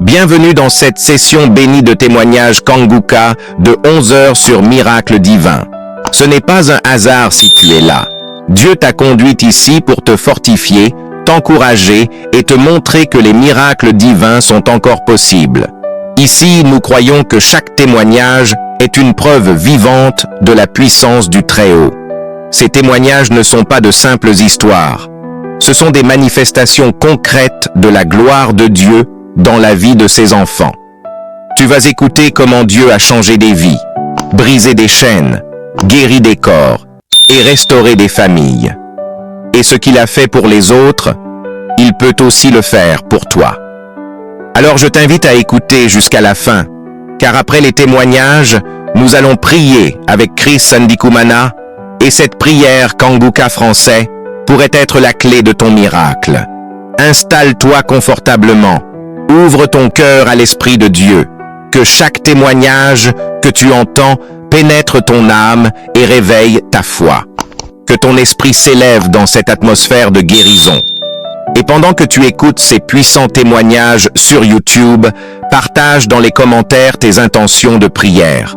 Bienvenue dans cette session bénie de témoignages Kanguka de 11 heures sur Miracle Divin. Ce n'est pas un hasard si tu es là. Dieu t'a conduit ici pour te fortifier, t'encourager et te montrer que les miracles divins sont encore possibles. Ici, nous croyons que chaque témoignage est une preuve vivante de la puissance du Très-Haut. Ces témoignages ne sont pas de simples histoires. Ce sont des manifestations concrètes de la gloire de Dieu dans la vie de ses enfants. Tu vas écouter comment Dieu a changé des vies, brisé des chaînes, guéri des corps et restauré des familles. Et ce qu'il a fait pour les autres, il peut aussi le faire pour toi. Alors je t'invite à écouter jusqu'à la fin, car après les témoignages, nous allons prier avec Chris Sandikumana et cette prière Kanguka français pourrait être la clé de ton miracle. Installe-toi confortablement. Ouvre ton cœur à l'Esprit de Dieu, que chaque témoignage que tu entends pénètre ton âme et réveille ta foi. Que ton esprit s'élève dans cette atmosphère de guérison. Et pendant que tu écoutes ces puissants témoignages sur YouTube, partage dans les commentaires tes intentions de prière.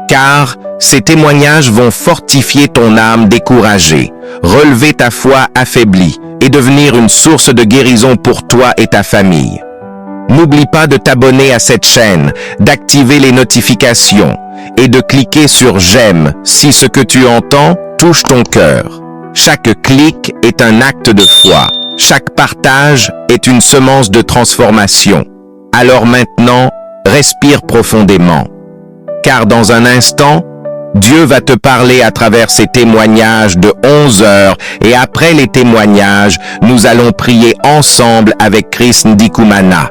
Car ces témoignages vont fortifier ton âme découragée, relever ta foi affaiblie et devenir une source de guérison pour toi et ta famille. N'oublie pas de t'abonner à cette chaîne, d'activer les notifications et de cliquer sur j'aime si ce que tu entends touche ton cœur. Chaque clic est un acte de foi. Chaque partage est une semence de transformation. Alors maintenant, respire profondément. Car dans un instant, Dieu va te parler à travers ces témoignages de 11 heures et après les témoignages, nous allons prier ensemble avec Chris Ndikumana.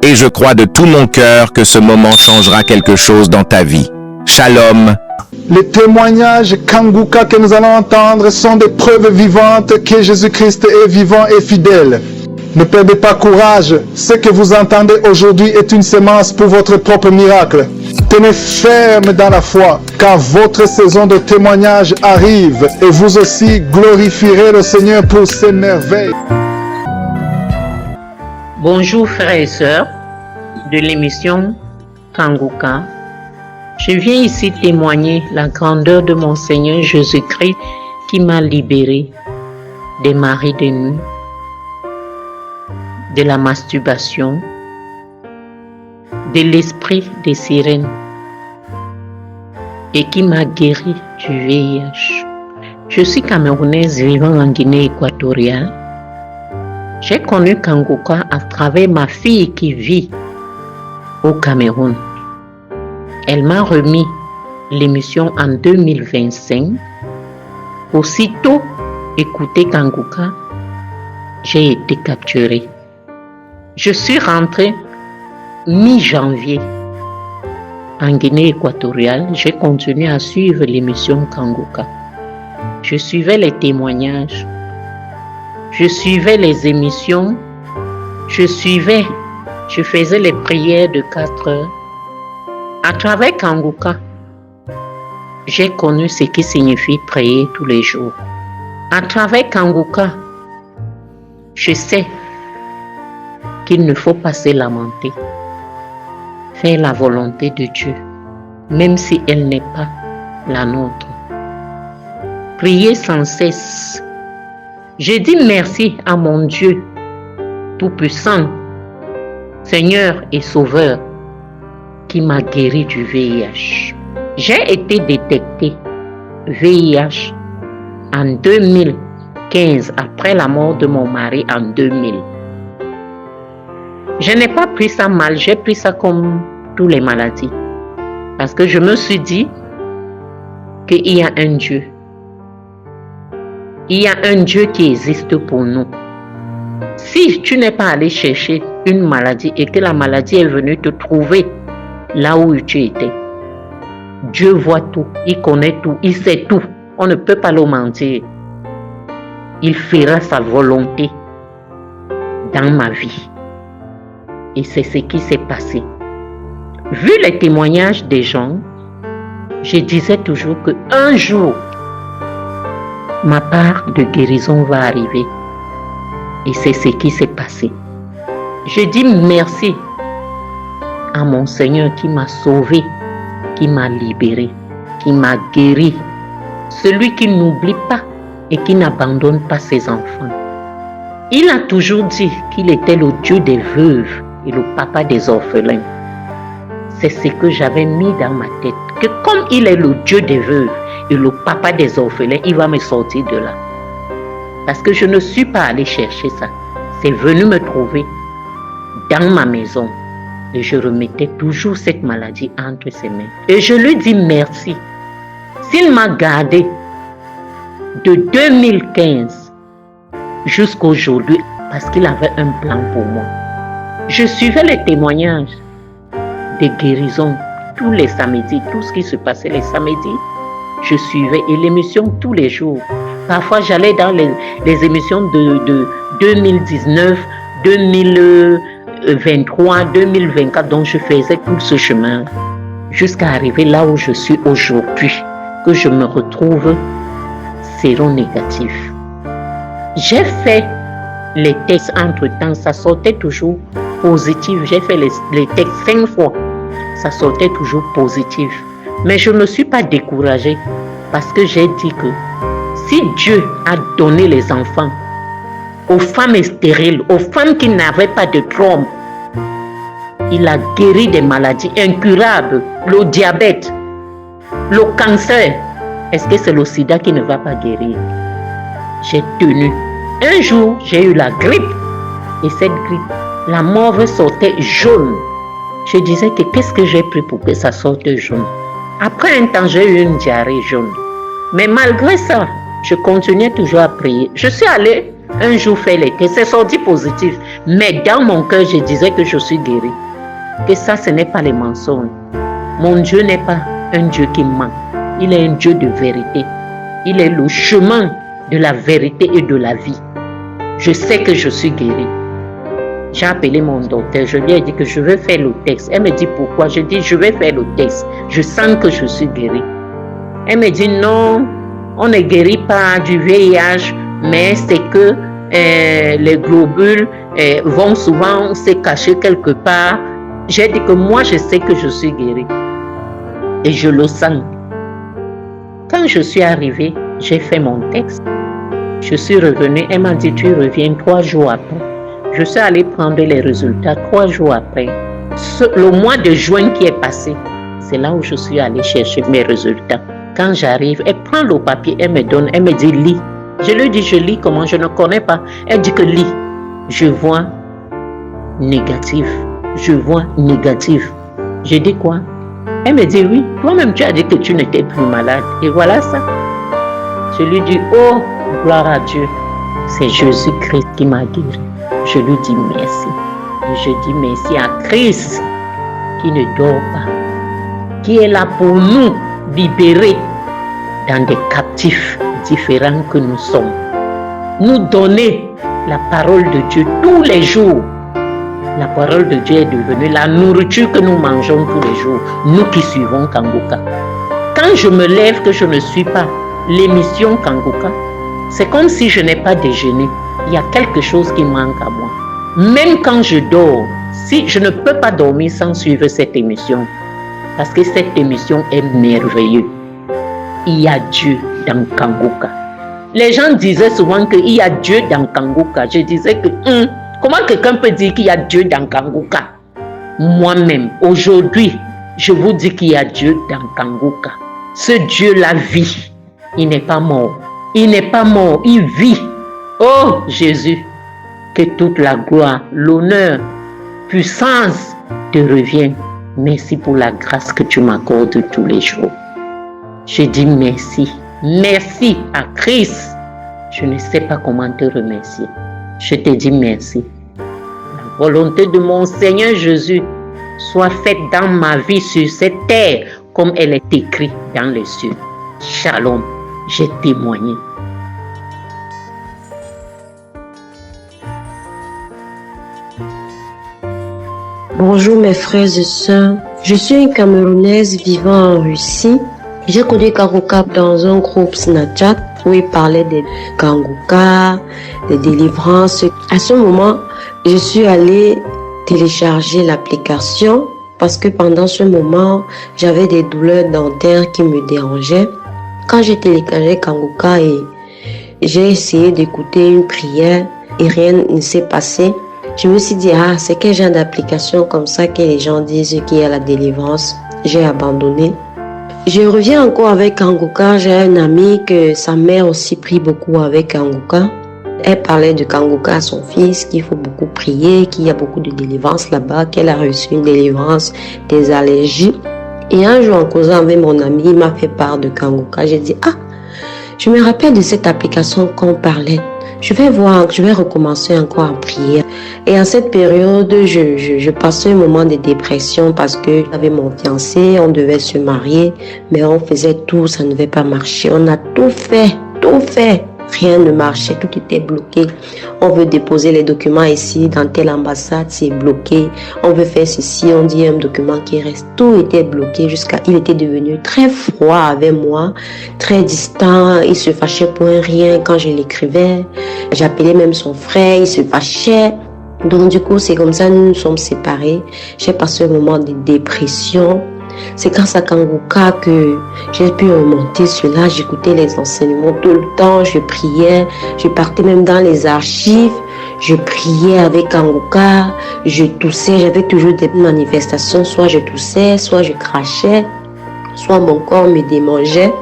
Et je crois de tout mon cœur que ce moment changera quelque chose dans ta vie. Shalom. Les témoignages Kanguka que nous allons entendre sont des preuves vivantes que Jésus-Christ est vivant et fidèle. Ne perdez pas courage. Ce que vous entendez aujourd'hui est une semence pour votre propre miracle. Tenez ferme dans la foi, car votre saison de témoignage arrive et vous aussi glorifierez le Seigneur pour ses merveilles. Bonjour frères et sœurs de l'émission Kanguka. Je viens ici témoigner la grandeur de mon Seigneur Jésus-Christ qui m'a libéré des maris de nuit, de la masturbation, de l'esprit des sirènes et qui m'a guéri du VIH. Je suis camerounaise vivant en Guinée équatoriale. J'ai connu Kanguka à travers ma fille qui vit au Cameroun. Elle m'a remis l'émission en 2025. Aussitôt écouté Kanguka, j'ai été capturée. Je suis rentrée mi-janvier en Guinée équatoriale. J'ai continué à suivre l'émission Kanguka. Je suivais les témoignages. Je suivais les émissions, je faisais les prières de 4 heures. À travers Kanguka, j'ai connu ce qui signifie prier tous les jours. À travers Kanguka, je sais qu'il ne faut pas se lamenter. Faire la volonté de Dieu, même si elle n'est pas la nôtre. Prier sans cesse. Je dis merci à mon Dieu Tout-Puissant, Seigneur et Sauveur, qui m'a guéri du VIH. J'ai été détectée VIH en 2015, après la mort de mon mari en 2000. Je n'ai pas pris ça mal, j'ai pris ça comme toutes les maladies. Parce que je me suis dit qu'il y a un Dieu. Il y a un Dieu qui existe pour nous. Si tu n'es pas allé chercher une maladie et que la maladie est venue te trouver là où tu étais, Dieu voit tout, il connaît tout, il sait tout. On ne peut pas le mentir. Il fera sa volonté dans ma vie. Et c'est ce qui s'est passé. Vu les témoignages des gens, je disais toujours qu'un jour, ma part de guérison va arriver. Et c'est ce qui s'est passé. Je dis merci à mon Seigneur qui m'a sauvé, qui m'a libéré, qui m'a guéri. Celui qui n'oublie pas et qui n'abandonne pas ses enfants. Il a toujours dit qu'il était le Dieu des veuves et le papa des orphelins. C'est ce que j'avais mis dans ma tête, que comme il est le Dieu des veuves et le papa des orphelins, il va me sortir de là. Parce que je ne suis pas allée chercher ça. C'est venu me trouver dans ma maison. Et je remettais toujours cette maladie entre ses mains. Et je lui dis merci. S'il m'a gardé de 2015 jusqu'à aujourd'hui, parce qu'il avait un plan pour moi. Je suivais les témoignages des guérisons tous les samedis, tout ce qui se passait les samedis. Je suivais et l'émission tous les jours. Parfois, j'allais dans les émissions de 2019, 2023, 2024, donc je faisais tout ce chemin jusqu'à arriver là où je suis aujourd'hui, que je me retrouve séronégatif. J'ai fait les tests entre-temps, ça sortait toujours positif. J'ai fait les tests 5 fois, ça sortait toujours positif. Mais je ne suis pas découragée parce que j'ai dit que si Dieu a donné les enfants aux femmes stériles, aux femmes qui n'avaient pas de trompe, il a guéri des maladies incurables, le diabète, le cancer. Est-ce que c'est le sida qui ne va pas guérir? J'ai tenu. Un jour, j'ai eu la grippe. Et cette grippe, la morve sortait jaune. Je disais que qu'est-ce que j'ai pris pour que ça sorte jaune? Après un temps, j'ai eu une diarrhée jaune. Mais malgré ça, je continuais toujours à prier. Je suis allée un jour faire les tests. C'est sorti positif. Mais dans mon cœur, je disais que je suis guérie. Que ça, ce n'est pas les mensonges. Mon Dieu n'est pas un Dieu qui ment. Il est un Dieu de vérité. Il est le chemin de la vérité et de la vie. Je sais que je suis guérie. J'ai appelé mon docteur. Je lui ai dit que je veux faire le test. Elle me dit pourquoi? Je dis je vais faire le test. Je sens que je suis guérie. Elle me dit non, on ne guérit pas du VIH, mais c'est que les globules vont souvent se cacher quelque part. J'ai dit que moi je sais que je suis guérie. Et je le sens. Quand je suis arrivée, j'ai fait mon test. Je suis revenue, elle m'a dit tu reviens 3 jours après. Je suis allée prendre les résultats 3 jours après. Le mois de juin qui est passé, c'est là où je suis allée chercher mes résultats. Quand j'arrive, elle prend le papier, elle me donne, elle me dit lis. Je lui dis je lis comment, je ne connais pas. Elle dit que lis. Je vois négatif. Je vois négatif. Je dis quoi? Elle me dit oui, toi-même tu as dit que tu n'étais plus malade. Et voilà ça. Je lui dis oh, gloire à Dieu. C'est Jésus-Christ qui m'a guéri. Je lui dis merci. Et je dis merci à Christ qui ne dort pas, qui est là pour nous libérer dans des captifs différents que nous sommes. Nous donner la parole de Dieu tous les jours. La parole de Dieu est devenue la nourriture que nous mangeons tous les jours, nous qui suivons Kanguka. Quand je me lève que je ne suis pas l'émission Kanguka, c'est comme si je n'ai pas déjeuné. Il y a quelque chose qui manque à moi. Même quand je dors, si je ne peux pas dormir sans suivre cette émission, parce que cette émission est merveilleuse. Il y a Dieu dans Kanguka. Les gens disaient souvent qu'il y a Dieu dans Kanguka. Je disais que comment quelqu'un peut dire qu'il y a Dieu dans Kanguka? Moi-même, aujourd'hui, je vous dis qu'il y a Dieu dans Kanguka. Ce Dieu-là vit. Il n'est pas mort. Il n'est pas mort. Il vit. Oh Jésus, que toute la gloire, l'honneur, puissance te revienne. Merci pour la grâce que tu m'accordes tous les jours. Je dis merci. Merci à Christ. Je ne sais pas comment te remercier. Je te dis merci. La volonté de mon Seigneur Jésus soit faite dans ma vie sur cette terre comme elle est écrite dans les cieux. Shalom, j'ai témoigné. Bonjour mes frères et sœurs, je suis une Camerounaise vivant en Russie. J'ai connu Kanguka dans un groupe Snapchat où il parlait de Kanguka, de délivrance. À ce moment, je suis allée télécharger l'application parce que pendant ce moment, j'avais des douleurs dentaires qui me dérangeaient. Quand j'ai téléchargé Kanguka et j'ai essayé d'écouter une prière et rien ne s'est passé, je me suis dit, c'est quel genre d'application comme ça que les gens disent qu'il y a la délivrance. J'ai abandonné. Je reviens encore avec Kanguka. J'ai un ami que sa mère aussi prie beaucoup avec Kanguka. Elle parlait de Kanguka à son fils, qu'il faut beaucoup prier, qu'il y a beaucoup de délivrance là-bas, qu'elle a reçu une délivrance des allergies. Et un jour, en causant avec mon ami, il m'a fait part de Kanguka. J'ai dit, je me rappelle de cette application qu'on parlait. Je vais recommencer encore à prier. Et en cette période, je passais un moment de dépression parce que j'avais mon fiancé, on devait se marier, mais on faisait tout, ça ne devait pas marcher. On a tout fait. Rien ne marchait, tout était bloqué. On veut déposer les documents ici, dans telle ambassade, c'est bloqué. On veut faire ceci, on dit un document qui reste. Tout était bloqué il était devenu très froid avec moi, très distant. Il se fâchait pour un rien quand je l'écrivais. J'appelais même son frère, il se fâchait. Donc du coup, c'est comme ça, nous nous sommes séparés. J'ai passé un moment de dépression. C'est grâce à Kanguka que j'ai pu remonter cela. J'écoutais les enseignements tout le temps. Je priais. Je partais même dans les archives. Je priais avec Kanguka. Je toussais. J'avais toujours des manifestations. Soit je toussais, soit je crachais, soit mon corps me démangeait.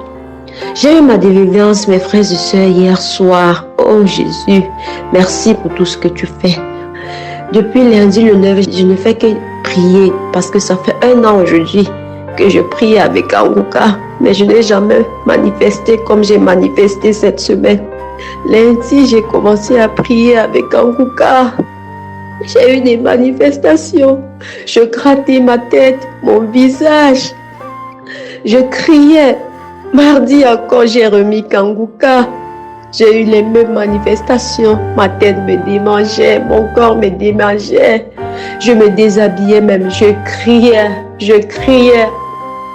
J'ai eu ma délivrance, mes frères et sœurs, hier soir. Oh Jésus, merci pour tout ce que tu fais. Depuis lundi le 9, je ne fais que prier parce que ça fait 1 an aujourd'hui que je prie avec Kanguka, mais je n'ai jamais manifesté comme j'ai manifesté cette semaine. Lundi, j'ai commencé à prier avec Kanguka. J'ai eu des manifestations. Je grattais ma tête, mon visage. Je criais. Mardi encore, j'ai remis Kanguka. J'ai eu les mêmes manifestations. Ma tête me démangeait, mon corps me démangeait. Je me déshabillais même, je criais.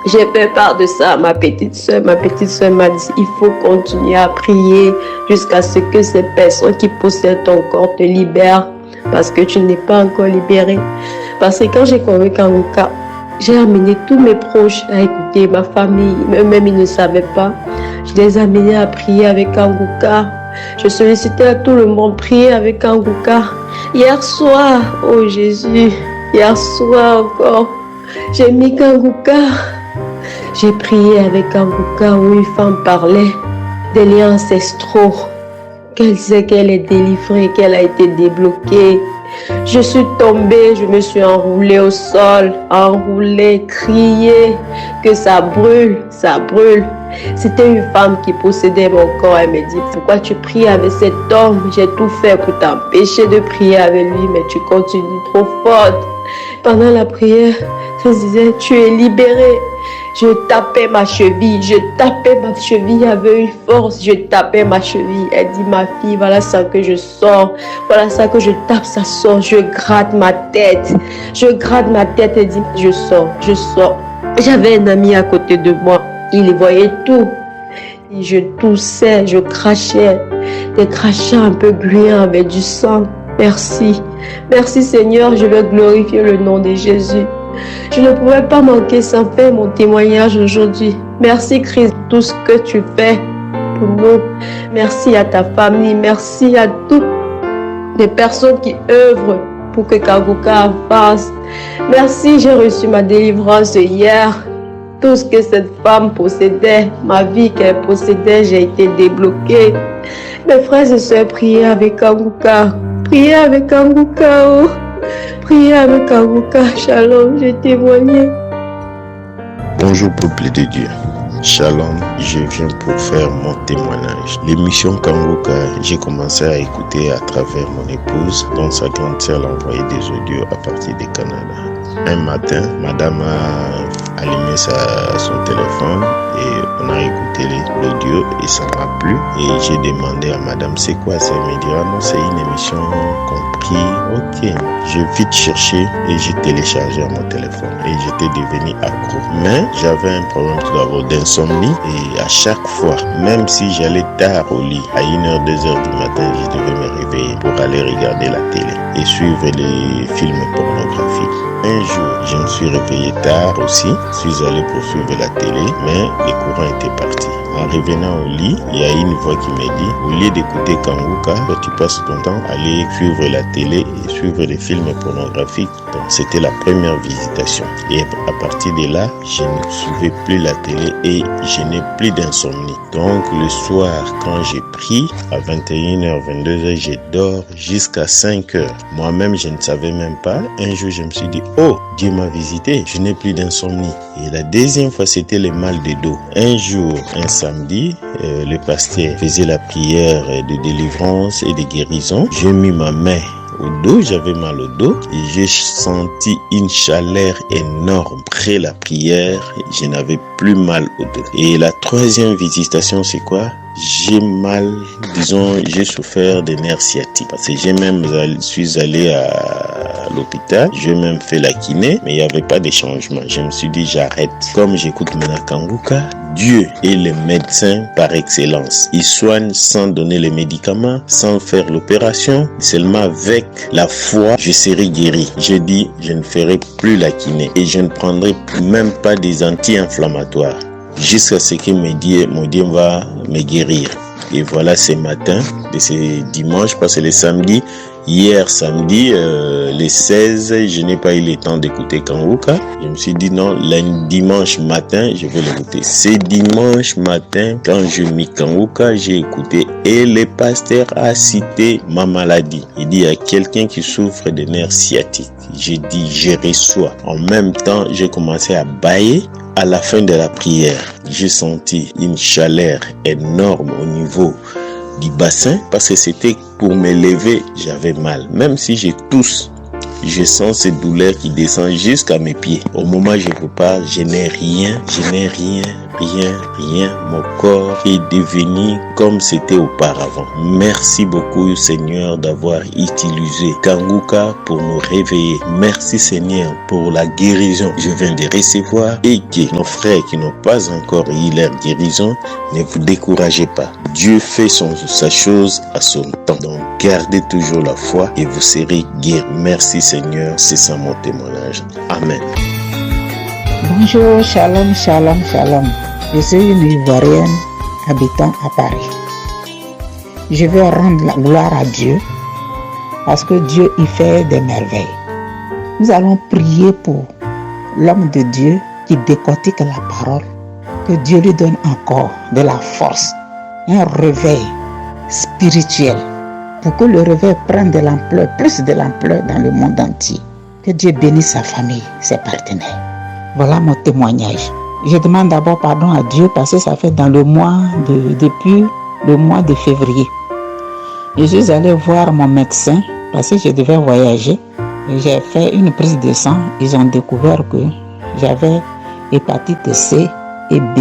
J'ai fait part de ça à ma petite soeur. Ma petite soeur m'a dit, il faut continuer à prier jusqu'à ce que ces personnes qui possèdent ton corps te libèrent. Parce que tu n'es pas encore libéré. Parce que quand j'ai connu Kanguka, j'ai amené tous mes proches à écouter, ma famille, même ils ne savaient pas. Je les ai amenés à prier avec Kanguka. Je sollicitais à tout le monde prier avec Kanguka. Hier soir, oh Jésus, hier soir encore, j'ai mis Kanguka. J'ai prié avec Kanguka où une femme parlait des liens ancestraux. Qu'elle sait qu'elle est délivrée, qu'elle a été débloquée. Je suis tombée, je me suis enroulée au sol, enroulée, criée, que ça brûle, ça brûle. C'était une femme qui possédait mon corps. Elle me dit, pourquoi tu pries avec cet homme? J'ai tout fait pour t'empêcher de prier avec lui, mais tu continues trop forte. Pendant la prière, je disais, tu es libérée. Je tapais ma cheville avec une force, je tapais ma cheville. Elle dit, ma fille, voilà ça que je sors, voilà ça que je tape, ça sort. Je gratte ma tête, elle dit, je sors. J'avais un ami à côté de moi, il voyait tout. Je toussais, je crachais, des crachats un peu gluants avec du sang. Merci Seigneur, je veux glorifier le nom de Jésus. Je ne pouvais pas manquer sans faire mon témoignage aujourd'hui. Merci Christ pour tout ce que tu fais pour nous. Merci à ta famille. Merci à toutes les personnes qui œuvrent pour que Kanguka avance. Merci, j'ai reçu ma délivrance hier. Tout ce que cette femme possédait, ma vie qu'elle possédait, j'ai été débloquée. Mes frères et sœurs, priez avec Kanguka. Priez avec Kanguka. Oh. Priez avec Kanguka. Shalom, j'ai témoigné. Bonjour peuple de Dieu. Shalom, je viens pour faire mon témoignage. L'émission Kanguka, j'ai commencé à écouter à travers mon épouse, dont sa grande sœur l'a envoyé des audios à partir du Canada. Un matin, madame a allumé son téléphone et on a écouté l'audio et ça m'a plu. Et j'ai demandé à madame c'est quoi ça. Elle m'a dit ah non, c'est une émission compris. Ok, j'ai vite cherché et j'ai téléchargé à mon téléphone et j'étais devenu accro. Mais j'avais un problème tout d'abord d'insomnie et à chaque fois, même si j'allais tard au lit, à 1h, 2h du matin, je devais me réveiller pour aller regarder la télé et suivre les films pornographiques. Un jour, je me suis réveillé tard aussi, je suis allé pour suivre la télé, mais les courants étaient partis. En revenant au lit, il y a une voix qui m'a dit, au lieu d'écouter Kanguka, tu passes ton temps à aller suivre la télé et suivre les films pornographiques. Donc c'était la première visitation. Et à partir de là, je ne suivais plus la télé et je n'ai plus d'insomnie. Donc le soir, quand j'ai pris, à 21h, 22h, je dors jusqu'à 5h. Moi-même, je ne savais même pas. Un jour, je me suis dit, oh, Dieu m'a visité, je n'ai plus d'insomnie. Et la deuxième fois, c'était le mal de dos. Un jour, un samedi, le pasteur faisait la prière de délivrance et de guérison. J'ai mis ma main au dos, j'avais mal au dos et j'ai senti une chaleur énorme. Après la prière, je n'avais plus mal au dos. Et la troisième visitation, c'est quoi? J'ai mal, j'ai souffert des nerfs sciatiques. Parce que suis allé à l'hôpital, j'ai même fait la kiné, mais il n'y avait pas de changement. Je me suis dit, j'arrête. Comme j'écoute maintenant Kanguka, Dieu est le médecin par excellence. Il soigne sans donner les médicaments, sans faire l'opération. Seulement avec la foi, je serai guéri. J'ai dit, je ne ferai plus la kiné et je ne prendrai même pas des anti-inflammatoires. Jusqu'à ce que mon Dieu va me guérir. Et voilà ce matin, de ce dimanche, parce que le samedi, hier samedi, le 16, je n'ai pas eu le temps d'écouter Kanguka. Je me suis dit non, le dimanche matin, je vais l'écouter. C'est dimanche matin, quand je mis Kanguka, j'ai écouté et le pasteur a cité ma maladie. Il dit, il y a quelqu'un qui souffre de nerfs sciatiques. J'ai dit, je reçois. En même temps, j'ai commencé à bâiller. À la fin de la prière, j'ai senti une chaleur énorme au niveau du bassin parce que c'était pour me lever, j'avais mal. Même si je tousse, je sens cette douleur qui descend jusqu'à mes pieds. Au moment où je vous parle, je n'ai rien. Mon corps est devenu comme c'était auparavant. Merci beaucoup Seigneur d'avoir utilisé Kanguka pour nous réveiller. Merci Seigneur pour la guérison que je viens de recevoir et que nos frères qui n'ont pas encore eu leur guérison, ne vous découragez pas. Dieu fait sa chose à son temps. Donc gardez toujours la foi et vous serez guéris. Merci Seigneur, c'est ça mon témoignage. Amen. Bonjour, shalom. Je suis une Ivoirienne habitant à Paris. Je veux rendre la gloire à Dieu parce que Dieu y fait des merveilles. Nous allons prier pour l'homme de Dieu qui décortique la parole. Que Dieu lui donne encore de la force, un réveil spirituel pour que le réveil prenne de l'ampleur, plus de l'ampleur dans le monde entier. Que Dieu bénisse sa famille, ses partenaires. Voilà mon témoignage. Je demande d'abord pardon à Dieu parce que ça fait depuis le mois de février. Je suis allé voir mon médecin parce que je devais voyager. J'ai fait une prise de sang. Ils ont découvert que j'avais hépatite C et B.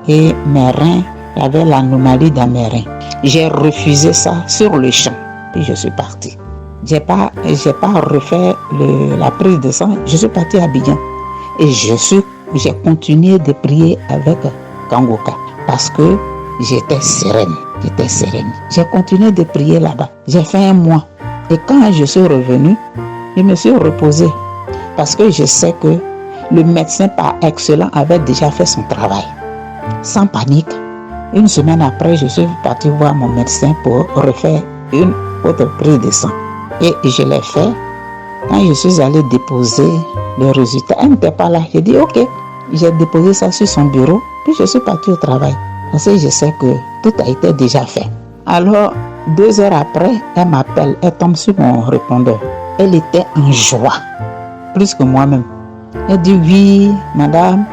Et mes reins, j'avais l'anomalie dans mes reins. J'ai refusé ça sur le champ. Puis je suis parti. J'ai pas refait la prise de sang. Je suis parti à Abidjan. Et j'ai continué de prier avec Kanguka parce que j'étais sereine. J'ai continué de prier là-bas. J'ai fait un mois. Et quand je suis revenue, je me suis reposée parce que je sais que le médecin par excellence avait déjà fait son travail. Sans panique. Une semaine après, je suis partie voir mon médecin pour refaire une autre prise de sang. Et je l'ai fait. Quand je suis allée déposer le résultat, elle n'était pas là. J'ai dit ok. J'ai déposé ça sur son bureau. Puis je suis partie au travail. Parce que je sais que tout a été déjà fait. Alors, 2 heures après, elle m'appelle. Elle tombe sur mon répondeur. Elle était en joie. Plus que moi-même. Elle dit oui, madame,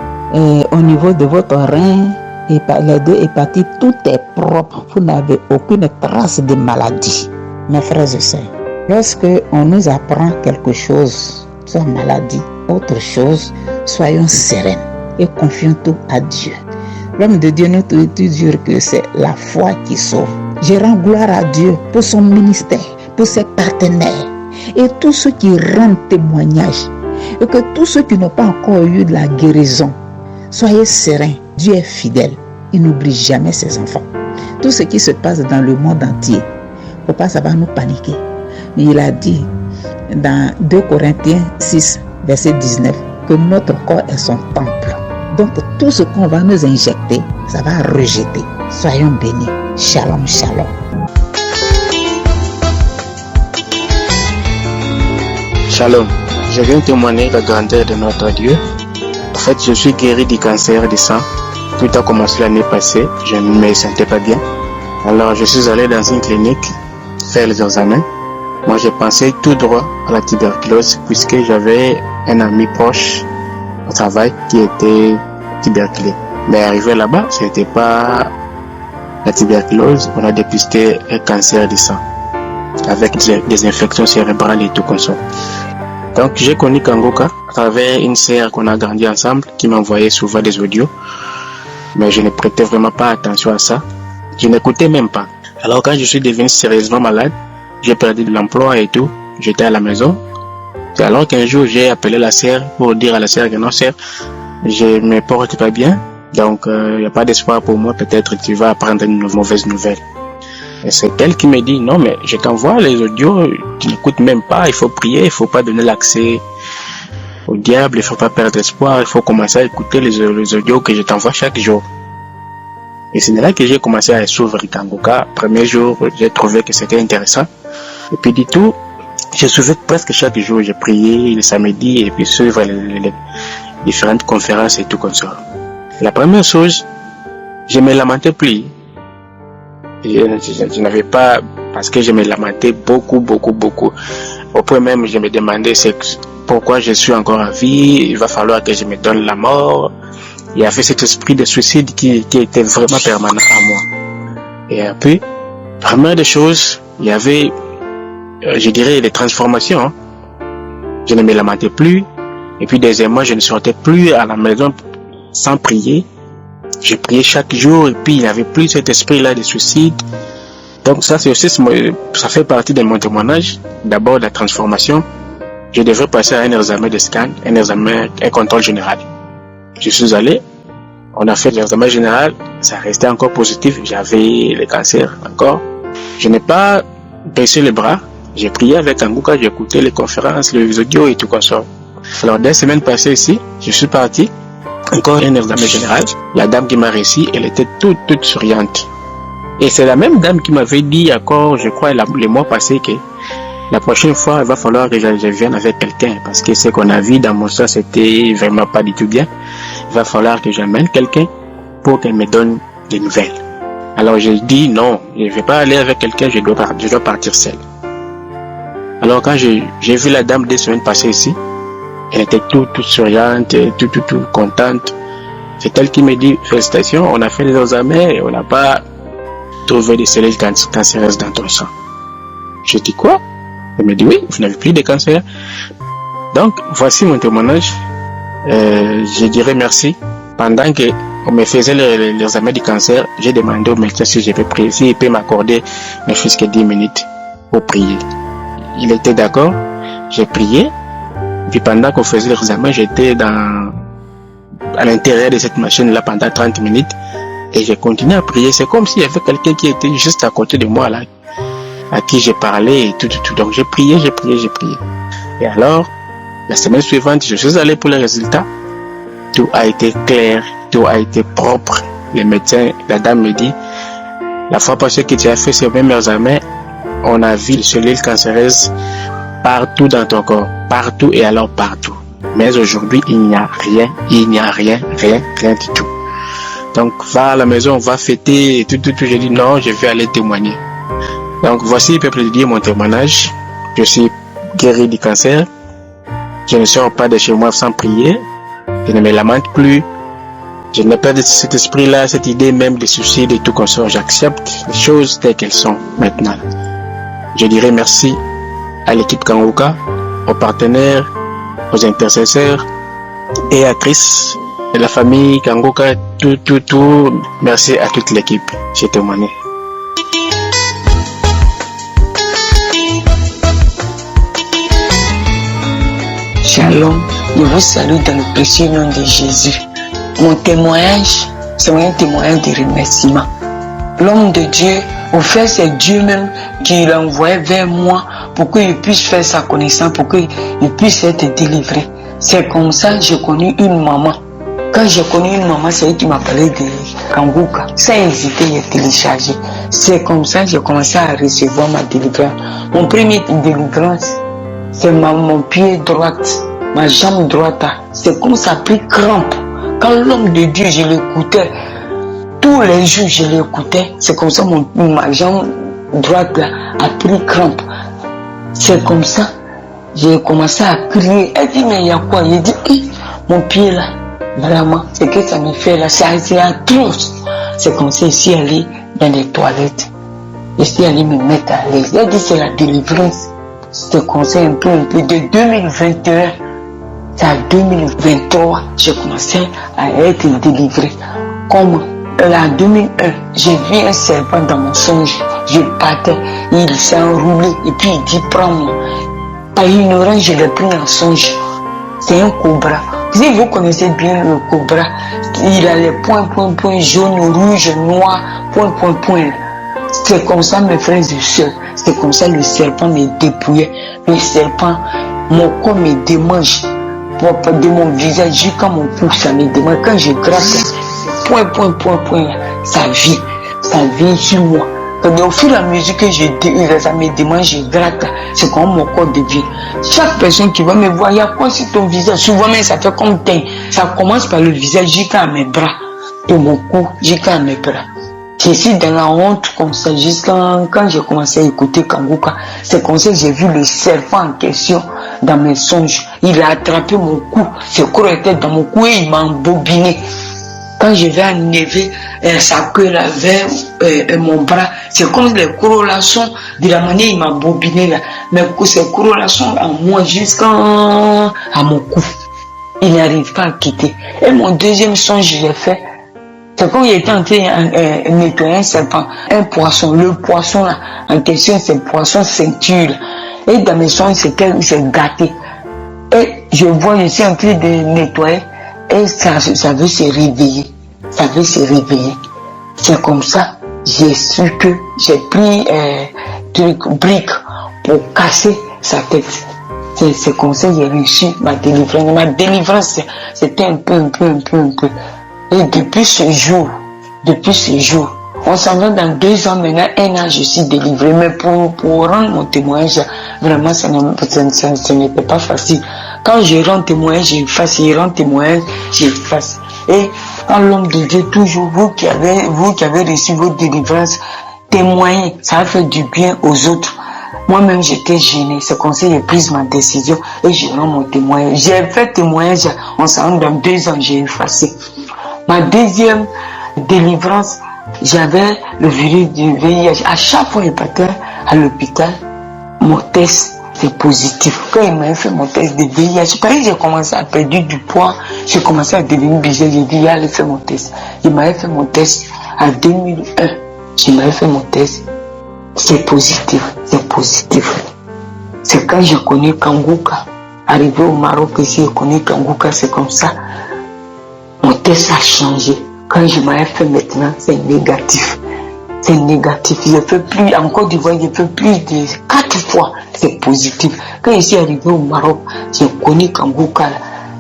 au niveau de votre rein, les 2 hépatites, tout est propre. Vous n'avez aucune trace de maladie. Mes frères et sœurs, lorsque on nous apprend quelque chose, soit maladie, autre chose, soyons sereins et confions tout à Dieu. L'homme de Dieu nous dit que c'est la foi qui sauve. Je rends gloire à Dieu pour son ministère, pour ses partenaires et tous ceux qui rendent témoignage. Et que tous ceux qui n'ont pas encore eu de la guérison, soyez sereins. Dieu est fidèle. Il n'oublie jamais ses enfants. Tout ce qui se passe dans le monde entier, il ne faut pas savoir nous paniquer. Mais il a dit dans 2 Corinthiens 6, verset 19, que notre corps est son temple. Donc tout ce qu'on va nous injecter, ça va rejeter. Soyons bénis. Shalom, shalom. Shalom. Je viens témoigner la grandeur de notre Dieu. En fait, je suis guéri du cancer du sang. Tout a commencé l'année passée. Je ne me sentais pas bien. Alors, je suis allé dans une clinique faire les examens. Moi, je pensais tout droit à la tuberculose puisque j'avais un ami proche au travail qui était tuberculeux. Mais arrivé là-bas, ce n'était pas la tuberculose. On a dépisté un cancer du sang avec des infections cérébrales et tout comme ça. Donc, j'ai connu Kanguka à travers une sœur qu'on a grandi ensemble qui m'envoyait souvent des audios. Mais je ne prêtais vraiment pas attention à ça. Je n'écoutais même pas. Alors, quand je suis devenu sérieusement malade, j'ai perdu de l'emploi et tout. J'étais à la maison. C'est alors qu'un jour, j'ai appelé la sœur pour dire à la sœur que non, sœur, je me porte pas bien. Donc, il n'y a pas d'espoir pour moi. Peut-être tu vas apprendre une mauvaise nouvelle. Et c'est elle qui me dit, non, mais je t'envoie les audios, tu n'écoutes même pas, il faut prier, il ne faut pas donner l'accès au diable, il ne faut pas perdre espoir, il faut commencer à écouter les audios que je t'envoie chaque jour. Et c'est là que j'ai commencé à suivre Kanguka. Premier jour, j'ai trouvé que c'était intéressant. Et puis du tout, j'ai suivi presque chaque jour, j'ai prié le samedi et puis suivre les différentes conférences et tout comme ça. La première chose, je me lamentais plus. Je n'avais pas, parce que je me lamentais beaucoup. Au point même, je me demandais pourquoi je suis encore en vie, il va falloir que je me donne la mort. Il y avait cet esprit de suicide qui était vraiment permanent à moi. Et puis, première des choses, il y avait, je dirais, des transformations. Je ne me lamentais plus. Et puis, deuxièmement, je ne sortais plus à la maison sans prier. Je priais chaque jour et puis il n'y avait plus cet esprit-là de suicide. Donc ça, c'est aussi, ça fait partie de mon témoignage. D'abord, la transformation. Je devrais passer à un examen de scan, un contrôle général. Je suis allé, on a fait l'examen général, ça restait encore positif, j'avais le cancer encore. Je n'ai pas baissé les bras, j'ai prié avec Kanguka, j'ai écouté les conférences, les audios et tout comme ça. Alors, 2 semaines passées ici, je suis parti. Encore un examen général. La dame qui m'a réussi, elle était toute souriante. Et c'est la même dame qui m'avait dit encore, je crois, le mois passé que la prochaine fois, il va falloir que je vienne avec quelqu'un. Parce que ce qu'on a vu dans mon sang, c'était vraiment pas du tout bien. Il va falloir que j'amène quelqu'un pour qu'elle me donne des nouvelles. Alors j'ai dit non, je ne vais pas aller avec quelqu'un, je dois partir seul. Alors quand j'ai vu la dame 2 semaines passées ici, elle était toute souriante, tout contente. C'est elle qui me dit, félicitations, on a fait les examens et on n'a pas trouvé des cellules cancéreuses dans ton sang. Je dis quoi? Elle me dit oui, vous n'avez plus de cancer. Donc, voici mon témoignage. Je dirais merci. Pendant qu'on me faisait l'examen du cancer, j'ai demandé au médecin si je peux prier, s'il peut m'accorder ne fût-ce que 10 minutes pour prier. Il était d'accord, j'ai prié. Puis pendant qu'on faisait l'examen, j'étais à l'intérieur de cette machine-là pendant 30 minutes et j'ai continué à prier. C'est comme s'il y avait quelqu'un qui était juste à côté de moi là, à qui j'ai parlé et tout. Donc j'ai prié. Et alors, la semaine suivante, je suis allé pour les résultats. Tout a été clair, tout a été propre. Les médecins, la dame me dit, la fois passée que tu as fait ce même examen, on a vu les cellules cancéreuses partout dans ton corps, partout et alors partout. Mais aujourd'hui, il n'y a rien du tout. Donc, va à la maison, va fêter, et tout. J'ai dit non, je vais aller témoigner. Donc, voici, peuple de Dieu, mon témoignage. Je suis guéri du cancer. Je ne sors pas de chez moi sans prier. Je ne me lamente plus. Je n'ai pas de cet esprit-là, cette idée même de suicide et tout comme ça. J'accepte les choses telles qu'elles sont maintenant. Je dirais merci à l'équipe Kanguka, aux partenaires, aux intercesseurs et à Christ de la famille Kanguka, tout. Merci à toute l'équipe. J'ai témoigné. Shalom, je vous salue dans le précieux nom de Jésus. Mon témoignage, c'est un témoignage de remerciement. L'homme de Dieu, au fait, c'est Dieu même qui l'a envoyé vers moi pour qu'il puisse faire sa connaissance, pour qu'il puisse être délivré. C'est comme ça que j'ai connu une maman. Quand j'ai connu une maman, c'est elle qui m'a parlé de Kanguka. Sans hésiter, j'ai téléchargé. C'est comme ça que j'ai commencé à recevoir ma délivrance. Mon premier délivrance, c'est mon pied droit, ma jambe droite. C'est comme ça a pris crampe. Quand l'homme de Dieu, je l'écoutais, tous les jours je l'écoutais, c'est comme ça ma jambe droite là, a pris crampe. C'est comme ça, j'ai commencé à crier. Elle dit, mais il y a quoi? J'ai dit, mon pied là, vraiment, c'est que ça me fait là, c'est atroce. C'est comme ça, je suis allé dans les toilettes. Je suis allé me mettre à l'aise. Elle dit, c'est la délivrance. C'est comme ça un peu, de 2021 à 2023, j'ai commencé à être délivré. Comme en 2001, j'ai vu un serpent dans mon songe. Je partais, il s'est enroulé et puis il dit prends-moi. Par ignorance, je l'ai pris en songe. C'est un cobra. Si vous connaissez bien le cobra, il a les points, jaune, rouge, noir, point. C'est comme ça, mes frères et sœurs. C'est comme ça le serpent me dépouillait. Le serpent, mon corps me démange. De mon visage jusqu'à mon cou, ça me démange. Quand je gratte, point, ça vit sur moi. Donc, au fur et à mesure que ça me démange, je gratte, c'est comme mon corps devient. Chaque personne qui va me voir, il y a quoi sur ton visage? Souvent même, ça fait comme teint. Ça commence par le visage jusqu'à mes bras. De mon cou jusqu'à mes bras. Je suis dans la honte comme ça, jusqu'à quand j'ai commencé à écouter Kanguka. C'est comme ça que j'ai vu le serpent en question dans mes songes. Il a attrapé mon cou, ce croc était dans mon cou et il m'a embobiné. Quand je vais enlever sa queue là vers mon bras, c'est comme les correlations de la manière il m'a bobiné là. Mais ces correlations à moi jusqu'à mon cou. Il n'arrive pas à quitter. Et mon deuxième songe, je l'ai fait. C'est quand il était en train de nettoyer un serpent, un poisson. Le poisson là, en question, c'est le poisson ceinture. Et dans mes songes, c'est gâté. Et je vois, je suis en train de nettoyer. Et ça veut se réveiller. C'est comme ça, j'ai su que j'ai pris brique pour casser sa tête. C'est comme ça que j'ai réussi ma délivrance. Ma délivrance, c'était un peu. Et depuis ce jour, on s'en va dans 2 ans maintenant, 1 an, je suis délivré. Mais pour rendre mon témoignage, vraiment, ça n'était pas facile. Quand je rends témoignage, j'efface. Et quand l'homme de Dieu, toujours vous qui avez reçu votre délivrance, témoignez, ça a fait du bien aux autres. Moi-même, j'étais gêné. C'est comme ça que j'ai pris ma décision et je rends mon témoignage. J'ai fait témoignage, on s'en va dans 2 ans, j'ai effacé. Ma deuxième délivrance, j'avais le virus du VIH. À chaque fois que je partais à l'hôpital, mon test c'est positif. Quand il m'a fait mon test de VIH, pareil, j'ai commencé à perdre du poids, j'ai commencé à devenir bizarre, j'ai dit, allez faire mon test. Il m'avait fait mon test en 2001. Je m'avais fait mon test. C'est positif. C'est quand je connais Kanguka. Arrivé au Maroc, ici, je connais Kanguka, c'est comme ça. Mon test a changé. Quand je m'avais fait maintenant, c'est négatif. Je fais plus, en Côte d'Ivoire, je fais plus de 4 fois. C'est positif. Quand je suis arrivé au Maroc, j'ai connu Kanguka.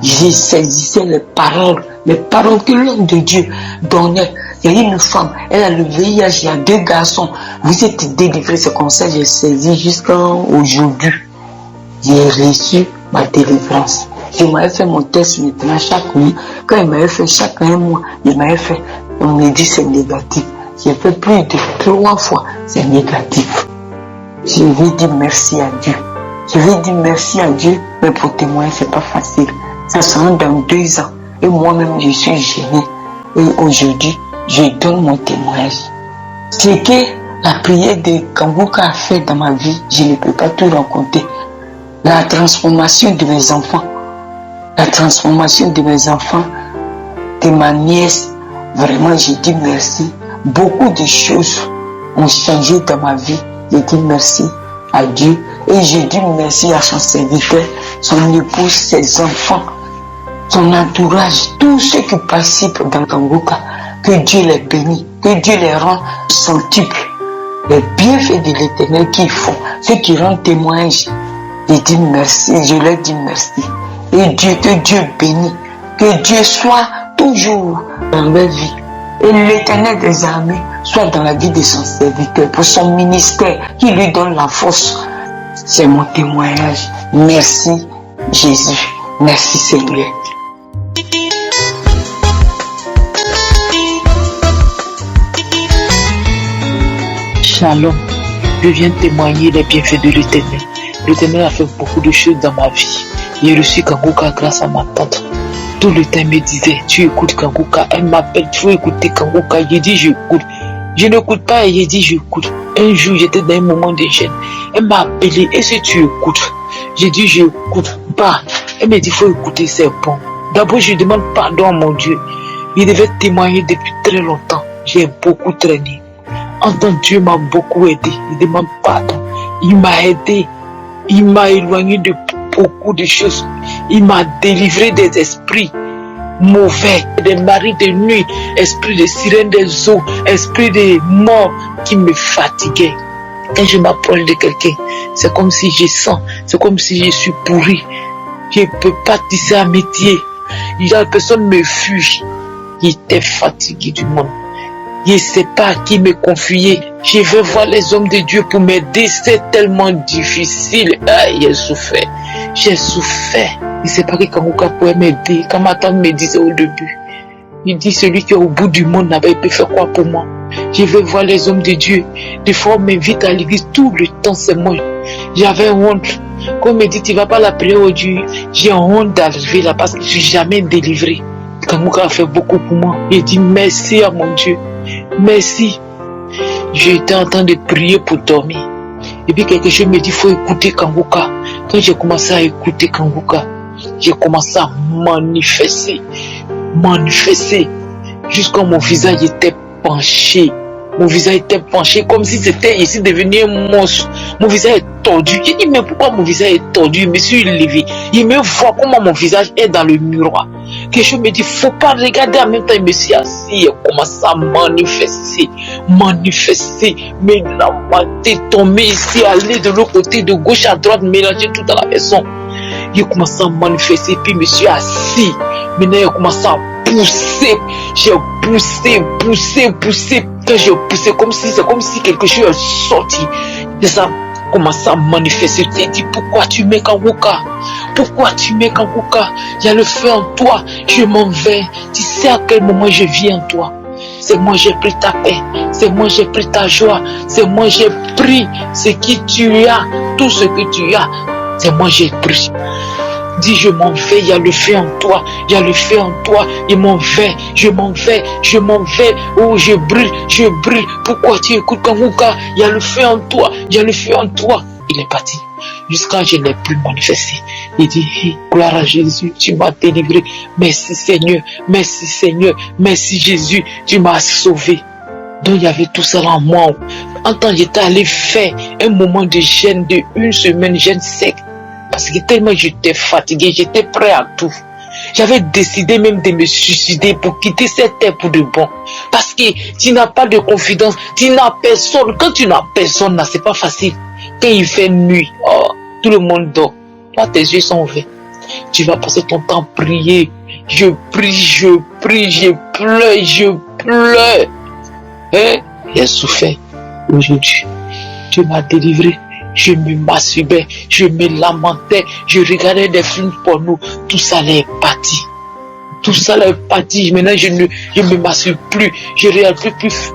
J'ai saisissé les paroles que l'homme de Dieu donnait. Il y a une femme, elle a le VIH, il y a 2 garçons. Vous êtes délivrés, c'est comme ça que j'ai saisi jusqu'à aujourd'hui. J'ai reçu ma délivrance. Je m'avais fait mon test maintenant chaque nuit. Quand il m'avait fait chaque 1 mois, il m'avait fait, on me dit c'est négatif. J'ai fait plus de 3 fois, c'est négatif. Je vais dire merci à Dieu. Mais pour témoigner, c'est pas facile. Ça sera dans 2 ans. Et moi-même, je suis gêné. Et aujourd'hui, je donne mon témoignage. Ce que la prière de Kanguka a fait dans ma vie, je ne peux pas tout raconter. La transformation de mes enfants. de ma nièce, vraiment, j'ai dit merci. Beaucoup de choses ont changé dans ma vie. J'ai dit merci à Dieu et j'ai dit merci à son serviteur, son épouse, ses enfants, son entourage, tous ceux qui participent dans Kanguka. Que Dieu les bénisse, que Dieu les rend centuple. Les bienfaits de l'Éternel qu'ils font, ceux qui rendent témoignage, je dis merci, je leur dis merci. Et Dieu, que Dieu bénisse, que Dieu soit toujours dans leur vie. Et l'Éternel des armées soit dans la vie de son serviteur, pour son ministère, qui lui donne la force. C'est mon témoignage. Merci Jésus, merci Seigneur. Shalom, je viens témoigner les bienfaits de l'Éternel. L'Éternel a fait beaucoup de choses dans ma vie. J'ai reçu Kanguka grâce à ma tante. Tout le temps, elle me disait, tu écoutes Kanguka. Elle m'appelle, tu veux écouter Kanguka. J'ai dit, j'écoute. Je n'écoute pas et j'ai dit, j'écoute. Un jour, j'étais dans un moment de gêne. Elle m'a appelé, est-ce que tu écoutes? J'ai dit, j'écoute pas. Elle m'a dit, il faut écouter, c'est bon. D'abord, je demande pardon à mon Dieu. Il devait témoigner depuis très longtemps. J'ai beaucoup traîné. En tant que Dieu m'a beaucoup aidé. Il demande pardon. Il m'a aidé. Il m'a éloigné de beaucoup de choses. Il m'a délivré des esprits mauvais, des maris de nuit, esprits de sirène des eaux, esprits de mort qui me fatiguaient. Quand je m'approche de quelqu'un, c'est comme si je sens, c'est comme si je suis pourri. Je ne peux pas tisser un métier. La personne me fuit. J'étais fatigué du monde. Je ne sais pas à qui me confier. Je veux voir les hommes de Dieu pour m'aider. C'est tellement difficile. J'ai souffert. J'ai souffert. Je ne sais pas que Kanguka pouvait m'aider. Quand ma tante me disait au début, il dit celui qui est au bout du monde n'avait pu faire quoi pour moi. Je veux voir les hommes de Dieu. Des fois, on m'invite à l'église tout le temps, c'est moi. J'avais honte. Quand on me dit tu ne vas pas la prière au Dieu, j'ai honte d'arriver là parce que je ne suis jamais délivré. Kanguka a fait beaucoup pour moi. J'ai dit merci à mon Dieu. Merci. J'étais en train de prier pour dormir. Et puis quelque chose me dit, il faut écouter Kanguka. Quand j'ai commencé à écouter Kanguka, j'ai commencé à manifester. Jusqu'à mon visage était penché. Mon visage était penché comme si c'était ici devenu un monstre. Mon visage est tordu. J'ai dit, mais pourquoi mon visage est tordu? Je me suis levé. Il me voit comment mon visage est dans le miroir. Quelque chose me dit, faut pas regarder. En même temps, je me suis assis et commence à manifester. Mais la tête tombée ici, aller de l'autre côté, de gauche à droite, mélanger tout dans la maison. J'ai commencé à manifester, puis je me suis assis. Maintenant, j'ai commencé à pousser. J'ai poussé. Quand j'ai poussé, c'est comme si quelque chose est sorti. Et ça a commencé à manifester. Je t'ai dit, pourquoi tu mets Kanguka? Il y a le feu en toi. Je m'en vais. Tu sais à quel moment je vis en toi. C'est moi j'ai pris ta paix. C'est moi j'ai pris ta joie. C'est moi j'ai pris ce que tu as. Tout ce que tu as. C'est moi j'ai pris. Dis je m'en vais, il y a le feu en toi, je m'en vais, oh je brûle, pourquoi tu écoutes Kanguka, il y a le feu en toi, il est parti, jusqu'à je n'ai plus manifesté, il dit, gloire à Jésus, tu m'as délivré, merci Seigneur, merci Jésus, tu m'as sauvé. Donc il y avait tout ça en moi, en temps j'étais allé faire un moment de jeûne de 1 semaine, jeûne sec. Parce que tellement j'étais fatigué, j'étais prêt à tout. J'avais décidé même de me suicider pour quitter cette terre pour de bon. Parce que tu n'as pas de confidence, tu n'as personne. Quand tu n'as personne, là, c'est pas facile. Quand il fait nuit, tout le monde dort. Toi, tes yeux sont ouverts. Tu vas passer ton temps à prier. Je prie, je pleure. J'ai souffert. Aujourd'hui, Dieu m'a délivré. Je me masturbais, je me lamentais, je regardais des films porno, tout ça est parti. Maintenant, je ne me masturbe plus, je ne regarde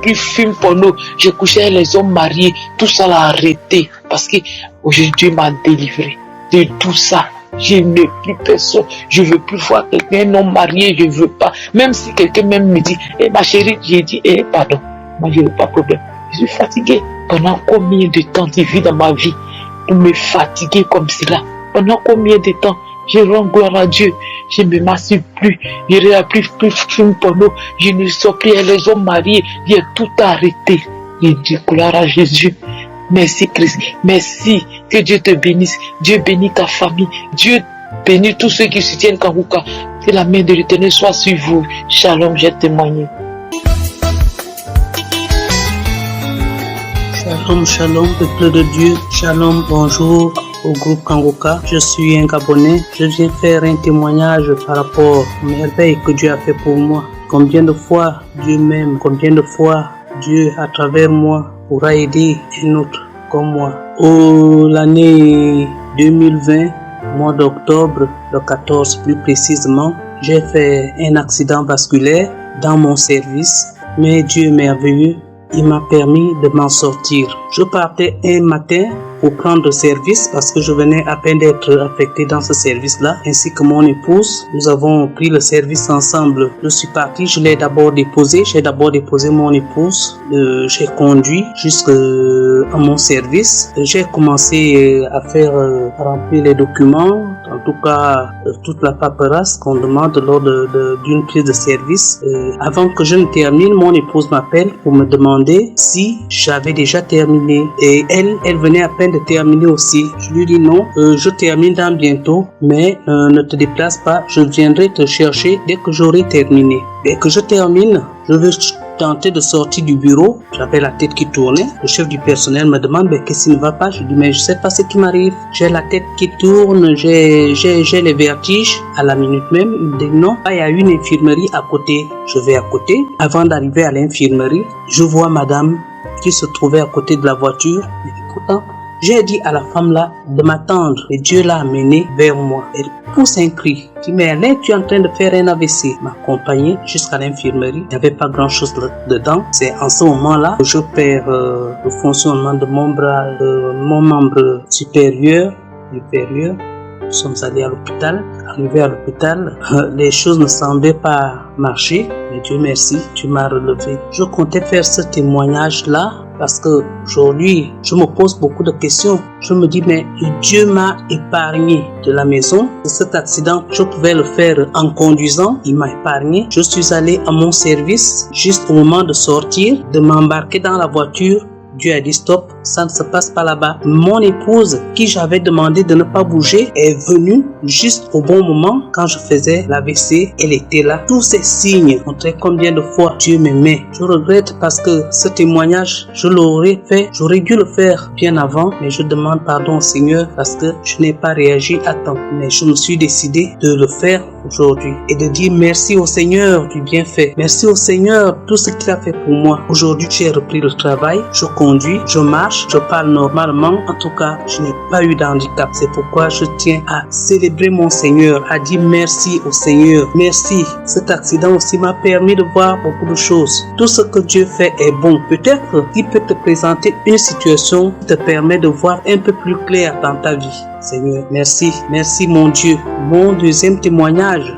plus films porno, je couchais avec les hommes mariés, tout ça l'a arrêté, parce que aujourd'hui Dieu m'a délivré de tout ça. Je n'ai plus personne, je ne veux plus voir quelqu'un non marié, je ne veux pas. Même si quelqu'un même me dit, ma chérie, j'ai dit, pardon, moi je n'ai pas de problème, je suis fatigué. Pendant combien de temps tu vis dans ma vie pour me fatiguer comme cela? Pendant combien de temps Je rends gloire à Dieu. Je ne me masturbе plus. Je ne regarde plus film porno. Je ne sors plus avec les hommes mariés. J'ai tout arrêté. Je dis gloire à Jésus. Merci Christ. Merci. Que Dieu te bénisse. Dieu bénit ta famille. Dieu bénit tous ceux qui soutiennent Kanguka. Que la main de l'Éternel soit sur vous. Shalom, j'ai témoigné. Shalom, shalom, peuple de Dieu. Shalom, bonjour au groupe Kanguka. Je suis un Gabonais. Je viens faire un témoignage par rapport aux merveilles que Dieu a fait pour moi. Combien de fois Dieu m'aime, combien de fois Dieu, à travers moi, pourra aider un autre comme moi. L'année 2020, mois d'octobre, le 14 plus précisément, j'ai fait un accident vasculaire dans mon service, mais Dieu est merveilleux, il m'a permis de m'en sortir. Je partais un matin pour prendre service parce que je venais à peine d'être affecté dans ce service-là, ainsi que mon épouse. Nous avons pris le service ensemble. Je suis parti, je l'ai d'abord déposé. J'ai d'abord déposé mon épouse. J'ai conduit jusqu'à mon service. J'ai commencé à faire remplir les documents, en tout cas toute la paperasse qu'on demande lors d'une prise de service. Avant que je ne termine, mon épouse m'appelle pour me demander si j'avais déjà terminé. Et elle venait à peine de terminer aussi. Je lui dis non, je termine dans bientôt, mais ne te déplace pas, je viendrai te chercher dès que j'aurai terminé. Dès que je termine, je veux tenter de sortir du bureau. J'avais la tête qui tournait. Le chef du personnel me demande qu'est-ce qui ne va pas. Je dis mais je sais pas ce qui m'arrive. J'ai la tête qui tourne, j'ai les vertiges. À la minute même, il me dit non. Il y a une infirmerie à côté. Je vais à côté. Avant d'arriver à l'infirmerie, je vois madame qui se trouvait à côté de la voiture. Et pourtant, j'ai dit à la femme là de m'attendre et Dieu l'a amenée vers moi. Elle pousse un cri. Je dis mais Alain, tu es en train de faire un AVC. M'accompagner jusqu'à l'infirmerie. Il n'y avait pas grand chose dedans. C'est en ce moment-là que je perds le fonctionnement de mon bras, mon membre supérieur. Nous sommes allés à l'hôpital. Arrivé à l'hôpital, les choses ne semblaient pas marcher. Mais Dieu merci, tu m'as relevé. Je comptais faire ce témoignage-là parce que aujourd'hui, je me pose beaucoup de questions. Je me dis, mais Dieu m'a épargné de la maison. De cet accident, je pouvais le faire en conduisant. Il m'a épargné. Je suis allé à mon service juste au moment de sortir, de m'embarquer dans la voiture. Dieu a dit stop, ça ne se passe pas là-bas. Mon épouse, qui j'avais demandé de ne pas bouger, est venue juste au bon moment. Quand je faisais l'AVC, elle était là. Tous ces signes montraient combien de fois Dieu m'aimait. Je regrette parce que ce témoignage, je l'aurais fait, j'aurais dû le faire bien avant, mais je demande pardon au Seigneur parce que je n'ai pas réagi à temps. Mais je me suis décidé de le faire aujourd'hui et de dire merci au Seigneur du bienfait. Merci au Seigneur tout ce qu'il a fait pour moi. Aujourd'hui, j'ai repris le travail, je conduis, je marche, je parle normalement. En tout cas, je n'ai pas eu d'handicap. C'est pourquoi je tiens à célébrer mon Seigneur, à dire merci au Seigneur. Merci. Cet accident aussi m'a permis de voir beaucoup de choses. Tout ce que Dieu fait est bon. Peut-être qu'il peut te présenter une situation qui te permet de voir un peu plus clair dans ta vie. Seigneur, merci. Merci mon Dieu. Mon deuxième témoignage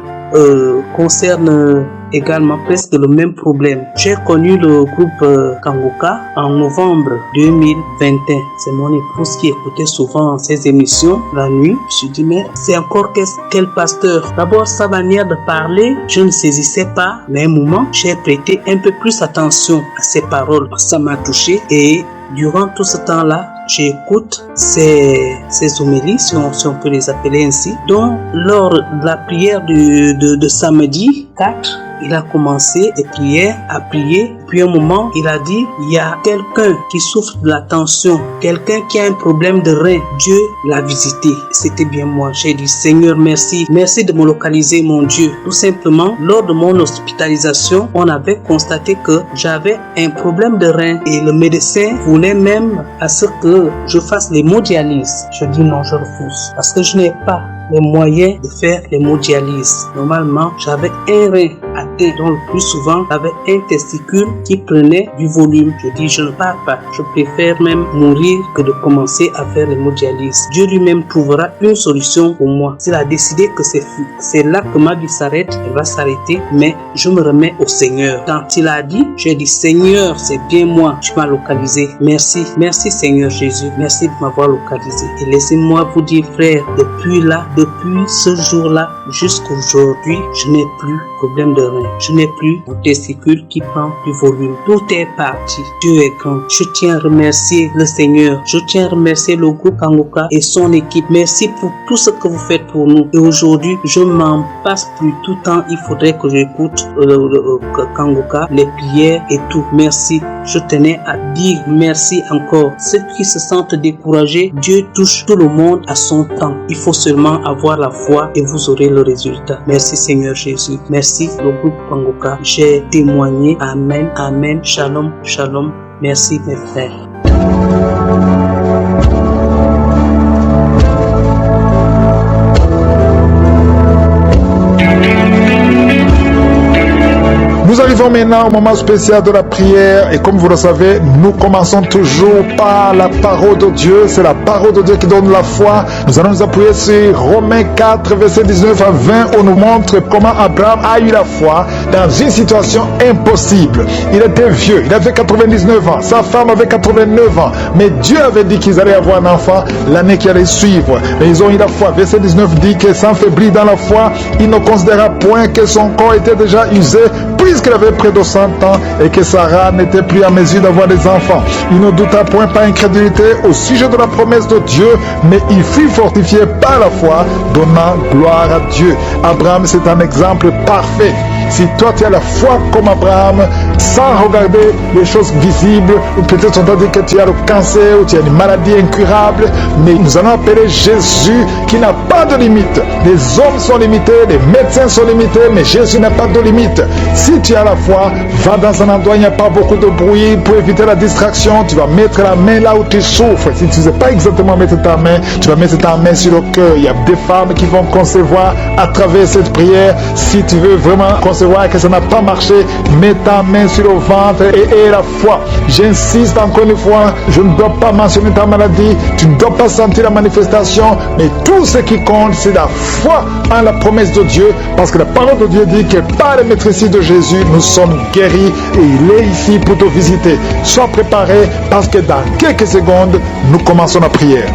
concerne également presque le même problème. J'ai connu le groupe Kanguka en novembre 2021. C'est mon épouse qui écoutait souvent ces émissions la nuit. Je me suis dit, mais c'est encore quel pasteur? D'abord, sa manière de parler, je ne saisissais pas. Mais à un moment, j'ai prêté un peu plus attention à ses paroles. Ça m'a touché et durant tout ce temps-là, j'écoute ces homélies, si on peut les appeler ainsi. Donc, lors de la prière de samedi 4, il a commencé des prières à prier. Puis un moment, il a dit, il y a quelqu'un qui souffre de la tension, quelqu'un qui a un problème de rein. Dieu l'a visité. C'était bien moi. J'ai dit, Seigneur, merci. Merci de me localiser, mon Dieu. Tout simplement, lors de mon hospitalisation, on avait constaté que j'avais un problème de rein et le médecin voulait même à ce que je fasse l'hémodialyse. Je dis non, je refuse parce que je n'ai pas les moyens de faire l'hémodialyse. Normalement, j'avais un rein atteint, donc le plus souvent, j'avais un testicule qui prenait du volume. Je dis, je ne pars pas. Je préfère même mourir que de commencer à faire l'hémodialyse. Dieu lui-même trouvera une solution pour moi. S'il a décidé que c'est là que ma vie s'arrête, elle va s'arrêter, mais je me remets au Seigneur. Quand il a dit, j'ai dit, Seigneur, c'est bien moi, tu m'as localisé. Merci. Merci Seigneur Jésus. Merci de m'avoir localisé. Et laissez-moi vous dire, frère, depuis là, depuis ce jour-là jusqu'aujourd'hui, je n'ai plus problème de rein. Je n'ai plus mon testicule qui prend du volume. Tout est parti. Dieu est grand. Je tiens à remercier le Seigneur. Je tiens à remercier le groupe Kanguka et son équipe. Merci pour tout ce que vous faites pour nous. Et aujourd'hui, je m'en passe plus. Tout le temps, il faudrait que j'écoute Kanguka, les prières et tout. Merci. Je tenais à dire merci encore. Ceux qui se sentent découragés, Dieu touche tout le monde à son temps. Il faut seulement avoir la foi et vous aurez le résultat. Merci Seigneur Jésus. Merci le groupe Kanguka. J'ai témoigné. Amen. Amen. Shalom. Shalom. Merci mes frères. Nous arrivons maintenant au moment spécial de la prière et comme vous le savez, nous commençons toujours par la parole de Dieu. C'est la parole de Dieu qui donne la foi. Nous allons nous appuyer sur Romains 4, versets 19 à 20 où nous montre comment Abraham a eu la foi dans une situation impossible. Il était vieux, il avait 99 ans, sa femme avait 89 ans, mais Dieu avait dit qu'ils allaient avoir un enfant l'année qui allait suivre. Mais ils ont eu la foi. Verset 19 dit que sans faiblir dans la foi, il ne considéra point que son corps était déjà usé, puisqu'il avait près de 100 ans et que Sarah n'était plus en mesure d'avoir des enfants. Il ne douta point par incrédulité au sujet de la promesse de Dieu, mais il fut fortifié par la foi, donnant gloire à Dieu. Abraham, c'est un exemple parfait. Si toi tu as la foi comme Abraham, sans regarder les choses visibles, ou peut-être on t'a dit que tu as le cancer, ou tu as une maladie incurable, mais nous allons appeler Jésus qui n'a pas de limite. Les hommes sont limités, les médecins sont limités, mais Jésus n'a pas de limite. Si tu as la foi, va dans un endroit où il n'y a pas beaucoup de bruit pour éviter la distraction. Tu vas mettre la main là où tu souffres. Si tu ne sais pas exactement mettre ta main, tu vas mettre ta main sur le cœur. Il y a des femmes qui vont concevoir à travers cette prière. Si tu veux vraiment concevoir que ça n'a pas marché, mets ta main sur le ventre et la foi. J'insiste encore une fois, je ne dois pas mentionner ta maladie, tu ne dois pas sentir la manifestation, mais tout ce qui compte, c'est la foi en la promesse de Dieu, parce que la parole de Dieu dit que par le maîtrise de Jésus, nous sommes guéris et il est ici pour te visiter. Sois préparé parce que dans quelques secondes, nous commençons la prière.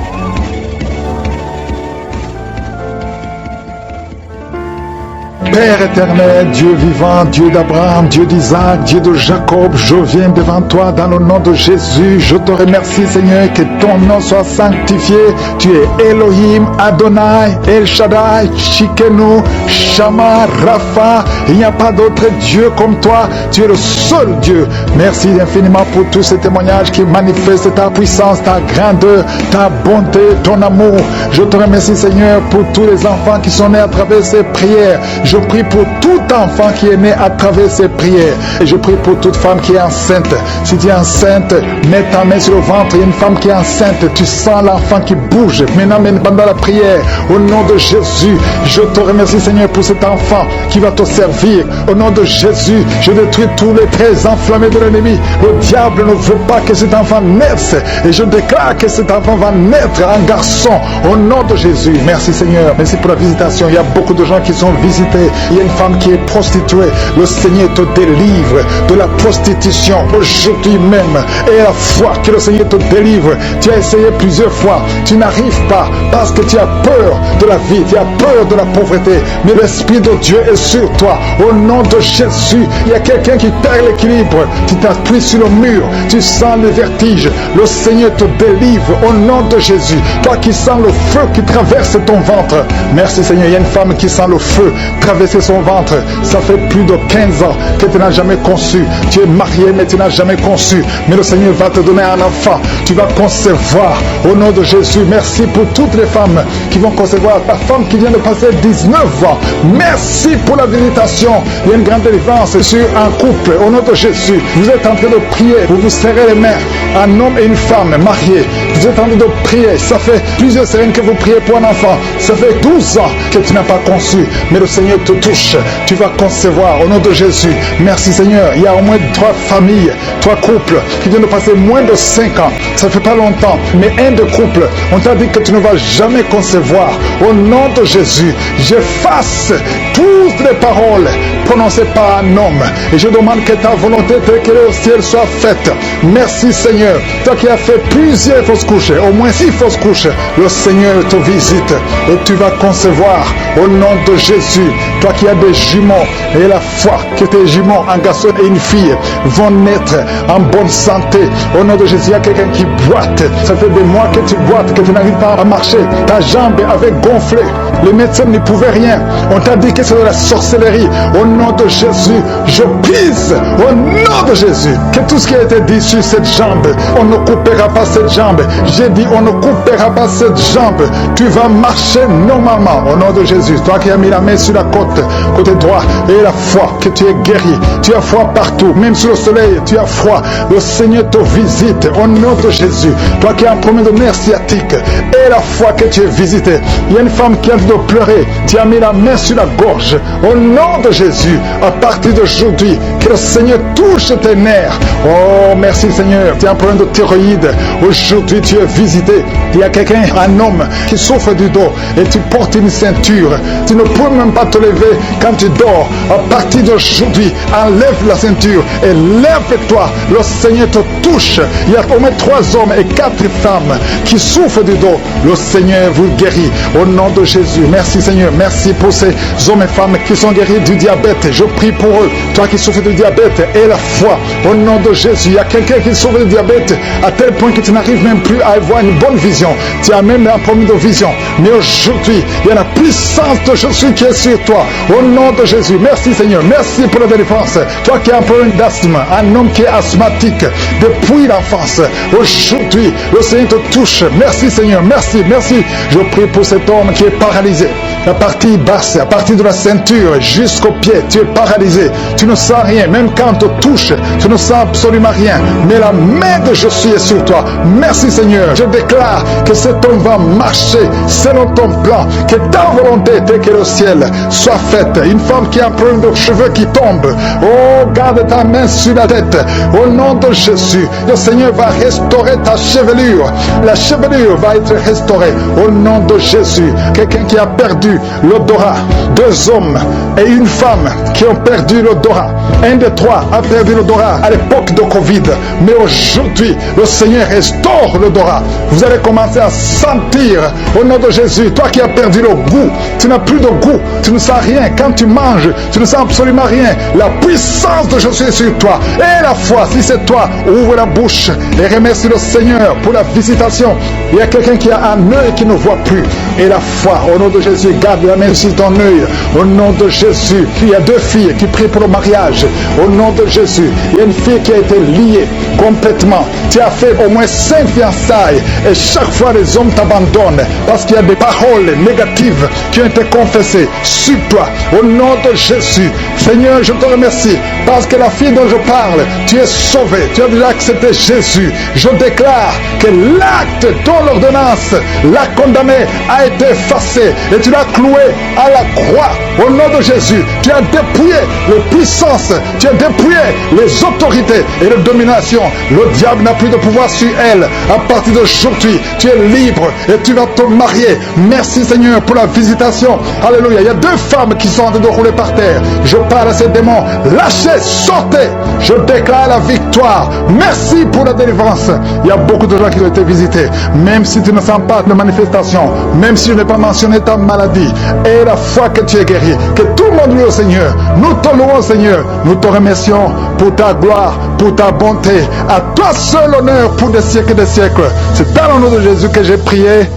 Père éternel, Dieu vivant, Dieu d'Abraham, Dieu d'Isaac, Dieu de Jacob, je viens devant toi dans le nom de Jésus. Je te remercie Seigneur, que ton nom soit sanctifié. Tu es Elohim, Adonai, El Shaddai, Shikenu, Shama, Rapha. Il n'y a pas d'autre Dieu comme toi. Tu es le seul Dieu. Merci infiniment pour tous ces témoignages qui manifestent ta puissance, ta grandeur, ta bonté, ton amour. Je te remercie Seigneur pour tous les enfants qui sont nés à travers ces prières. Je prie pour tout enfant qui est né à travers ces prières. Et je prie pour toute femme qui est enceinte. Si tu es enceinte, mets ta main sur le ventre. Il y a une femme qui est enceinte. Tu sens l'enfant qui bouge. Maintenant, pendant la prière, au nom de Jésus, je te remercie Seigneur pour cet enfant qui va te servir. Au nom de Jésus, je détruis tous les traits enflammés de l'ennemi. Le diable ne veut pas que cet enfant naisse. Et je déclare que cet enfant va naître un garçon. Au nom de Jésus. Merci Seigneur. Merci pour la visitation. Il y a beaucoup de gens qui sont visités. Il y a une femme qui est prostituée. Le Seigneur te délivre de la prostitution aujourd'hui même. Et la foi que le Seigneur te délivre. Tu as essayé plusieurs fois. Tu n'arrives pas parce que tu as peur de la vie. Tu as peur de la pauvreté. Mais l'Esprit de Dieu est sur toi. Au nom de Jésus, il y a quelqu'un qui perd l'équilibre. Tu t'appuies sur le mur. Tu sens le vertige. Le Seigneur te délivre au nom de Jésus. Toi qui sens le feu qui traverse ton ventre. Merci Seigneur. Il y a une femme qui sent le feu traverser son ventre. Ça fait plus de 15 ans que tu n'as jamais conçu. Tu es marié mais tu n'as jamais conçu. Mais le Seigneur va te donner un enfant. Tu vas concevoir au nom de Jésus. Merci pour toutes les femmes qui vont concevoir. Ta femme qui vient de passer 19 ans. Merci pour la visitation. Il y a une grande délivrance sur un couple. Au nom de Jésus, vous êtes en train de prier. Vous vous serrez les mains. Un homme et une femme mariés. Vous êtes en train de prier. Ça fait plusieurs semaines que vous priez pour un enfant. Ça fait 12 ans que tu n'as pas conçu. Mais le Seigneur te touche. Tu vas concevoir au nom de Jésus. Merci Seigneur. Il y a au moins 3 familles, 3 couples qui viennent de passer moins de 5 ans. Ça fait pas longtemps. Mais un de couple, on t'a dit que tu ne vas jamais concevoir. Au nom de Jésus, j'efface toutes les paroles prononcée par un homme. Et je demande que ta volonté telle qu'elle est au ciel soit faite. Merci Seigneur. Toi qui as fait plusieurs fausses couches, au moins 6 fausses couches, le Seigneur te visite et tu vas concevoir au nom de Jésus. Toi qui as des jumeaux et la foi que tes jumeaux, un garçon et une fille, vont naître en bonne santé. Au nom de Jésus, il y a quelqu'un qui boite. Ça fait des mois que tu boites, que tu n'arrives pas à marcher. Ta jambe avait gonflé. Les médecins n'y pouvaient rien. On t'a dit que c'est de la sorcellerie. Au nom de Jésus, je pisse au nom de Jésus que tout ce qui a été dit sur cette jambe, on ne coupera pas cette jambe. J'ai dit, on ne coupera pas cette jambe. Tu vas marcher normalement au nom de Jésus. Toi qui as mis la main sur la côté droit, et la foi que tu es guéri. Tu as froid partout, même sur le soleil, tu as froid. Le Seigneur te visite au nom de Jésus. Toi qui as un problème de nerf sciatique, et la foi que tu es visité. Il y a une femme qui a envie de pleurer. Tu as mis la main sur la gorge. Au nom de Jésus, à partir d'aujourd'hui, que le Seigneur touche tes nerfs. Oh, merci Seigneur. Tu as un problème de thyroïde. Aujourd'hui, tu es visité. Il y a quelqu'un, un homme, qui souffre du dos et tu portes une ceinture. Tu ne peux même pas te lever quand tu dors. À partir d'aujourd'hui, enlève la ceinture et lève-toi. Le Seigneur te touche. Il y a au moins 3 hommes et 4 femmes qui souffrent du dos. Le Seigneur vous guérit. Au nom de Jésus. Merci Seigneur. Merci pour ces hommes et femmes qui sont guéris du diabète. Je prie pour eux. Toi qui souffres du diabète et la foi. Au nom de Jésus. Il y a quelqu'un qui souffre du diabète à tel point que tu n'arrives même plus à avoir une bonne vision. Tu as même un problème de vision. Mais aujourd'hui, il y a la puissance de Jésus qui est sur toi. Au nom de Jésus. Merci Seigneur. Merci pour la délivrance. Toi qui as un problème d'asthme, un homme qui est asthmatique depuis l'enfance. Aujourd'hui, le Seigneur te touche. Merci Seigneur. Merci, merci. Je prie pour cet homme qui est paralysé. La partie basse, à partir de la ceinture jusqu'au pied, tu es paralysé. Tu ne sens rien. Même quand on te touche, tu ne sens absolument rien. Mais la main de Jésus est sur toi. Merci Seigneur. Je déclare que cet homme va marcher selon ton plan. Que ta volonté, telle qu'elle est au ciel, soit faite. Une femme qui a un problème de cheveux qui tombent. Oh, garde ta main sur la tête. Au nom de Jésus, le Seigneur va restaurer ta chevelure. La chevelure va être restaurée. Au nom de Jésus. Quelqu'un qui a perdu l'odorat. 2 hommes et une femme qui ont perdu l'odorat. Un des 3 a perdu l'odorat à l'époque de Covid. Mais aujourd'hui, le Seigneur restaure l'odorat. Vous allez commencer à sentir au nom de Jésus. Toi qui as perdu le goût, tu n'as plus de goût, tu ne sens rien. Quand tu manges, tu ne sens absolument rien. La puissance de Jésus est sur toi. Et la foi, si c'est toi, ouvre la bouche et remercie le Seigneur pour la visitation. Il y a quelqu'un qui a un œil qui ne voit plus. Et la foi, au nom de Jésus, garde la main sur ton œil. Au nom de Jésus, il y a 2 filles qui prient pour le mariage. Au nom de Jésus, il y a une fille qui a été liée complètement. Tu as fait au moins 5 fiançailles et chaque fois les hommes t'abandonnent parce qu'il y a des paroles négatives qui ont été confessées sur toi. Au nom de Jésus, Seigneur, je te remercie parce que la fille dont je parle, tu es sauvée, tu as déjà accepté Jésus. Je déclare que l'acte dont l'ordonnance l'a condamné a été effacé et tu l'as cloué à la croix. Au nom de Jésus, tu as dépouillé les puissances, tu as dépouillé les autorités et les dominations. Le diable n'a plus de pouvoir sur elle. À partir d'aujourd'hui, tu es libre et tu vas te marier. Merci Seigneur pour la visitation. Alléluia. Il y a 2 femmes qui sont en train de rouler par terre. Je parle à ces démons. Lâchez, sortez. Je déclare la victoire. Merci pour la délivrance. Il y a beaucoup de gens qui ont été visités. Même si tu ne sens pas de manifestation, même si je n'ai pas mentionné ta maladie, et la foi que tu es guéri, que tout le monde loue au Seigneur. Nous te louons Seigneur. Nous te remercions pour ta gloire, pour ta bonté. À toi seul honneur pour des siècles et des siècles. C'est dans le nom de Jésus que j'ai prié.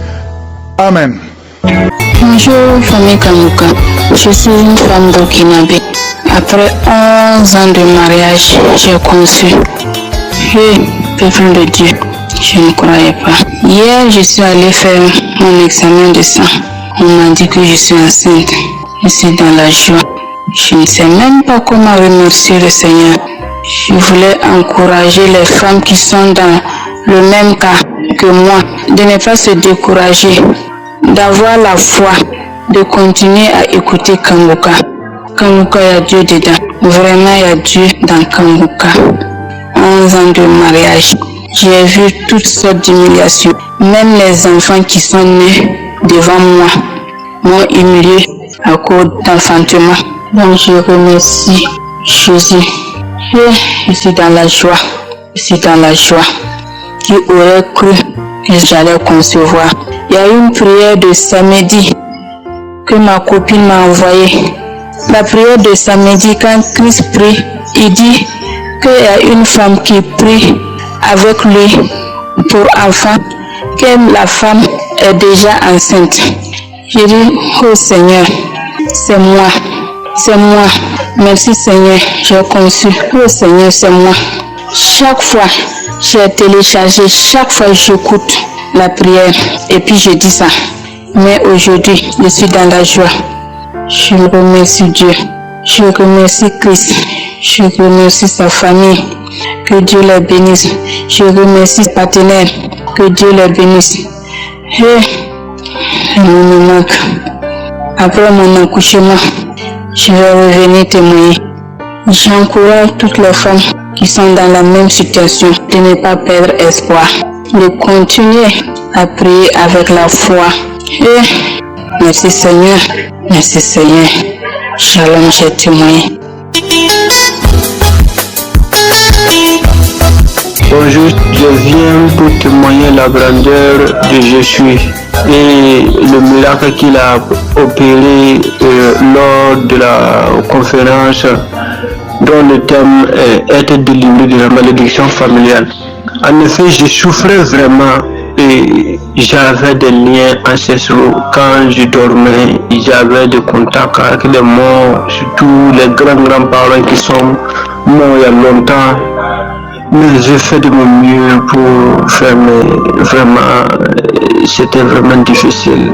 Amen. Bonjour famille Kanguka, je suis une femme burkinabé. Après 11 ans de mariage, j'ai conçu. Peuple de Dieu, je ne croyais pas. Hier, je suis allée faire mon examen de sang. On m'a dit que je suis enceinte. Je suis dans la joie. Je ne sais même pas comment remercier le Seigneur. Je voulais encourager les femmes qui sont dans le même cas que moi, de ne pas se décourager, d'avoir la foi, de continuer à écouter Kanguka. Kanguka, il y a Dieu dedans. Vraiment, il y a Dieu dans Kanguka. 11 ans de mariage, j'ai vu toutes sortes d'humiliations. Même les enfants qui sont nés devant moi m'ont humilié à cause d'enfantement. Donc je remercie Jésus. Je suis dans la joie. Je suis dans la joie. Qui aurait cru que j'allais concevoir? Il y a une prière de samedi que ma copine m'a envoyée. La prière de samedi, quand Christ prie, il dit qu'il y a une femme qui prie avec lui pour enfant, que la femme est déjà enceinte. J'ai dit, oh Seigneur, c'est moi. C'est moi. Merci Seigneur, j'ai conçu. Oh Seigneur, c'est moi. Chaque fois, j'ai téléchargé, chaque fois j'écoute la prière et puis je dis ça. Mais aujourd'hui, je suis dans la joie. Je remercie Dieu. Je remercie Christ. Je remercie sa famille. Que Dieu les bénisse. Je remercie ses partenaires. Que Dieu les bénisse. Il me manque. Après mon accouchement, je vais revenir témoigner. J'encourage toutes les femmes qui sont dans la même situation de ne pas perdre espoir, de continuer à prier avec la foi. Merci Seigneur, merci Seigneur. Shalom, j'ai témoigné. Bonjour, je viens pour témoigner la grandeur de Jésus et le miracle qu'il a opéré lors de la conférence dont le thème est être délivré de la malédiction familiale. En effet, je souffrais vraiment et j'avais des liens ancestraux. Quand je dormais, j'avais des contacts avec les morts, surtout les grands-parents qui sont morts il y a longtemps. Mais j'ai fait de mon mieux pour faire, mais vraiment, c'était vraiment difficile.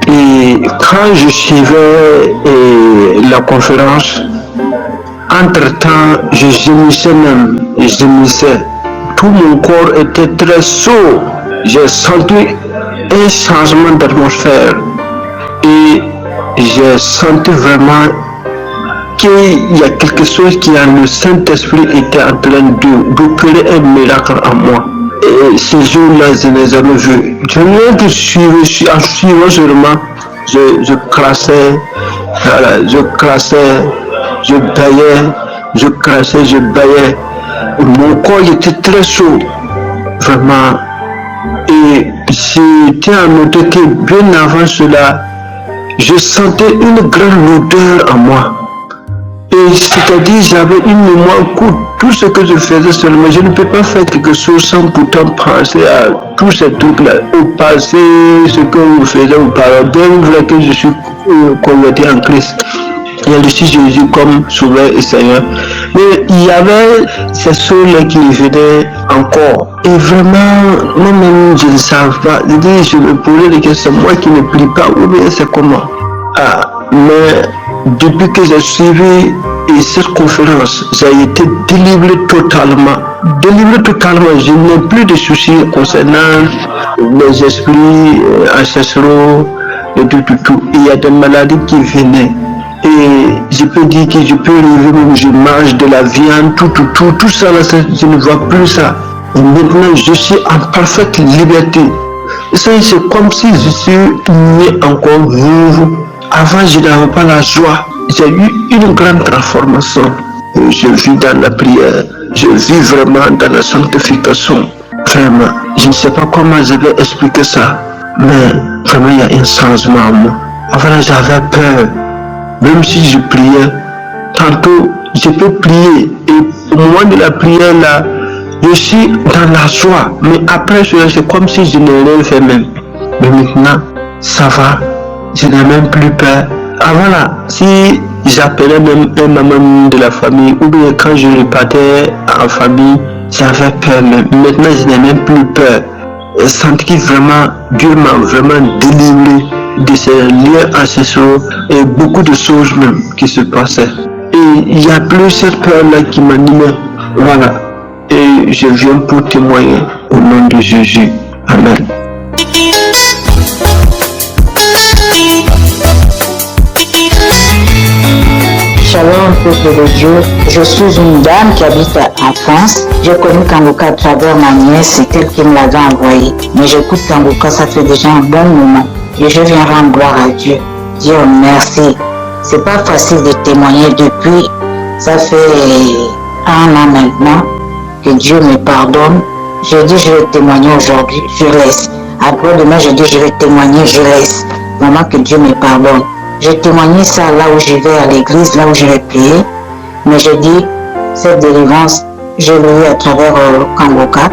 Et quand je suivais la conférence, entre-temps, je gémissais même, je gémissais. Tout mon corps était très chaud. J'ai senti un changement d'atmosphère et j'ai senti vraiment qu'il y a quelque chose qui, en le Saint-Esprit, était en train d'opérer un miracle en moi. Et ces jours-là, je les avais vus. Je viens de suivre, en suivant seulement, je crassais, voilà, je crassais, je baillais, je crassais, je baillais. Mon corps était très chaud, vraiment. Et j'étais à noter que bien avant cela, je sentais une grande odeur en moi. Et c'est-à-dire, j'avais une mémoire courte. Tout ce que je faisais seulement, je ne peux pas faire quelque chose sans pourtant penser à tous ces trucs-là. Au passé, ce que vous faisiez auparavant, bien vrai que je suis converti en Christ. Il y a le Jésus comme Sauveur et Seigneur. Mais il y avait ces choses-là qui venaient encore. Et vraiment, moi-même, je ne savais pas. Je me posais des questions, moi qui ne prie pas, ou bien c'est comment? Mais depuis que j'ai suivi cette conférence, j'ai été délivré totalement. Délivré totalement, je n'ai plus de soucis concernant les esprits ancestraux et tout. Il y a des maladies qui venaient. Et je peux dire que je peux rêver même, je mange de la viande, tout ça, là, je ne vois plus ça. Et maintenant, je suis en parfaite liberté. C'est comme si je suis né encore vivant. Avant, je n'avais pas la joie. J'ai eu une grande transformation. Je vis dans la prière. Je vis vraiment dans la sanctification. Vraiment, je ne sais pas comment je vais expliquer ça. Mais vraiment, il y a un changement en moi. Avant, j'avais peur. Même si je priais, tantôt je peux prier et au moment de la prière là, je suis dans la joie. Mais après cela, c'est comme si je n'ai rien fait même. Mais maintenant, ça va, je n'ai même plus peur. Avant là, si j'appelais même un membre de la famille ou bien quand je repartais en famille, j'avais peur même. Maintenant, je n'ai même plus peur. Je sens que vraiment, Dieu m'a vraiment délivré de ces liens ancestraux et beaucoup de choses même qui se passaient. Et il n'y a plus cette peur-là qui m'animait. Voilà. Et je viens pour témoigner au nom de Jésus. Amen. Shalom, peuple de Dieu. Je suis une dame qui habite en France. J'ai connu Kanguka à travers ma nièce, c'est elle qui me l'avait envoyé. Mais j'écoute Kanguka, ça fait déjà un bon moment. Et je viens rendre gloire à Dieu. Dieu merci. C'est pas facile de témoigner depuis, ça fait 1 an maintenant que Dieu me pardonne. J'ai dit je vais témoigner aujourd'hui, je laisse. Après demain, j'ai dit je vais témoigner, je laisse. Vraiment que Dieu me pardonne. J'ai témoigné ça là où je vais à l'église, là où je vais prier. Mais j'ai dit, cette délivrance, je l'ai eu à travers Kangoka.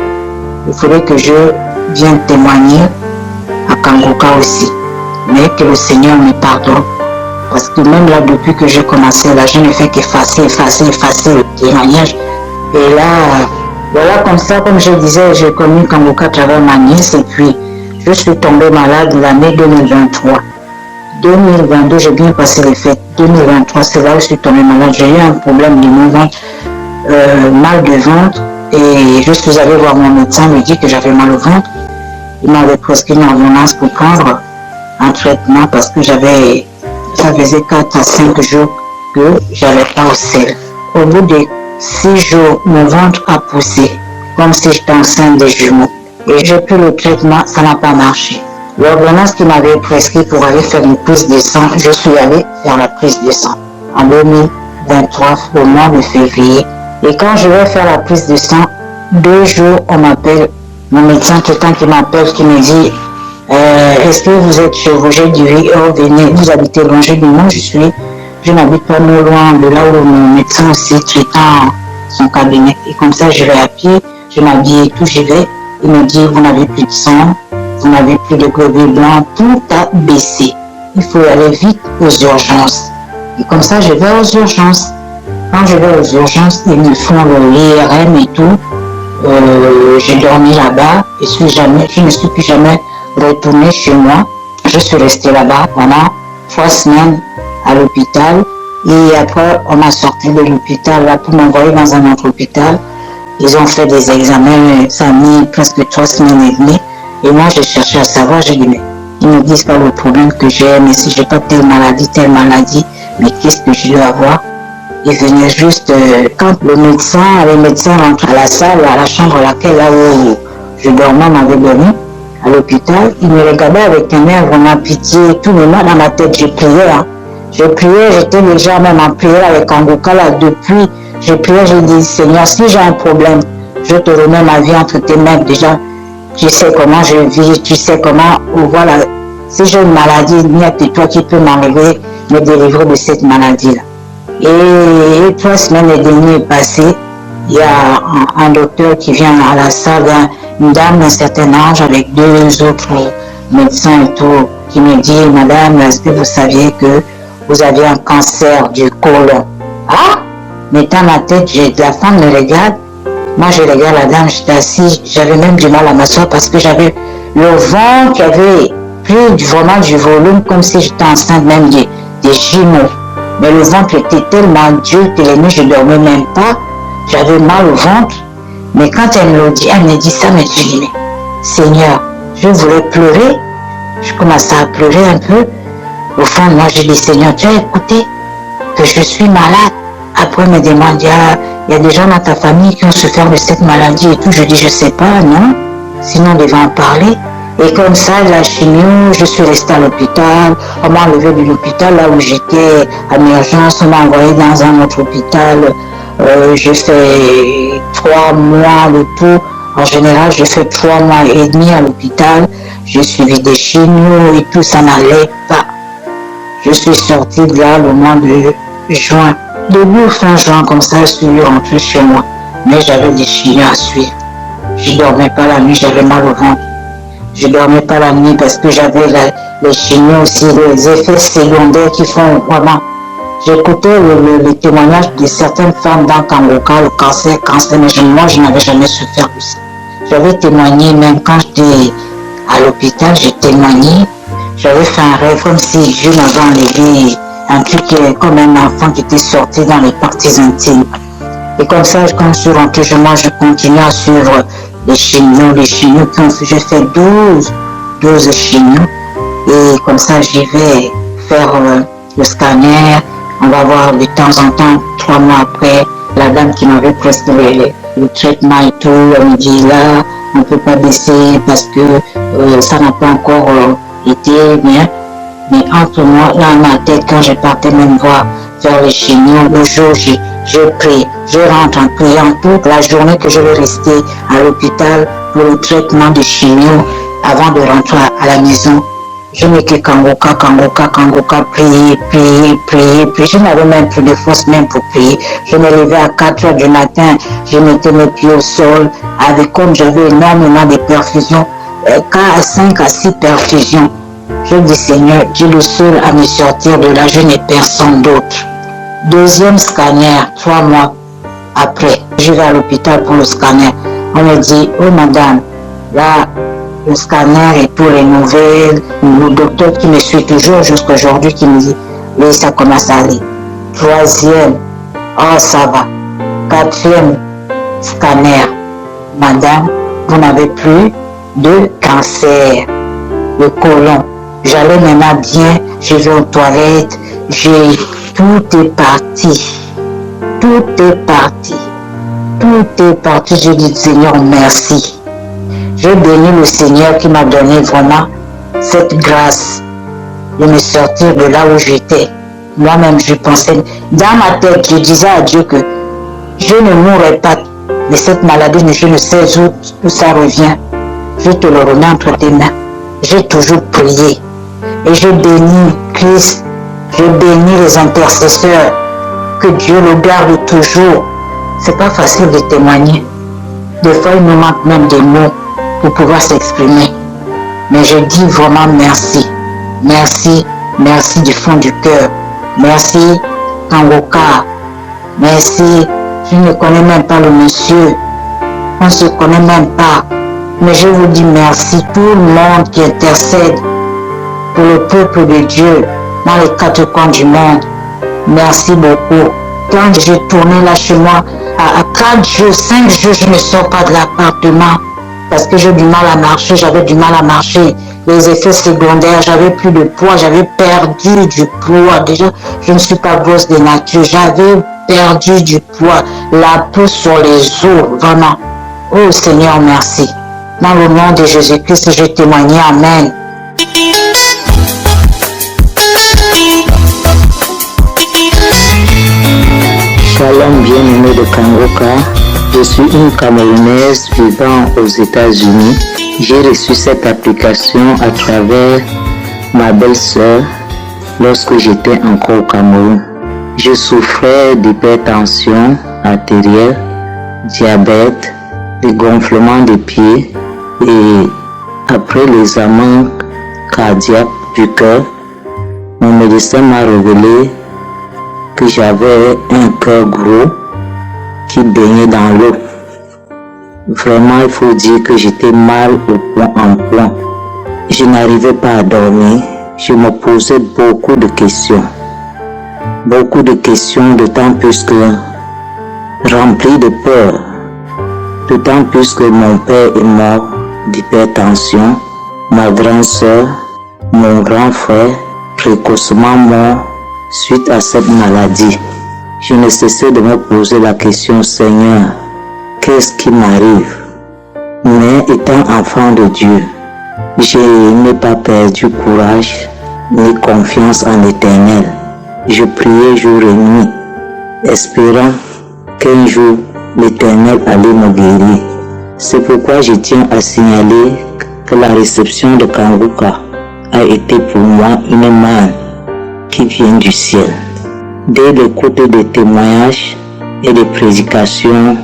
Il faudrait que je vienne témoigner à Kangoka aussi. Mais que le Seigneur me pardonne. Parce que même là, depuis que j'ai commencé, là, je ne fais qu'effacer le témoignage. Et là, voilà, comme ça, comme je disais, j'ai connu Kangoka à travers ma nièce. Et puis, je suis tombée malade l'année 2023. 2022, j'ai bien passé les fêtes. 2023, c'est là où je suis tombée malade. J'ai eu un problème de mon ventre, mal de ventre. Et je suis allée voir mon médecin, il me dit que j'avais mal au ventre. Il m'avait prescrit une ordonnance pour prendre un traitement parce que ça faisait 4 à 5 jours que j'avais pas au sel. Au bout de 6 jours, mon ventre a poussé, comme si j'étais enceinte des jumeaux. Et j'ai pris le traitement, ça n'a pas marché. L'ordonnance qui m'avait prescrit pour aller faire une prise de sang, je suis allée faire la prise de sang en 2023, au mois de février. Et quand je vais faire la prise de sang, 2 jours, on m'appelle, mon médecin traitant qui m'appelle, qui me dit est-ce que vous êtes chez vous? J'ai dit oui, venez, vous habitez loin. J'ai dit non, je n'habite pas non loin de là où mon médecin aussi traitant son cabinet. Et comme ça, je vais à pied, je m'habille et tout, j'y vais. Il me dit vous n'avez plus de sang, vous n'avez plus de globules blancs, tout a baissé. Il faut aller vite aux urgences. Et comme ça, je vais aux urgences. Quand je vais aux urgences, ils me font l'IRM et tout. J'ai dormi là-bas et je ne suis plus jamais retournée chez moi. Je suis restée là-bas pendant 3 semaines à l'hôpital. Et après, on m'a sorti de l'hôpital là pour m'envoyer dans un autre hôpital. Ils ont fait des examens, ça a mis presque 3 semaines et demie. Et moi, j'ai cherché à savoir, j'ai dit, mais ils ne me disent pas le problème que j'ai, mais si j'ai pas telle maladie, mais qu'est-ce que je dois avoir? Ils venaient juste, quand les médecins rentrent à la salle, à la chambre là où je dormais, m'avait donné, à l'hôpital, ils me regardaient avec un air vraiment pitié et tout, mais moi, dans ma tête, j'ai prié, j'étais déjà même en prière avec Kangoka là, depuis, j'ai prié, j'ai dit, Seigneur, si j'ai un problème, je te remets ma vie entre tes mains déjà. Tu sais comment je vis, tu sais comment, voilà, si j'ai une maladie, il n'y a que toi qui peux m'enlever, me délivrer de cette maladie-là. Et 3 semaines et demie est passées, il y a un docteur qui vient à la salle, une dame d'un certain âge avec 2 autres médecins et tout, qui me dit, madame, est-ce que vous saviez que vous avez un cancer du côlon? Ah! Mais dans ma tête, la femme me regarde. Moi, je regarde la dame, j'étais assise, j'avais même du mal à m'asseoir parce que j'avais le ventre qui avait pris vraiment du volume, comme si j'étais enceinte même des jumeaux. Mais le ventre était tellement dur que les nuits, je ne dormais même pas. J'avais mal au ventre. Mais quand elle me dit ça, mais je dis, mais Seigneur, je voulais pleurer. Je commençais à pleurer un peu. Au fond, moi, je dis, Seigneur, tu as écouté que je suis malade. Après, elle me demande, il y a des gens dans ta famille qui ont souffert de cette maladie et tout. Je dis, je ne sais pas, non. Sinon, on devait en parler. Et comme ça, la chimio, je suis restée à l'hôpital. On m'a enlevé de l'hôpital là où j'étais en urgence. On m'a envoyé dans un autre hôpital. J'ai fait 3 mois le tout. En général, j'ai fait 3 mois et demi à l'hôpital. J'ai suivi des chimios et tout, ça n'allait pas. Je suis sortie de là le mois de juin. Début ou fin juin, comme ça, je suis rentrée chez moi. Mais j'avais des chimios à suivre. Je ne dormais pas la nuit, j'avais mal au ventre. Je ne dormais pas la nuit parce que j'avais les chimios aussi, les effets secondaires qui font vraiment. J'écoutais le témoignage de certaines femmes dans Kangoka, le cancer, mais moi, je n'avais jamais souffert de ça. J'avais témoigné, même quand j'étais à l'hôpital, j'ai témoigné. J'avais fait un rêve comme si je m'avais enlevé un truc comme un enfant qui était sorti dans les parties intimes. Et comme ça, quand je suis rentrée chez moi, je continue à suivre les chimios qui ont fait, j'ai fait 12 chimios. Et comme ça, j'y vais faire le scanner. On va voir de temps en temps, 3 mois après, la dame qui m'avait prescrit le traitement et tout, elle me dit là, on ne peut pas baisser parce que ça n'a pas encore été bien. Mais entre moi, là, ma tête, quand je partais même voir vers les chimios, le jour, je prie, je rentre en priant toute la journée que je vais rester à l'hôpital pour le traitement de chimio avant de rentrer à la maison. Je n'ai que Kangoka, prier. Je n'avais même plus de force même pour prier. Je me levais à 4 heures du matin, je mettais mes pieds au sol, comme j'avais énormément de perfusions, 5 à 6 perfusions. Je dis Seigneur, tu es le seul à me sortir de là, je n'ai personne d'autre. Deuxième scanner, 3 mois après, je vais à l'hôpital pour le scanner. On me dit, oh madame, là, le scanner et tous les nouvelles, le docteur qui me suit toujours jusqu'à aujourd'hui qui me dit, oui, ça commence à aller. Troisième, oh ça va. Quatrième scanner, madame, vous n'avez plus de cancer, le côlon. J'allais maintenant bien, je vais aux toilettes, tout est parti. Je dis Seigneur, merci. Je bénis le Seigneur qui m'a donné vraiment cette grâce de me sortir de là où j'étais. Moi-même, je pensais, dans ma tête, je disais à Dieu que je ne mourrai pas de cette maladie, mais je ne sais où ça revient. Je te le remets entre tes mains. J'ai toujours prié. Et je bénis Christ, je bénis les intercesseurs, que Dieu le garde toujours. C'est pas facile de témoigner. Des fois, il nous manque même des mots pour pouvoir s'exprimer. Mais je dis vraiment merci. Merci du fond du cœur. Merci Kangoka. Merci. Je ne connais même pas le monsieur. On ne se connaît même pas. Mais je vous dis merci. Tout le monde qui intercède pour le peuple de Dieu dans les 4 coins du monde. Merci beaucoup. Quand j'ai tourné là chez moi, à 4 jours, 5 jours, je ne sors pas de l'appartement parce que j'ai du mal à marcher, j'avais du mal à marcher. Les effets secondaires, j'avais plus de poids, j'avais perdu du poids. Déjà, je ne suis pas grosse de nature, j'avais perdu du poids, la peau sur les os, vraiment. Oh Seigneur, merci. Dans le nom de Jésus-Christ, je témoigne, amen. Shalom bien-aimé de Kangoka, je suis une Camerounaise vivant aux États-Unis. J'ai reçu cette application à travers ma belle-sœur lorsque j'étais encore au Cameroun. Je souffrais d'hypertension artérielle, diabète, de gonflement des pieds et après l'examen cardiaque du cœur, mon médecin m'a révélé que j'avais un cœur gros qui baignait dans l'eau. Vraiment, il faut dire que j'étais mal au point en point. Je n'arrivais pas à dormir. Je me posais beaucoup de questions. D'autant plus que rempli de peur. D'autant plus que mon père est mort d'hypertension, ma grande sœur, mon grand frère, précocement mort suite à cette maladie. Je ne cessais de me poser la question, Seigneur, qu'est-ce qui m'arrive? Mais étant enfant de Dieu, je n'ai pas perdu courage ni confiance en l'Éternel. Je priais jour et nuit, espérant qu'un jour l'Éternel allait me guérir. C'est pourquoi je tiens à signaler que la réception de Kangoka a été pour moi une manne qui vient du ciel. Dès l'écoute des témoignages et des prédications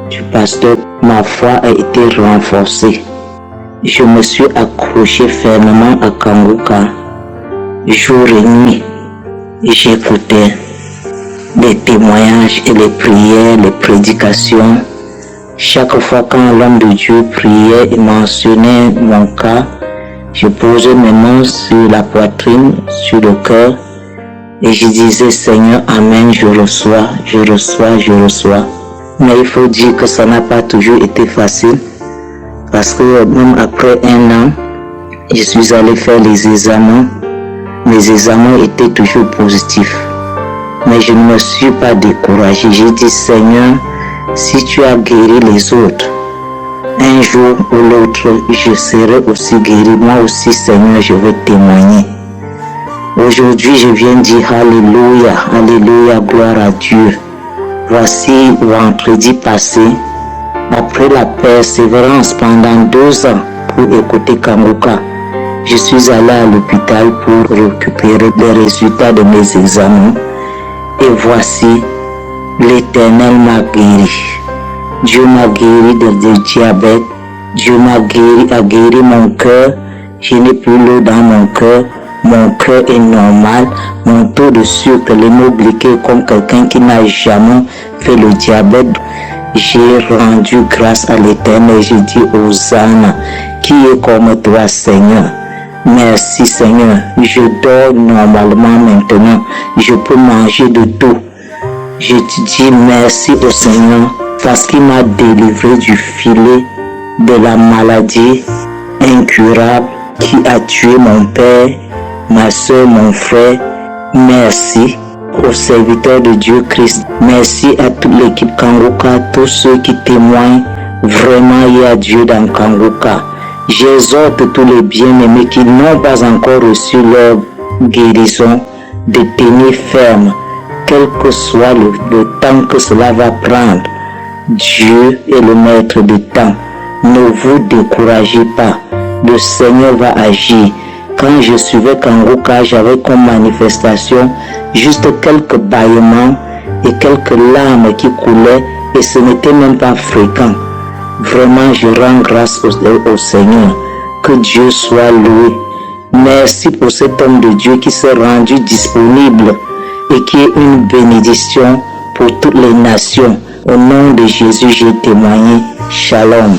du pasteur, ma foi a été renforcée. Je me suis accroché fermement à Kangoka jour et nuit. J'écoutais les témoignages et les prières, les prédications. Chaque fois quand l'homme de Dieu priait et mentionnait mon cas, je posais mes mains sur la poitrine, sur le cœur, et je disais, Seigneur, Amen, je reçois. Mais il faut dire que ça n'a pas toujours été facile, parce que même après 1 an, je suis allé faire les examens. Mes examens étaient toujours positifs. Mais je ne me suis pas découragé. J'ai dit, Seigneur, si tu as guéri les autres, un jour ou l'autre, je serai aussi guéri. Moi aussi, Seigneur, je vais témoigner. Aujourd'hui, je viens dire Alléluia, Alléluia, gloire à Dieu. Voici vendredi passé, après la persévérance pendant 2 ans pour écouter Kanguka, je suis allé à l'hôpital pour récupérer les résultats de mes examens. Et voici, l'Éternel m'a guéri. Dieu m'a guéri de diabète. Dieu m'a guéri mon cœur. Je n'ai plus l'eau dans mon cœur. Mon cœur est normal. Mon taux de sucre, l'hémoglycée comme quelqu'un qui n'a jamais fait le diabète. J'ai rendu grâce à l'Éternel. J'ai dit Hosanna, qui est comme toi, Seigneur. Merci Seigneur, je dors normalement maintenant, je peux manger de tout. Je te dis merci au Seigneur parce qu'il m'a délivré du filet de la maladie incurable qui a tué mon père, ma soeur, mon frère. Merci aux serviteurs de Dieu Christ. Merci à toute l'équipe Kanguka, tous ceux qui témoignent. Vraiment, il y a Dieu dans Kanguka. J'exhorte tous les bien-aimés qui n'ont pas encore reçu leur guérison de tenir ferme, quel que soit le temps que cela va prendre. Dieu est le maître du temps. Ne vous découragez pas. Le Seigneur va agir. Quand je suivais Kanguka, j'avais comme manifestation juste quelques bâillements et quelques larmes qui coulaient et ce n'était même pas fréquent. Vraiment, je rends grâce au Seigneur. Que Dieu soit loué. Merci pour cet homme de Dieu qui s'est rendu disponible et qui est une bénédiction pour toutes les nations. Au nom de Jésus, j'ai témoigné. Shalom.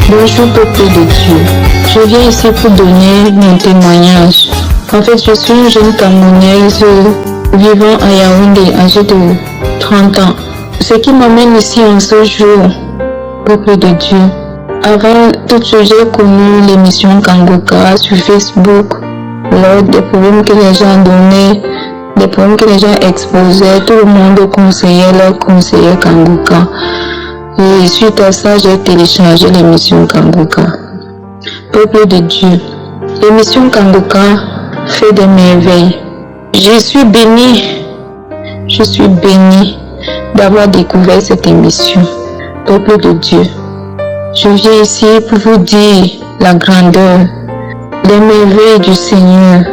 Bonjour peuple de Dieu. Je viens ici pour donner mon témoignage. En fait, je suis une jeune Camerounaise vivant à Yaoundé, âgée de 30 ans. Ce qui m'amène ici en ce jour, peuple de Dieu. Avant tout, j'ai connu l'émission Kanguka sur Facebook. Lors des problèmes que les gens donnaient, des problèmes que les gens exposaient, tout le monde conseillait leur conseiller Kanguka. Et suite à ça, j'ai téléchargé l'émission Kanguka. Peuple de Dieu, l'émission Kanguka fait des merveilles. Je suis bénie d'avoir découvert cette émission. Peuple de Dieu, je viens ici pour vous dire la grandeur, les merveilles du Seigneur,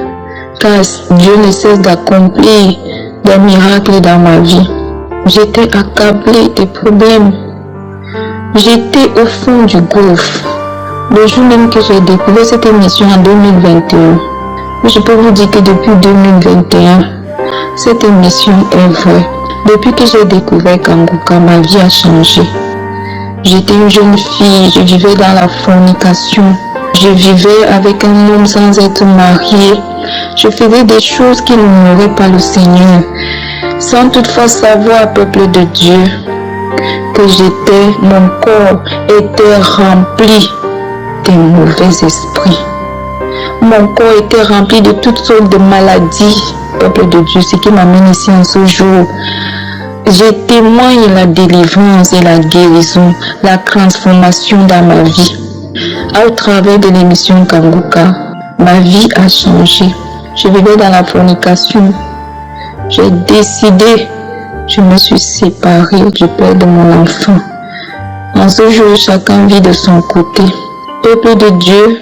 car Dieu ne cesse d'accomplir des miracles dans ma vie. J'étais accablée de problèmes. J'étais au fond du gouffre. Le jour même que j'ai découvert cette émission en 2021, je peux vous dire que depuis 2021, cette émission est vraie. Depuis que j'ai découvert Kanguka, ma vie a changé. J'étais une jeune fille, je vivais dans la fornication. Je vivais avec un homme sans être mariée. Je faisais des choses qui n'honoraient pas le Seigneur. Sans toutefois savoir, peuple de Dieu, que mon corps était rempli de mauvais esprits. Mon corps était rempli de toutes sortes de maladies. Peuple de Dieu, ce qui m'amène ici en ce jour. Je témoigne la délivrance et la guérison, la transformation dans ma vie. Au travers de l'émission Kanguka, ma vie a changé. Je vivais dans la fornication. J'ai décidé, je me suis séparée du père de mon enfant. En ce jour, chacun vit de son côté. Peuple de Dieu,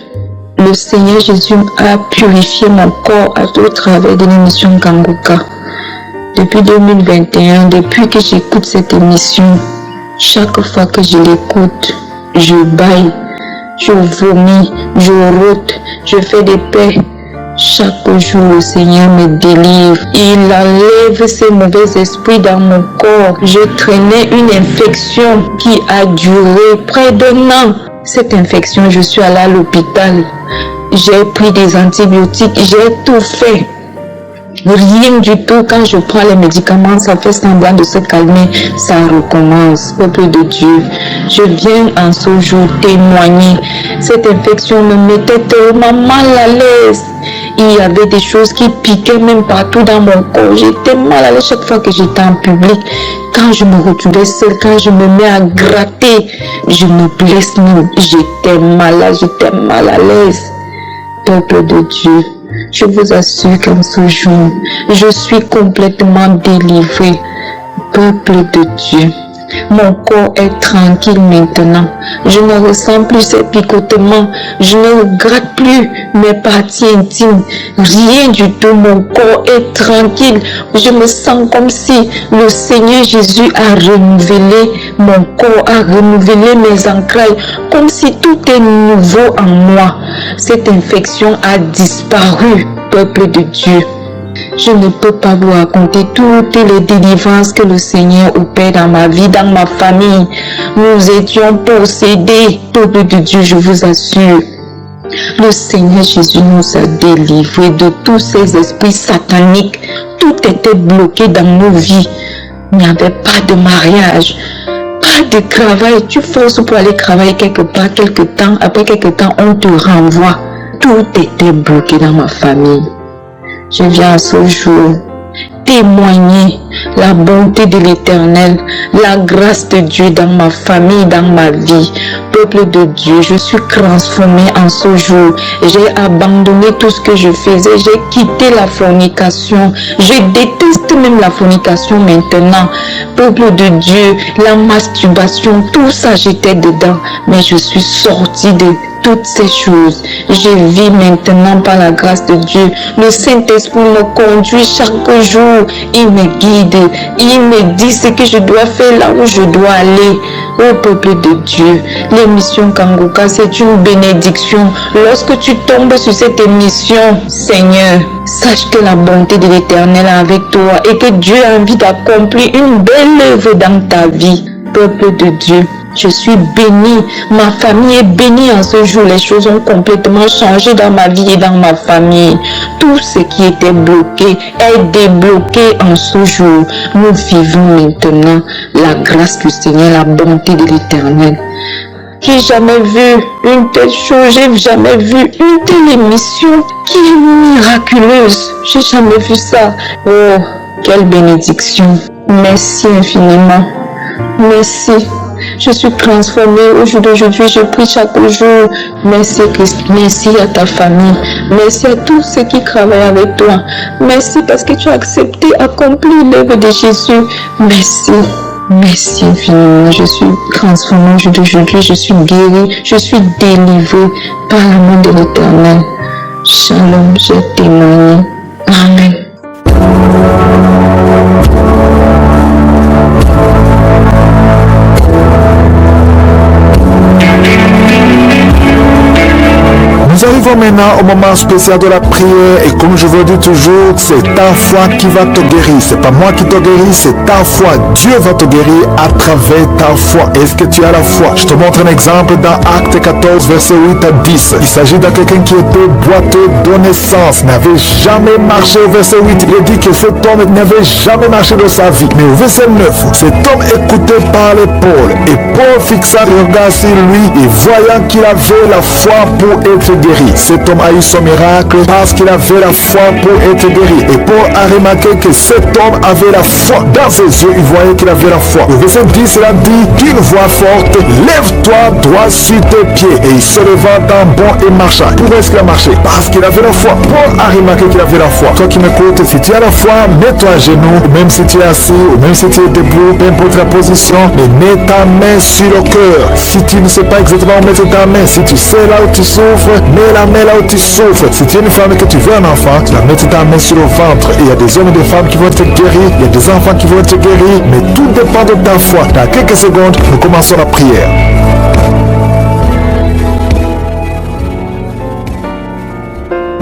le Seigneur Jésus a purifié mon corps au travers de l'émission Kanguka. Depuis 2021, depuis que j'écoute cette émission, chaque fois que je l'écoute, je baille, je vomis, je rote, je fais des paix. Chaque jour, le Seigneur me délivre. Il enlève ces mauvais esprits dans mon corps. Je traînais une infection qui a duré près d'1 an. Cette infection, je suis allée à l'hôpital. J'ai pris des antibiotiques, j'ai tout fait. Rien du tout. Quand je prends les médicaments, ça fait semblant de se calmer. Ça recommence. Peuple de Dieu, je viens en ce jour témoigner. Cette infection me mettait tellement mal à l'aise. Il y avait des choses qui piquaient même partout dans mon corps. J'étais mal à l'aise chaque fois que j'étais en public. Quand je me retrouvais seule, quand je me mets à gratter, je me blesse même. J'étais malade, j'étais mal à l'aise. Peuple de Dieu, je vous assure qu'en ce jour, je suis complètement délivrée. Peuple de Dieu, mon corps est tranquille maintenant. Je ne ressens plus ces picotements. Je ne regrette plus mes parties intimes. Rien du tout. Mon corps est tranquille. Je me sens comme si le Seigneur Jésus a renouvelé mon corps, a renouvelé mes entrailles, comme si tout est nouveau en moi. Cette infection a disparu, peuple de Dieu. Je ne peux pas vous raconter toutes les délivrances que le Seigneur opère dans ma vie, dans ma famille. Nous étions possédés, peuple de Dieu, je vous assure. Le Seigneur Jésus nous a délivrés de tous ces esprits sataniques. Tout était bloqué dans nos vies. Il n'y avait pas de mariage, pas de travail. Tu forces pour aller travailler quelque part, quelque temps. Après quelque temps, on te renvoie. Tout était bloqué dans ma famille. Je viens à ce jour témoigner la bonté de l'Éternel, la grâce de Dieu dans ma famille, dans ma vie. Peuple de Dieu, je suis transformée en ce jour. J'ai abandonné tout ce que je faisais. J'ai quitté la fornication. Je déteste même la fornication maintenant. Peuple de Dieu, la masturbation, tout ça j'étais dedans. Mais je suis sortie de toutes ces choses. Je vis maintenant par la grâce de Dieu. Le Saint-Esprit me conduit chaque jour. Il me guide. Il me dit ce que je dois faire là où je dois aller. Ô peuple de Dieu, l'émission Kanguka, c'est une bénédiction. Lorsque tu tombes sur cette émission, Seigneur, sache que la bonté de l'Éternel est avec toi et que Dieu a envie d'accomplir une belle œuvre dans ta vie. Peuple de Dieu, je suis bénie, ma famille est bénie en ce jour. Les choses ont complètement changé dans ma vie et dans ma famille. Tout ce qui était bloqué est débloqué en ce jour. Nous vivons maintenant la grâce du Seigneur, la bonté de l'Éternel. J'ai jamais vu une telle chose, j'ai jamais vu une telle émission qui est miraculeuse. J'ai jamais vu ça. Oh, quelle bénédiction. Merci infiniment. Merci. Je suis transformée au jour d'aujourd'hui. Je prie chaque jour. Merci Christ. Merci à ta famille. Merci à tous ceux qui travaillent avec toi. Merci parce que tu as accepté d'accomplir l'œuvre de Jésus. Merci. Merci infiniment. Je suis transformée au jour d'aujourd'hui. Je suis guérie. Je suis délivrée par l'amour de l'Éternel. Shalom. J'ai témoigné. Amen. Nous arrivons maintenant au moment spécial de la prière et comme je vous dis toujours, c'est ta foi qui va te guérir. C'est pas moi qui te guéris, c'est ta foi. Dieu va te guérir à travers ta foi. Est-ce que tu as la foi? Je te montre un exemple dans Acte 14, verset 8 à 10. Il s'agit de quelqu'un qui était boiteux de naissance, n'avait jamais marché. Au verset 8, il dit que cet homme n'avait jamais marché de sa vie. Mais au verset 9, cet homme écouté par l'épaule et Paul fixa le regard sur lui et voyant qu'il avait la foi pour être guéri. Cet homme a eu son miracle parce qu'il avait la foi pour être guéri. Et Paul a remarqué que cet homme avait la foi. Dans ses yeux, il voyait qu'il avait la foi. Au verset 10, il a dit d'une voix forte, lève-toi droit sur tes pieds. Et il se leva d'un bond et marcha. Pourquoi est-ce qu'il a marché? Parce qu'il avait la foi. Paul a remarqué qu'il avait la foi. Toi qui m'écoutes, si tu as la foi, mets-toi à genoux, même si tu es assis, ou même si tu es debout, peu importe la position, mais mets ta main sur le cœur. Si tu ne sais pas exactement où mettre ta main, si tu sais là où tu souffres, mets la main là où tu souffres. Si tu es une femme et que tu veux un enfant, tu vas mettre ta main sur le ventre. Et il y a des hommes et des femmes qui vont être guéris, il y a des enfants qui vont être guéris, mais tout dépend de ta foi. Dans quelques secondes, nous commençons la prière.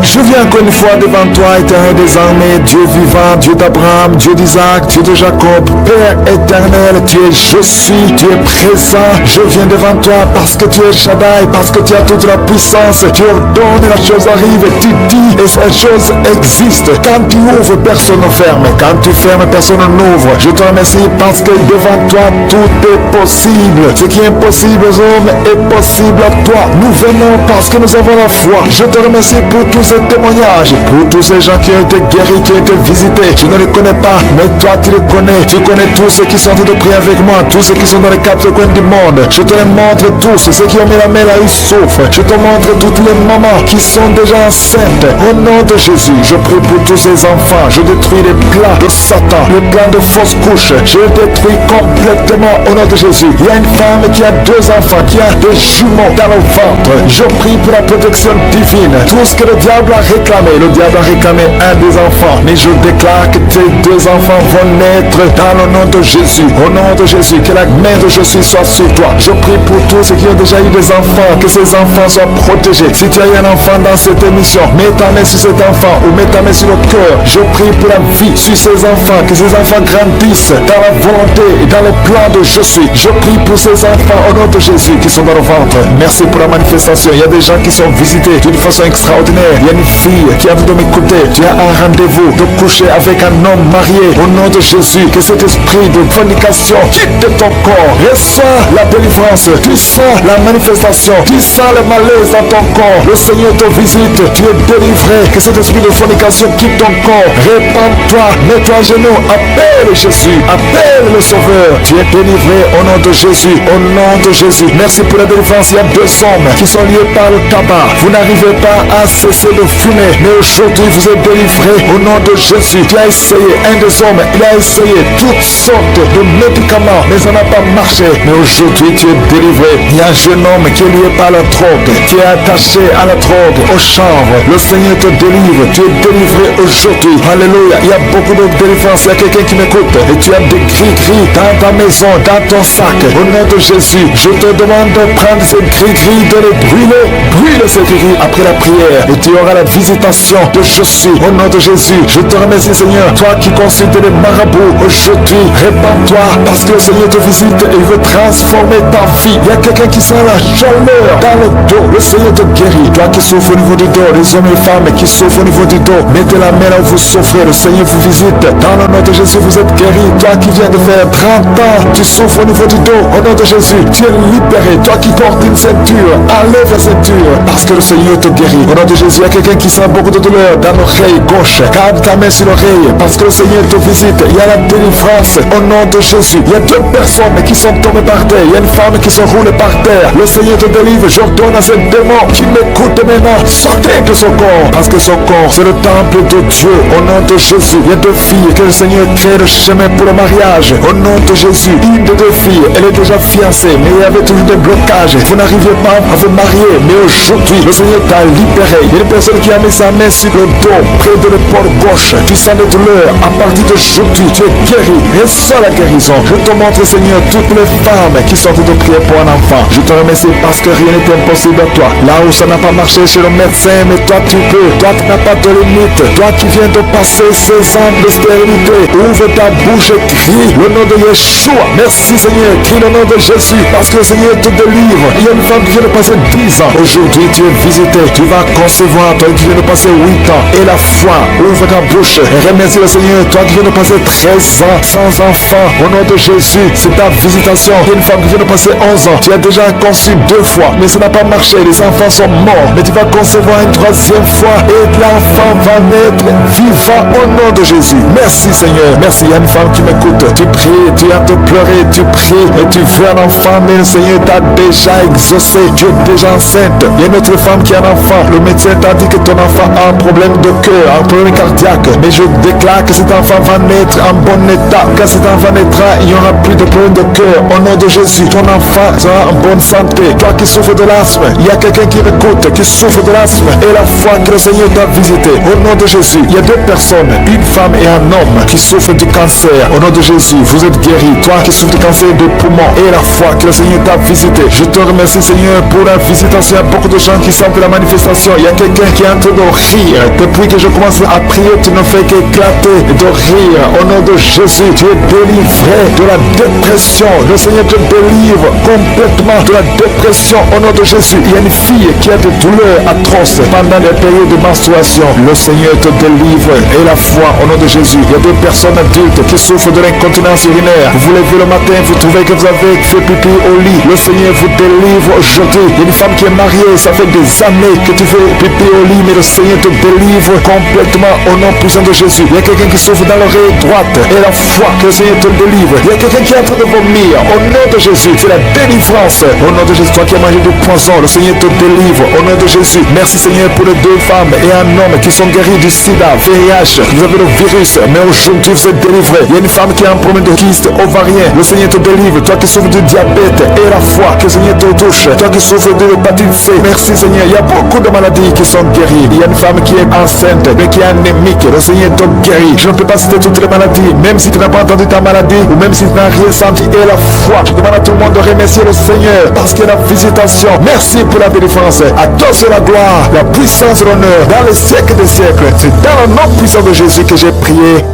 Je viens encore une fois devant toi, éternel des armées, Dieu vivant, Dieu d'Abraham, Dieu d'Isaac, Dieu de Jacob, Père éternel, tu es je suis, tu es présent. Je viens devant toi parce que tu es Shaddai, parce que tu as toute la puissance. Tu ordonnes, la chose arrive, tu dis et cette chose existe. Quand tu ouvres, personne ne ferme. Quand tu fermes, personne n'ouvre. Je te remercie parce que devant toi, tout est possible. Ce qui est impossible aux hommes est possible à toi. Nous venons parce que nous avons la foi. Je te remercie pour tous ces témoignage pour tous ces gens qui ont été guéris, qui ont été visités. Je ne les connais pas, mais toi tu les connais. Tu connais tous ceux qui sont en train de prier avec moi, tous ceux qui sont dans les quatre coins du monde. Je te les montre tous, ceux qui ont mis la main là, ils souffrent. Je te montre toutes les mamans qui sont déjà enceintes. Au nom de Jésus, je prie pour tous ces enfants. Je détruis les plans de Satan, les plans de fausses couches. Je les détruis complètement au nom de Jésus. Il y a une femme qui a 2 enfants, qui a des jumeaux dans le ventre. Je prie pour la protection divine. Tout ce que le diable a réclamé, le diable a réclamé un des enfants. Mais je déclare que tes 2 enfants vont naître dans le nom de Jésus. Au nom de Jésus, que la main de Jésus soit sur toi. Je prie pour tous ceux qui ont déjà eu des enfants, que ces enfants soient protégés. Si tu as eu un enfant dans cette émission, mets ta main sur cet enfant ou mets ta main sur le cœur. Je prie pour la vie sur ces enfants, que ces enfants grandissent dans la volonté et dans le plan de Jésus. Je prie pour ces enfants au nom de Jésus qui sont dans le ventre. Merci pour la manifestation. Il y a des gens qui sont visités d'une façon extraordinaire. Il y a une fille qui a envie de m'écouter. Tu as un rendez-vous de coucher avec un homme marié. Au nom de Jésus, que cet esprit de fornication quitte ton corps. Reçois la délivrance. Tu sens la manifestation. Tu sens le malaise dans ton corps. Le Seigneur te visite. Tu es délivré. Que cet esprit de fornication quitte ton corps. Répands-toi. Mets-toi à genoux. Appelle Jésus. Appelle le Sauveur. Tu es délivré au nom de Jésus. Au nom de Jésus. Merci pour la délivrance. Il y a 2 hommes qui sont liés par le tabac. Vous n'arrivez pas à cesser de fumer. Mais aujourd'hui, vous êtes délivré au nom de Jésus. Tu as essayé. Un des hommes, il a essayé toutes sortes de médicaments. Mais ça n'a pas marché. Mais aujourd'hui, tu es délivré. Il y a un jeune homme qui est lié par la drogue. Qui est attaché à la drogue, au chanvre. Le Seigneur te délivre. Tu es délivré aujourd'hui. Alléluia. Il y a beaucoup de délivrance. Il y a quelqu'un qui m'écoute. Et tu as des gris-gris dans ta maison, dans ton sac. Au nom de Jésus, je te demande de prendre ces gris-gris, de les brûler. Brûle ces gris-gris après la prière. Et tu auras la visitation de Jésus. Au nom de Jésus, je te remercie Seigneur. Toi qui consultes les marabouts, aujourd'hui, répands-toi parce que le Seigneur te visite et il veut transformer ta vie. Il y a quelqu'un qui sent la chaleur dans le dos. Le Seigneur te guérit. Toi qui souffres au niveau du dos, les hommes et les femmes qui souffrent au niveau du dos, mettez la main là où vous souffrez. Le Seigneur vous visite. Dans le nom de Jésus, vous êtes guéri. Toi qui viens de faire 30 ans, tu souffres au niveau du dos. Au nom de Jésus, tu es libéré. Toi qui portes une ceinture, enlève la ceinture parce que le Seigneur te guérit. Au nom de Jésus, il y a quelqu'un qui sent beaucoup de douleur dans l'oreille gauche. Garde ta main sur l'oreille parce que le Seigneur te visite. Il y a la délivrance au nom de Jésus. Il y a 2 personnes qui sont tombées par terre. Il y a une femme qui se roule par terre. Le Seigneur te délivre. J'ordonne à ce démon qui m'écoute maintenant, sortez de son corps parce que son corps c'est le temple de Dieu. Au nom de Jésus, il y a 2 filles que le Seigneur crée le chemin pour le mariage. Au nom de Jésus, une des 2 filles, elle est déjà fiancée, mais il y avait toujours des blocages. Vous n'arriviez pas à vous marier, mais aujourd'hui, le Seigneur t'a libéré. Il y a une personne qui a mis sa main sur le dos, près de l'épaule gauche. Tu sens des douleurs. À partir d'aujourd'hui, tu es guéri. Reçois la guérison. Je te montre, Seigneur, toutes les femmes qui sont en train de prier pour un enfant. Je te remercie parce que rien n'est impossible à toi. Là où ça n'a pas marché chez le médecin, mais toi tu peux. Toi tu n'as pas de limite. Toi qui viens de passer 16 ans de stérilité, ouvre ta bouche et crie le nom de Yeshua. Merci Seigneur, crie le nom de Jésus parce que le Seigneur te délivre. Il y a une femme qui vient de passer 10 ans. Aujourd'hui tu es visité. Tu vas concevoir. Toi qui viens de passer 8 ans. Et la foi, ouvre ta bouche et remercie le Seigneur. Toi qui viens de passer 13 ans sans enfant. Au nom de Jésus, c'est ta visitation. Il y a une femme qui vient de passer 11 ans. Tu as déjà conçu 2 fois, mais ça n'a pas marché. Les enfants sont morts. Mais tu vas concevoir une 3e fois et l'enfant va naître vivant au nom de Jésus. Merci Seigneur. Merci. Il y a une femme qui m'écoute. Tu pries, tu as te pleurer, tu pries et tu veux un enfant, mais le Seigneur t'a déjà exaucé. Tu es déjà enceinte. Il y a une autre femme qui a un enfant. Le médecin t'a dit que ton enfant a un problème de cœur, un problème cardiaque. Mais je déclare que cet enfant va naître en bon état. Quand cet enfant naîtra, il n'y aura plus de problème de cœur. Au nom de Jésus, ton enfant sera en bonne santé. Toi qui souffres de l'asthme, il y a quelqu'un qui m'écoute, qui souffre de l'asthme et la foi que le Seigneur t'a visité. Au nom de Jésus, il y a 2 personnes, une femme et un homme qui souffrent du cancer. Au nom de Jésus, vous êtes guéris. Toi qui souffres du cancer des poumons et la foi que le Seigneur t'a visité. Je te remercie Seigneur pour la visitation. Il y a beaucoup de gens qui sentent la manifestation. Il y a quelqu'un qui est en train de rire. Depuis que je commence à prier, tu ne fais qu'éclater de rire. Au nom de Jésus, tu es délivré de la dépression. Le Seigneur te délivre complètement de la dépression. Au nom de Jésus, il y a une fille qui a des douleurs atroces pendant les périodes de menstruation. Le Seigneur te délivre et la foi au nom de Jésus. Il y a 2 personnes adultes qui souffrent de l'incontinence urinaire. Vous vous levez le matin, vous trouvez que vous avez fait pipi au lit. Le Seigneur vous délivre aujourd'hui. Il y a une femme qui est mariée, ça fait des années que tu fais pipi au lit mais le Seigneur te délivre complètement au nom puissant de Jésus. Il y a quelqu'un qui souffre dans l'oreille droite et la foi, que le Seigneur te délivre. Il y a quelqu'un qui est en train de vomir au nom de Jésus. C'est la délivrance au nom de Jésus. Toi qui as mangé du poison, le Seigneur te délivre au nom de Jésus. Merci Seigneur pour les 2 femmes et un homme qui sont guéris du sida, VIH. Vous avez le virus, mais aujourd'hui vous êtes délivrés. Il y a une femme qui a un problème de kyste ovarien. Le Seigneur te délivre. Toi qui souffres du diabète et la foi, que le Seigneur te touche. Toi qui souffres de l'hépatite C. Merci Seigneur. Il y a beaucoup de maladies qui sont guéries. Il y a une femme qui est enceinte, mais qui est anémique. Le Seigneur te guérit. Je ne peux pas citer toutes les maladies, même si tu n'as pas entendu ta maladie, ou même si tu n'as rien senti. Et la foi, je demande à tout le monde de remercier le Seigneur, parce qu'il y a la visitation. Merci pour la délivrance. À toi c'est la gloire, la puissance et l'honneur, dans les siècles des siècles. C'est dans le nom puissant de Jésus que j'ai prié.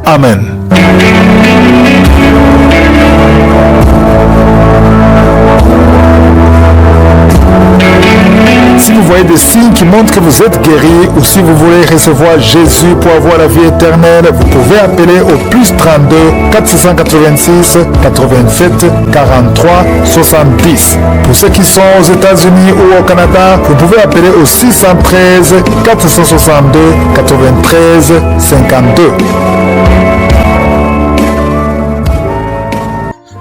Amen. Si vous voyez des signes qui montrent que vous êtes guéri, ou si vous voulez recevoir Jésus pour avoir la vie éternelle, vous pouvez appeler au plus 32 486 87 43 70. Pour ceux qui sont aux États-Unis ou au Canada, vous pouvez appeler au 613 462 93 52.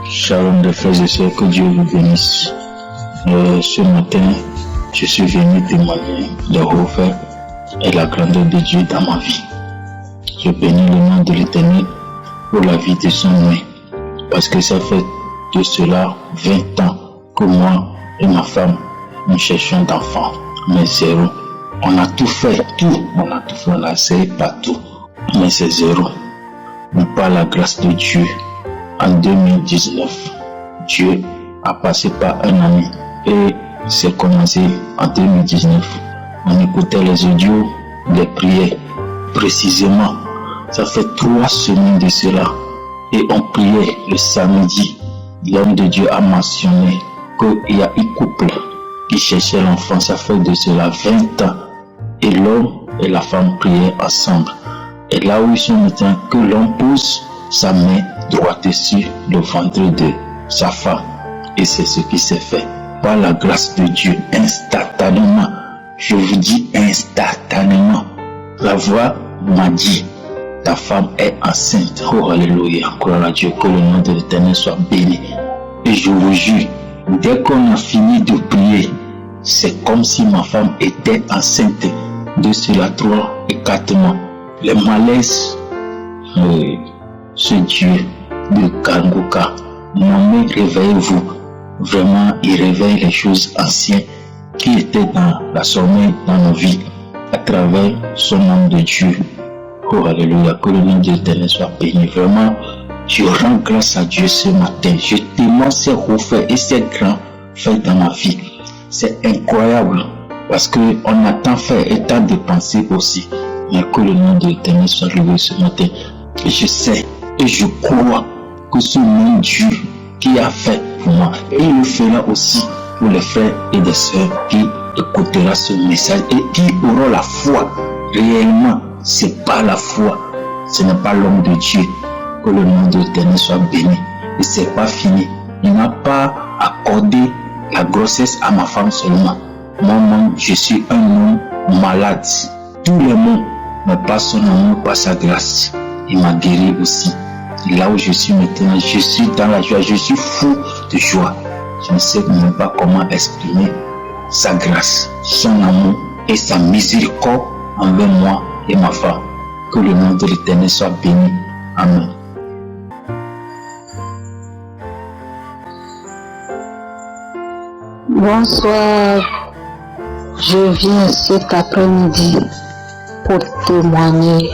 Shalom de frères et sœurs, que Dieu vous bénisse. Ce matin, je suis venu témoigner de haut fait et la grandeur de Dieu dans ma vie. Je bénis le nom de l'Éternel pour la vie de son nom, parce que ça fait de cela 20 ans que moi et ma femme, nous cherchons d'enfants, mais zéro. On a tout fait, on a essayé partout, mais c'est zéro. Mais par la grâce de Dieu, en 2019, Dieu a passé par un ami et c'est commencé en 2019. On écoutait les audios, les prières. Précisément, ça fait 3 semaines de cela. Et on priait le samedi. L'homme de Dieu a mentionné qu'il y a un couple qui cherchait l'enfant. Ça fait de cela 20 ans. Et l'homme et la femme priaient ensemble. Et là où ils sont maintenant, que l'homme pose sa main droite sur le ventre de sa femme. Et c'est ce qui s'est fait. Par la grâce de Dieu, instantanément, je vous dis instantanément, la voix m'a dit, ta femme est enceinte. Oh alléluia, gloire à Dieu, que le nom de l'Éternel soit béni. Et je vous jure, dès qu'on a fini de prier, c'est comme si ma femme était enceinte de cela 3 et 4 mois. Les malaises, ce Dieu de Kanguka, non, réveillez-vous. Vraiment, il réveille les choses anciennes qui étaient dans la sommeil dans nos vies à travers son nom de Dieu. Oh alléluia, que le nom de l'Éternel soit béni. Vraiment, je rends grâce à Dieu ce matin. Je témoigne ces hauts faits et ces grands faits dans ma vie. C'est incroyable parce qu'on a tant fait et tant dépensé aussi. Mais que le nom de l'Éternel soit loué ce matin. Et je sais et je crois que ce même Dieu qui a fait pour moi, et il le fera aussi pour les frères et les sœurs qui écouteront ce message et qui auront la foi. Réellement, c'est pas la foi, ce n'est pas l'homme de Dieu. Que le nom de l'Éternel soit béni. Et c'est pas fini. Il n'a pas accordé la grossesse à ma femme seulement. Moi-même, je suis un homme malade. Tout le monde, mais pas son amour, pas sa grâce. Il m'a guéri aussi. Et là où je suis maintenant, je suis dans la joie, je suis fou de joie. Je ne sais même pas comment exprimer sa grâce, son amour et sa miséricorde envers moi et ma femme. Que le nom de l'Éternel soit béni. Amen. Bonsoir. Je viens cet après-midi pour témoigner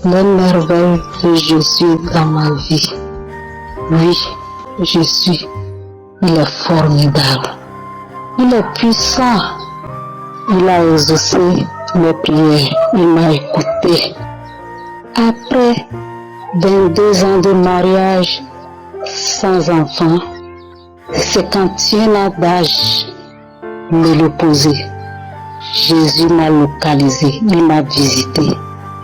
les merveilles de Jésus dans ma vie. Oui, Jésus, il est formidable. Il est puissant. Il a exaucé mes prières. Il m'a écouté. Après 22 ans de mariage sans enfant, 51 ans d'âge, me le poser. Jésus m'a localisé, il m'a visité,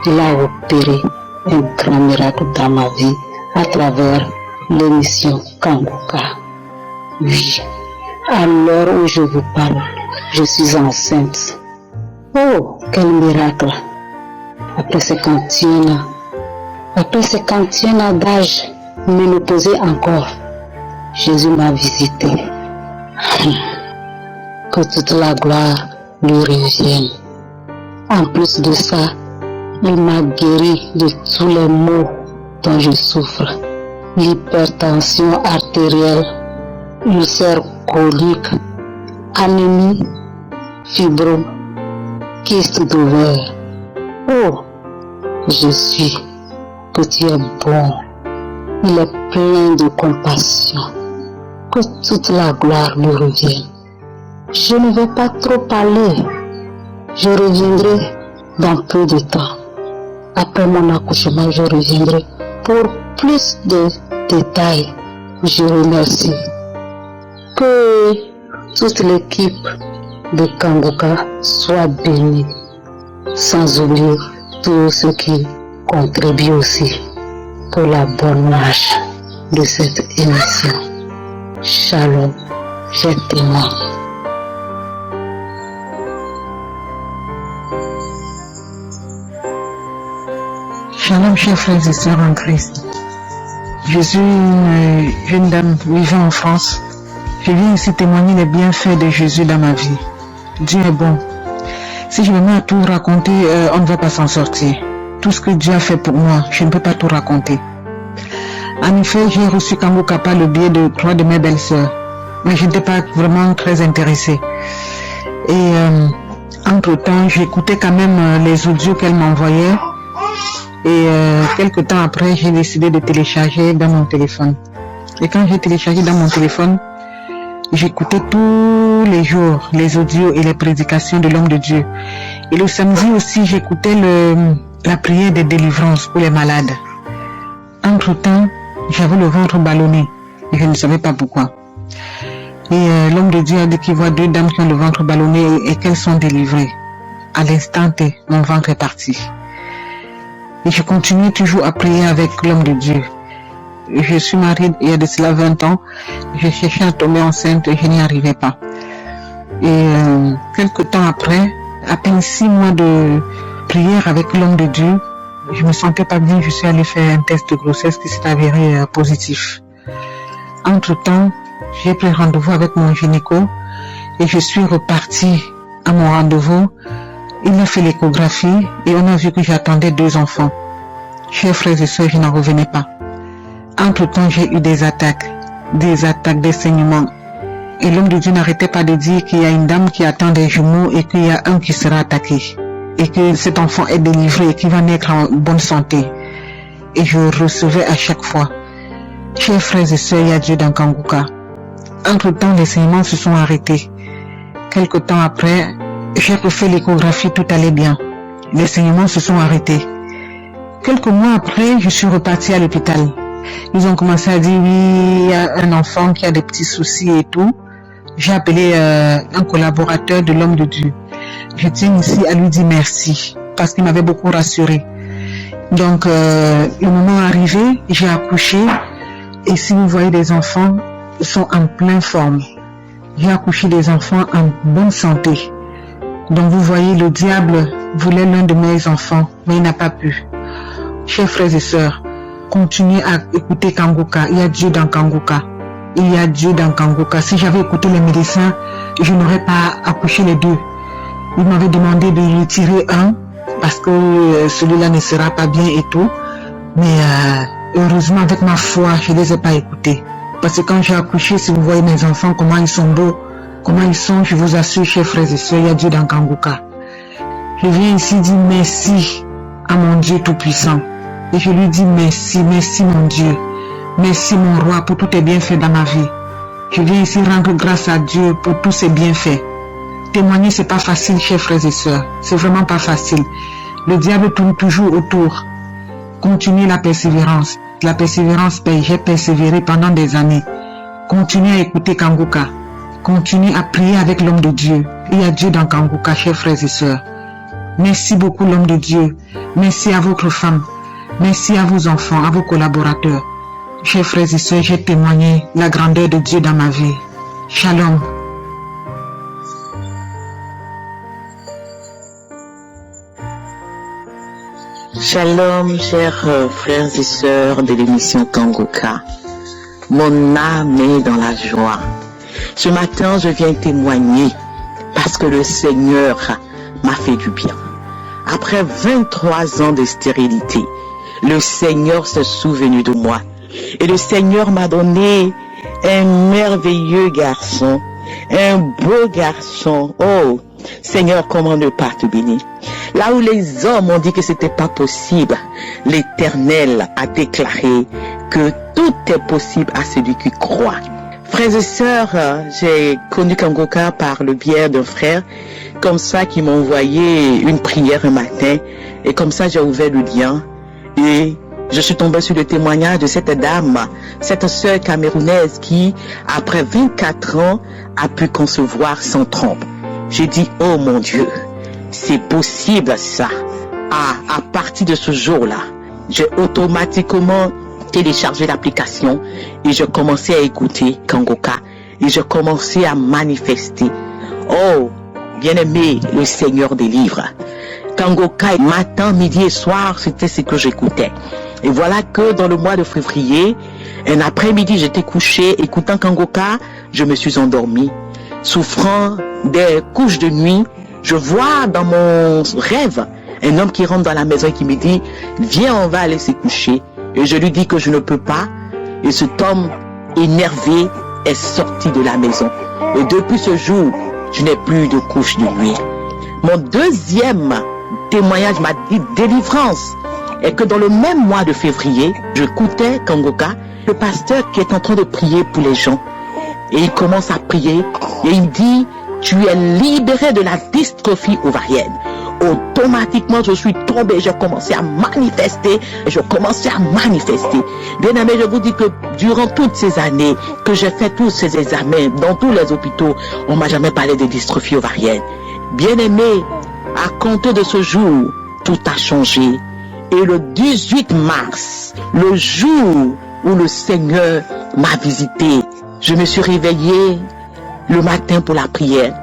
il a opéré un grand miracle dans ma vie à travers l'émission Kanguka. Oui, à l'heure où je vous parle, je suis enceinte. Oh, Quel miracle! Après 51 ans d'âge, ménopausée encore, Jésus m'a visité. Que toute la gloire lui revienne. En plus de ça, il m'a guéri de tous les maux dont je souffre. L'hypertension artérielle, ulcère colique, anémie, fibro, kyste d'ovaire. Oh, Jésus, que tu es bon. Il est plein de compassion. Que toute la gloire lui revienne. Je ne vais pas trop parler. Je reviendrai dans peu de temps. Après mon accouchement, je reviendrai pour plus de détails. Je remercie. Que toute l'équipe de Kanguka soit bénie. Sans oublier tous ceux qui contribuent aussi pour la bonne marche de cette émission. Shalom, j'ai témoin. Shalom, chers frères et sœurs en Christ. Je suis une jeune dame vivant en France. Je viens ici témoigner les bienfaits de Jésus dans ma vie. Dieu est bon. Si je me mets à tout raconter, on ne va pas s'en sortir. Tout ce que Dieu a fait pour moi, je ne peux pas tout raconter. En effet, j'ai reçu Kanguka par le biais de 3 de mes belles-sœurs. Mais je n'étais pas vraiment très intéressée. Et entre-temps, j'écoutais quand même les audios qu'elle m'envoyait. Et quelques temps après, j'ai décidé de télécharger dans mon téléphone. Et quand j'ai téléchargé dans mon téléphone, j'écoutais tous les jours les audios et les prédications de l'homme de Dieu. Et le samedi aussi, j'écoutais la prière de délivrance pour les malades. Entre-temps, j'avais le ventre ballonné et je ne savais pas pourquoi. Et l'homme de Dieu a dit qu'il voit 2 dames qui ont le ventre ballonné et qu'elles sont délivrées. À l'instant T, mon ventre est parti. Et je continue toujours à prier avec l'homme de Dieu. Je suis mariée il y a de cela 20 ans. Je cherchais à tomber enceinte et je n'y arrivais pas. Et quelques temps après, à peine 6 mois de prière avec l'homme de Dieu, je me sentais pas bien. Je suis allée faire un test de grossesse qui s'est avéré positif. Entre-temps, j'ai pris rendez-vous avec mon gynéco et je suis repartie à mon rendez-vous. Il a fait l'échographie et on a vu que j'attendais 2 enfants. Chers frères et sœurs, je n'en revenais pas. Entre-temps, j'ai eu des attaques, des saignements. Et l'homme de Dieu n'arrêtait pas de dire qu'il y a une dame qui attend des jumeaux et qu'il y a un qui sera attaqué. Et que cet enfant est délivré et qu'il va naître en bonne santé. Et je recevais à chaque fois. Chers frères et sœurs, il y a Dieu dans Kanguka. Entre-temps, les saignements se sont arrêtés. Quelque temps après, j'ai refait l'échographie, tout allait bien. Les saignements se sont arrêtés. Quelques mois après, je suis repartie à l'hôpital. Ils ont commencé à dire, oui, il y a un enfant qui a des petits soucis et tout. J'ai appelé un collaborateur de l'homme de Dieu. Je tiens ici à lui dire merci, parce qu'il m'avait beaucoup rassuré. Donc, le moment arrivé, j'ai accouché. Et si vous voyez des enfants, ils sont en pleine forme. J'ai accouché des enfants en bonne santé. Donc vous voyez, le diable voulait l'un de mes enfants, mais il n'a pas pu. Chers frères et sœurs, continuez à écouter Kanguka. Il y a Dieu dans Kanguka. Il y a Dieu dans Kanguka. Si j'avais écouté les médecins, je n'aurais pas accouché les 2. Ils m'avaient demandé de retirer un, parce que celui-là ne sera pas bien et tout. Mais heureusement, avec ma foi, je ne les ai pas écoutés. Parce que quand j'ai accouché, si vous voyez mes enfants, comment ils sont beaux, comment ils sont, je vous assure, chers frères et sœurs, il y a Dieu dans Kanguka. Je viens ici dire merci à mon Dieu Tout-Puissant. Et je lui dis merci, merci mon Dieu. Merci mon roi pour tous tes bienfaits dans ma vie. Je viens ici rendre grâce à Dieu pour tous ses bienfaits. Témoigner, c'est pas facile, chers frères et sœurs. C'est vraiment pas facile. Le diable tourne toujours autour. Continuez la persévérance. La persévérance paye. J'ai persévéré pendant des années. Continuez à écouter Kanguka. Continuez à prier avec l'homme de Dieu. Il y a Dieu dans Kanguka, chers frères et sœurs. Merci beaucoup l'homme de Dieu. Merci à votre femme. Merci à vos enfants, à vos collaborateurs. Chers frères et sœurs, j'ai témoigné la grandeur de Dieu dans ma vie. Shalom. Shalom, chers frères et sœurs de l'émission Kangoka. Mon âme est dans la joie. Ce matin, je viens témoigner parce que le Seigneur m'a fait du bien. Après 23 ans de stérilité, le Seigneur s'est souvenu de moi. Et le Seigneur m'a donné un merveilleux garçon, un beau garçon. Oh, Seigneur, comment ne pas te bénir? Là où les hommes ont dit que c'était pas possible, l'Éternel a déclaré que tout est possible à celui qui croit. Frères et sœurs, j'ai connu Kangoka par le biais d'un frère, comme ça, qui m'a envoyé une prière un matin, et comme ça j'ai ouvert le lien, et je suis tombé sur le témoignage de cette dame, cette sœur camerounaise qui, après 24 ans, a pu concevoir sans trompe. J'ai dit, oh mon Dieu, c'est possible ça. À partir de ce jour-là, j'ai automatiquement téléchargé l'application et je commençais à écouter Kangoka et je commençais à manifester. Oh, bien-aimé, le Seigneur délivre. Kangoka, matin, midi et soir, c'était ce que j'écoutais. Et voilà que dans le mois de février, un après-midi, j'étais couché, écoutant Kangoka, je me suis endormi. Souffrant des couches de nuit, je vois dans mon rêve un homme qui rentre dans la maison et qui me dit, viens, on va aller se coucher. Et je lui dis que je ne peux pas. Et cet homme énervé est sorti de la maison. Et depuis ce jour, je n'ai plus de couche de nuit. Mon deuxième témoignage m'a dit délivrance. Et que dans le même mois de février, j'écoutais Kangoka, le pasteur qui est en train de prier pour les gens. Et il commence à prier et il dit, tu es libéré de la dystrophie ovarienne. Automatiquement, je suis tombé, j'ai commencé à manifester, et je commençais à manifester. Bien aimé, je vous dis que durant toutes ces années que j'ai fait tous ces examens dans tous les hôpitaux, on m'a jamais parlé de dystrophie ovarienne. Bien aimé, à compter de ce jour, tout a changé. Et le 18 mars, le jour où le Seigneur m'a visité, je me suis réveillé le matin pour la prière,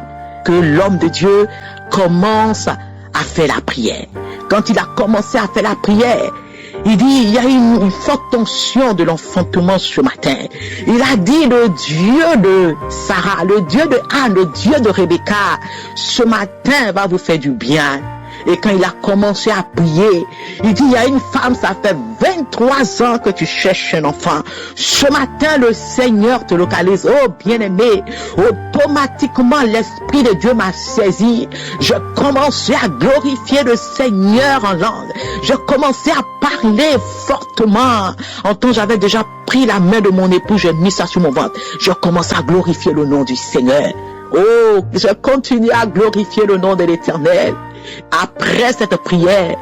que l'homme de Dieu commence à faire la prière. Quand il a commencé à faire la prière, il dit, il y a une forte tension de l'enfantement ce matin. Il a dit, le Dieu de Sarah, le Dieu de Anne, le Dieu de Rebecca, ce matin va vous faire du bien. Et quand il a commencé à prier, il dit, il y a une femme, ça fait 23 ans que tu cherches un enfant. Ce matin, le Seigneur te localise. Oh, bien-aimé, automatiquement, l'Esprit de Dieu m'a saisi. Je commençais à glorifier le Seigneur en langue. Je commençais à parler fortement. En temps, j'avais déjà pris la main de mon époux, j'ai mis ça sur mon ventre. Je commençais à glorifier le nom du Seigneur. Oh, je continue à glorifier le nom de l'Éternel. Après cette prière,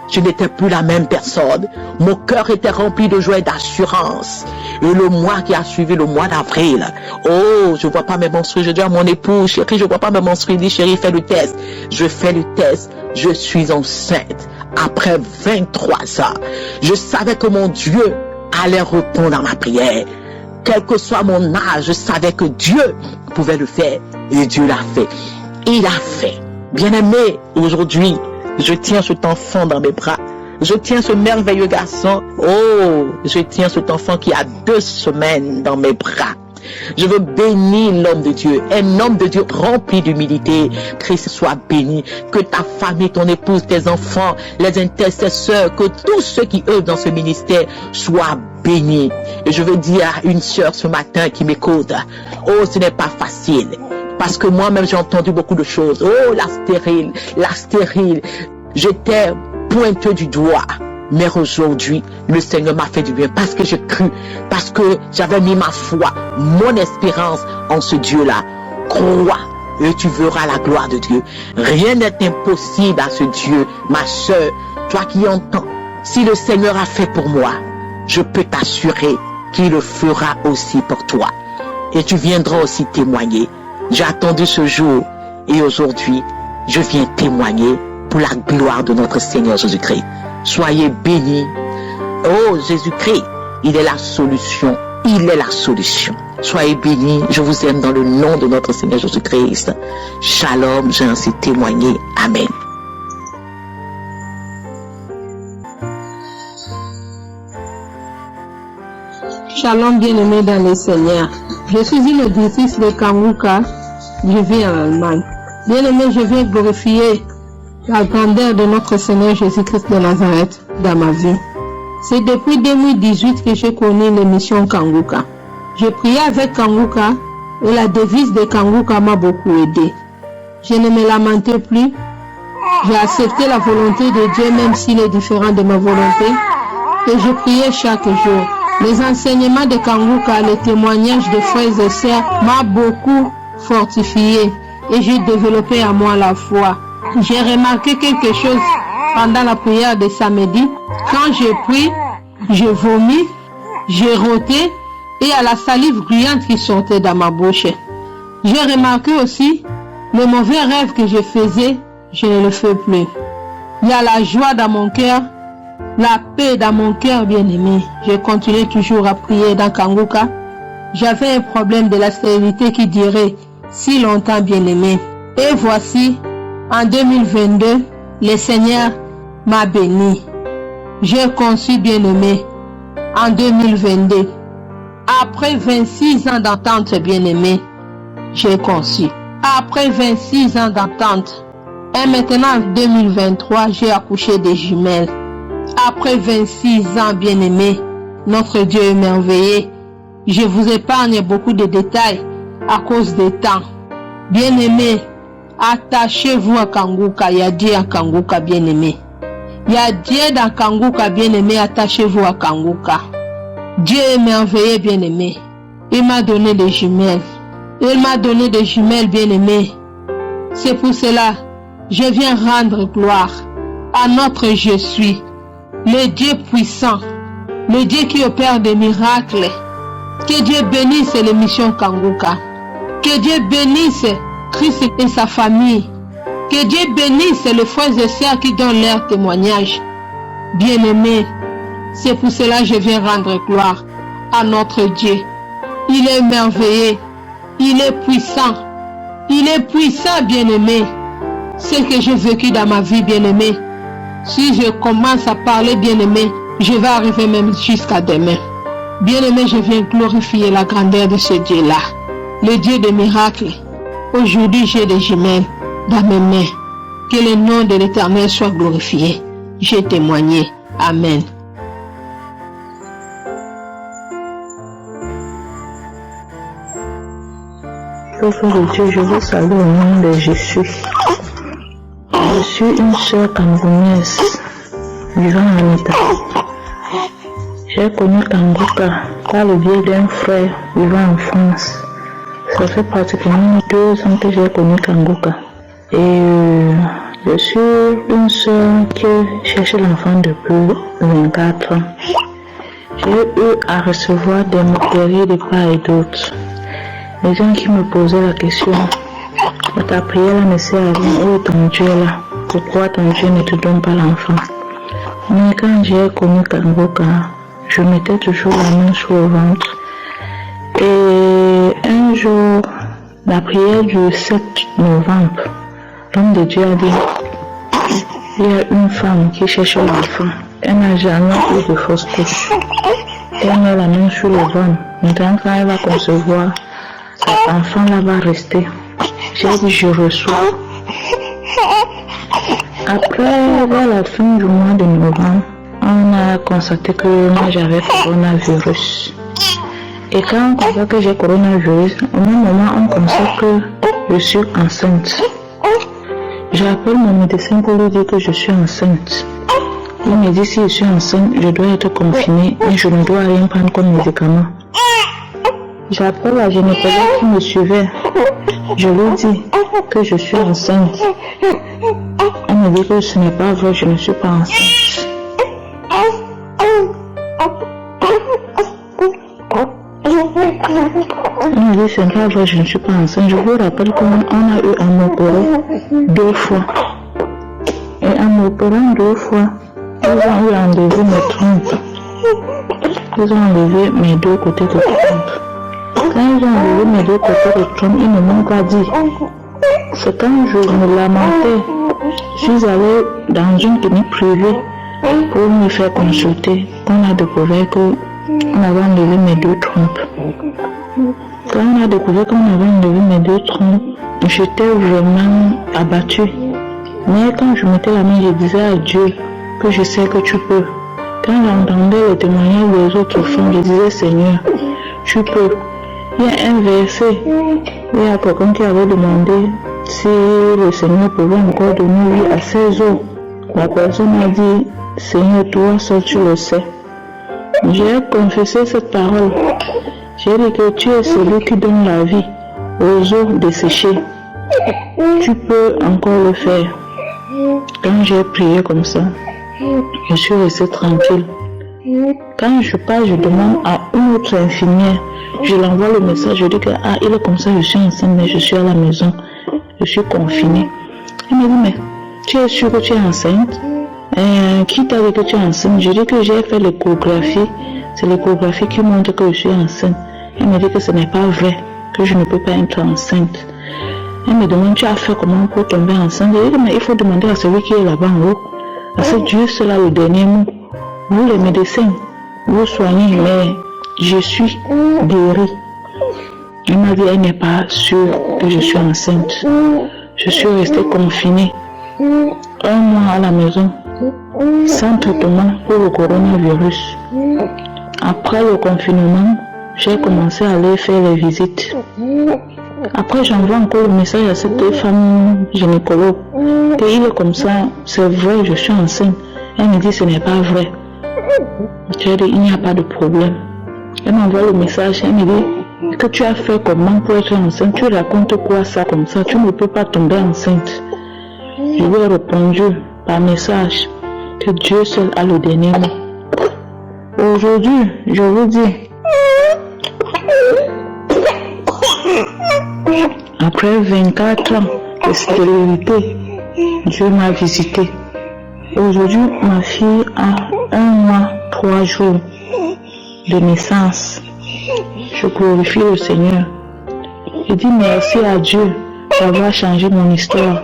je n'étais plus la même personne. Mon cœur était rempli de joie et d'assurance. Et le mois qui a suivi, le mois d'avril, oh, je vois pas mes menstrues. Je dis à mon époux, chérie, je vois pas mes menstrues. Il dit, chérie, fais le test. Je fais le test. Je suis enceinte. Après 23 ans, je savais que mon Dieu allait répondre à ma prière. Quel que soit mon âge, je savais que Dieu pouvait le faire. Et Dieu l'a fait. Il a fait. Bien-aimé, aujourd'hui, je tiens cet enfant dans mes bras. Je tiens ce merveilleux garçon. Oh, je tiens cet enfant qui a 2 semaines dans mes bras. Je veux bénir l'homme de Dieu, un homme de Dieu rempli d'humilité. Christ soit béni, que ta famille, ton épouse, tes enfants, les intercesseurs, que tous ceux qui œuvrent dans ce ministère soient bénis. Et je veux dire à une sœur ce matin qui m'écoute, oh, ce n'est pas facile. Parce que moi-même, j'ai entendu beaucoup de choses. Oh, la stérile. J'étais pointeux du doigt. Mais aujourd'hui, le Seigneur m'a fait du bien parce que j'ai cru, parce que j'avais mis ma foi, mon espérance en ce Dieu-là. Crois et tu verras la gloire de Dieu. Rien n'est impossible à ce Dieu. Ma sœur, toi qui entends, si le Seigneur a fait pour moi, je peux t'assurer qu'il le fera aussi pour toi. Et tu viendras aussi témoigner. J'ai attendu ce jour et aujourd'hui, je viens témoigner pour la gloire de notre Seigneur Jésus-Christ. Soyez bénis. Oh, Jésus-Christ, il est la solution. Il est la solution. Soyez bénis. Je vous aime dans le nom de notre Seigneur Jésus-Christ. Shalom, j'ai ainsi témoigné. Amen. Shalom bien-aimé dans le Seigneur. Je suis une auditrice de Kanguka. Je vis en Allemagne. Bien-aimé, je viens glorifier la grandeur de notre Seigneur Jésus-Christ de Nazareth dans ma vie. C'est depuis 2018 que j'ai connu l'émission Kanguka. Je priais avec Kanguka et la devise de Kanguka m'a beaucoup aidé. Je ne me lamentais plus. J'ai accepté la volonté de Dieu même s'il est différent de ma volonté et je priais chaque jour. Les enseignements de Kanguka, les témoignages de frères et sœurs m'a beaucoup fortifié et j'ai développé en moi la foi. J'ai remarqué quelque chose pendant la prière de samedi. Quand je prie, je vomis, je rotais et à la salive gluante qui sortait dans ma bouche. J'ai remarqué aussi le mauvais rêve que je faisais, je ne le fais plus. Il y a la joie dans mon cœur, la paix dans mon cœur bien-aimé. Je continuais toujours à prier dans Kanguka. J'avais un problème de la stérilité qui durait si longtemps bien-aimé. Et voici, en 2022, le Seigneur m'a béni. J'ai conçu bien-aimé en 2022. Après 26 ans d'attente bien-aimé, j'ai conçu. Après 26 ans d'attente, et maintenant en 2023, j'ai accouché des jumelles. Après 26 ans bien-aimé, notre Dieu est merveilleux. Je vous épargne beaucoup de détails à cause du temps. Bien-aimé, attachez-vous à Kanguka, il y a Dieu à Kanguka bien-aimé. Il y a Dieu dans Kanguka bien-aimé, attachez-vous à Kanguka. Dieu est merveilleux bien-aimé. Il m'a donné des jumelles. Il m'a donné des jumelles bien-aimées. C'est pour cela, je viens rendre gloire à notre Je suis, le Dieu puissant, le Dieu qui opère des miracles. Que Dieu bénisse l'émission Kanguka. Que Dieu bénisse Christ et sa famille. Que Dieu bénisse les frères et sœurs qui donnent leur témoignage. Bien-aimés, c'est pour cela que je viens rendre gloire à notre Dieu. Il est merveilleux. Il est puissant. Il est puissant, bien-aimé. Ce que j'ai vécu dans ma vie, bien-aimé. Si je commence à parler, bien-aimé, je vais arriver même jusqu'à demain. Bien-aimé, je viens glorifier la grandeur de ce Dieu-là. Le Dieu des miracles. Aujourd'hui, j'ai des jumelles dans mes mains. Que le nom de l'Éternel soit glorifié. J'ai témoigné. Amen. Peuple de Dieu, je vous salue au nom de Jésus. Je suis une sœur camerounaise vivant en Italie. J'ai connu Kanguka par le biais d'un frère vivant en France. Ça fait pratiquement 2 ans que j'ai connu Kanguka. Et je suis une sœur qui cherche l'enfant depuis 24 ans. J'ai eu à recevoir des moqueries de part et d'autre. Les gens qui me posaient la question, ta prière ne sert à rien, où est ton Dieu là? Pourquoi ton Dieu ne te donne pas l'enfant? Mais quand j'ai connu Kanguka, je mettais toujours la main sur le ventre. Et un jour, la prière du 7 novembre, l'homme de Dieu a dit, il y a une femme qui cherche l'enfant. Elle n'a jamais eu de fausse couche. Elle met la main sur le ventre. Maintenant, quand elle va concevoir, cet enfant-là va rester. J'ai dit, je reçois. Après, vers la fin du mois de novembre, on a constaté que moi j'avais coronavirus. Et quand on constate que j'ai coronavirus, au même moment on constate que je suis enceinte. J'appelle mon médecin pour lui dire que je suis enceinte. Il me dit si je suis enceinte, je dois être confinée et je ne dois rien prendre comme médicament. J'appelle la gynécologue qui me suivait. Je lui dis que je suis enceinte. Elle me dit que ce n'est pas vrai, je ne suis pas enceinte. Elle me dit c'est pas vrai, je ne suis pas enceinte. Je vous rappelle qu'on a eu à m'opérer 2 fois. Et en m'opérant 2 fois, ils ont eu à enlever mes trompes. Ils ont enlevé mes 2 côtés de trompe. Quand ils ont enlevé mes 2 côtés de trompe, ils ne m'ont pas dit. C'est quand je me lamentais, je suis allée dans une clinique privée pour me faire consulter qu'on a découvert que on avait enlevé mes 2 trompes. Quand on a découvert qu'on avait enlevé mes 2 trompes, j'étais vraiment abattue. Mais quand je mettais la main, je disais à Dieu que je sais que tu peux. Quand j'entendais les témoignages des autres femmes, je disais Seigneur, tu peux. Il y a un verset, il y a quelqu'un qui avait demandé si le Seigneur pouvait encore donner vie à ses os. La personne a dit, Seigneur, toi seul tu le sais. J'ai confessé cette parole. J'ai dit que tu es celui qui donne la vie aux os desséchés. Tu peux encore le faire. Quand j'ai prié comme ça, je suis restée tranquille. Quand je parle, je demande à une autre infirmière, je l'envoie le message, je dis que il est comme ça, je suis enceinte, mais je suis à la maison, je suis confinée. Elle me dit, mais tu es sûre que tu es enceinte? Qui t'a dit que tu es enceinte? Je dis que j'ai fait l'échographie, c'est l'échographie qui montre que je suis enceinte. Elle me dit que ce n'est pas vrai, que je ne peux pas être enceinte. Elle me demande, tu as fait comment pour tomber enceinte? Je dis, mais il faut demander à celui qui est là-bas en haut, parce que Dieu c'est là le dernier mot. Vous les médecins, vous soignez, mais je suis guérie. Elle m'a dit, elle n'est pas sûre que je suis enceinte. Je suis restée confinée 1 mois à la maison, sans traitement pour le coronavirus. Après le confinement, j'ai commencé à aller faire les visites. Après, j'envoie encore le message à cette femme gynécologue qu'il est comme ça, c'est vrai, je suis enceinte. Elle me dit, ce n'est pas vrai. J'ai dit, il n'y a pas de problème. Elle m'envoie le message, elle me dit, que tu as fait comment pour être enceinte? Tu racontes quoi ça comme ça? Tu ne peux pas tomber enceinte. Je lui ai répondu par message que Dieu seul a le dernier mot. Aujourd'hui, je vous dis, après 24 ans de stérilité, Dieu m'a visité. Aujourd'hui, ma fille a 1 mois, 3 jours de naissance. Je glorifie le Seigneur. Je dis merci à Dieu d'avoir changé mon histoire,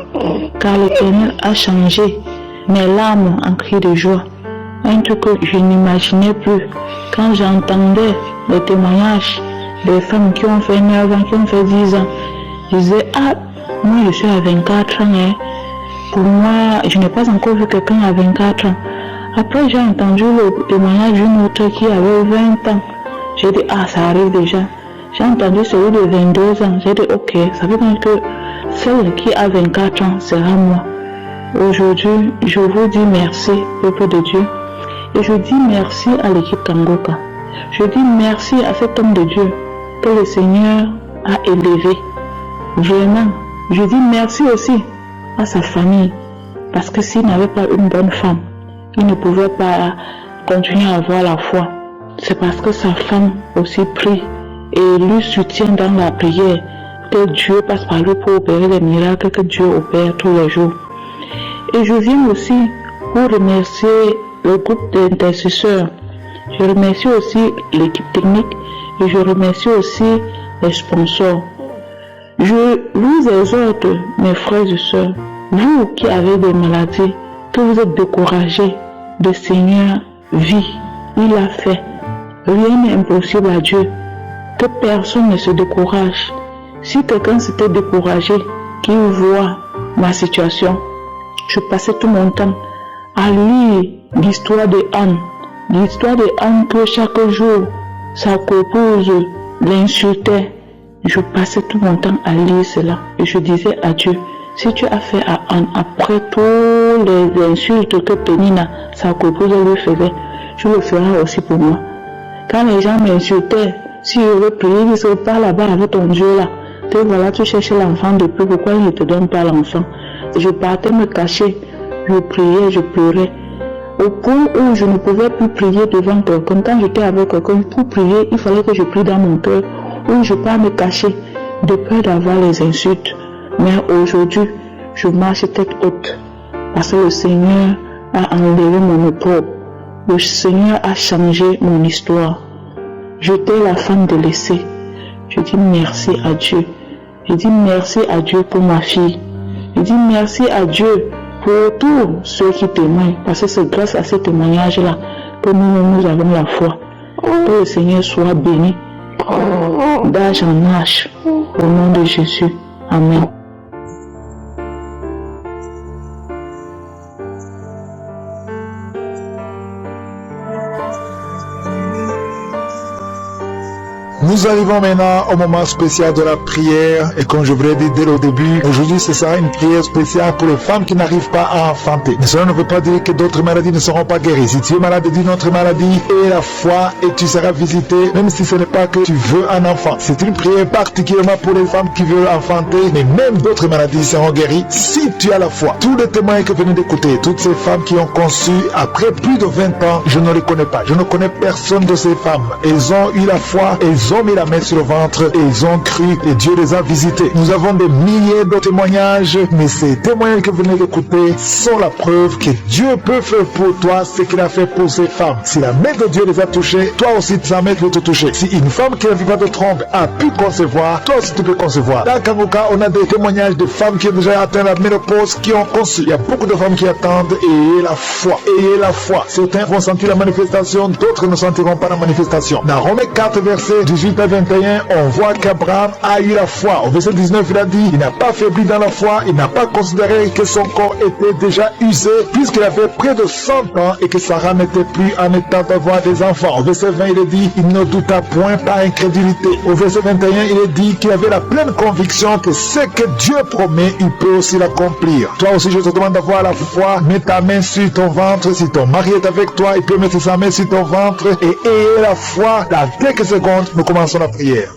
car l'Éternel a changé mes larmes en cris de joie. Un truc que je n'imaginais plus. Quand j'entendais les témoignages des femmes qui ont fait 9 ans, qui ont fait 10 ans, je disais, moi je suis à 24 ans, hein. Pour moi, je n'ai pas encore vu quelqu'un à 24 ans. Après, j'ai entendu le témoignage d'une autre qui avait 20 ans. J'ai dit, ça arrive déjà. J'ai entendu celui de 22 ans. J'ai dit, ok, ça veut dire que celle qui a 24 ans sera moi. Aujourd'hui, je vous dis merci, peuple de Dieu. Et je dis merci à l'équipe Kangoka. Je dis merci à cet homme de Dieu que le Seigneur a élevé. Vraiment, je dis merci aussi à sa famille, parce que s'il n'avait pas une bonne femme, il ne pouvait pas continuer à avoir la foi. C'est parce que sa femme aussi prie et lui soutient dans la prière que Dieu passe par lui pour opérer les miracles que Dieu opère tous les jours. Et je viens aussi pour remercier le groupe d'intercesseurs. Je remercie aussi l'équipe technique et je remercie aussi les sponsors. Je vous exhorte, mes frères et sœurs, vous qui avez des maladies, que vous êtes découragés, le Seigneur vit, il a fait. Rien n'est impossible à Dieu. Que personne ne se décourage. Si quelqu'un s'était découragé, qu'il voit ma situation, je passais tout mon temps à lire l'histoire de Anne. L'histoire de Anne que chaque jour, sa coépouse l'insultait. Je passais tout mon temps à lire cela et je disais à Dieu, si tu as fait à Anne après toutes les insultes que Pénina, sa coépouse, lui faisait, tu le feras aussi pour moi. Quand les gens m'insultaient, si je veux prier, ils disent, pas là-bas avec ton Dieu là. Te voilà, tu cherches l'enfant depuis, pourquoi il ne te donne pas l'enfant? Je partais me cacher, je priais, je pleurais. Au point où je ne pouvais plus prier devant quelqu'un, quand j'étais avec quelqu'un, pour prier, il fallait que je prie dans mon cœur, où je ne peux pas me cacher, de peur d'avoir les insultes. Mais aujourd'hui, je marche tête haute, parce que le Seigneur a enlevé mon opprobre. Le Seigneur a changé mon histoire. J'étais la femme délaissée. Je dis merci à Dieu. Je dis merci à Dieu pour ma fille. Je dis merci à Dieu pour tous ceux qui témoignent. Parce que c'est grâce à ce témoignage-là que nous avons la foi. Que le Seigneur soit béni d'âge en âge. Au nom de Jésus. Amen. Nous arrivons maintenant au moment spécial de la prière et comme je vous l'ai dit dès le début, aujourd'hui ce sera une prière spéciale pour les femmes qui n'arrivent pas à enfanter. Mais cela ne veut pas dire que d'autres maladies ne seront pas guéries. Si tu es malade d'une autre maladie, aie la foi et tu seras visité, même si ce n'est pas que tu veux un enfant. C'est une prière particulièrement pour les femmes qui veulent enfanter, mais même d'autres maladies seront guéries si tu as la foi. Tous les témoins que vous venez d'écouter, toutes ces femmes qui ont conçu après plus de 20 ans, je ne les connais pas. Je ne connais personne de ces femmes. Elles ont eu la foi, elles ont mis la main sur le ventre et ils ont cru et Dieu les a visités. Nous avons des milliers de témoignages, mais ces témoignages que vous venez d'écouter sont la preuve que Dieu peut faire pour toi ce qu'il a fait pour ces femmes. Si la main de Dieu les a touchées, toi aussi sa main peut te toucher. Si une femme qui n'avait pas de trompe a pu concevoir, toi aussi tu peux concevoir. Dans Kanguka, on a des témoignages de femmes qui ont déjà atteint la ménopause, qui ont conçu. Il y a beaucoup de femmes qui attendent et ayez la foi. Ayez la foi. Certains vont sentir la manifestation, d'autres ne sentiront pas la manifestation. Dans Romains 4, verset 18 à 21, on voit qu'Abraham a eu la foi. Au verset 19, il a dit, il n'a pas faibli dans la foi, il n'a pas considéré que son corps était déjà usé, puisqu'il avait près de 100 ans et que Sarah n'était plus en état d'avoir des enfants. Au verset 20, il est dit, il ne douta point par incrédulité. Au verset 21, il est dit qu'il avait la pleine conviction que ce que Dieu promet, il peut aussi l'accomplir. Toi aussi, je te demande d'avoir la foi. Mets ta main sur ton ventre. Si ton mari est avec toi, il peut mettre sa main sur ton ventre et ayez la foi. Dans quelques secondes, nous commençons la prière.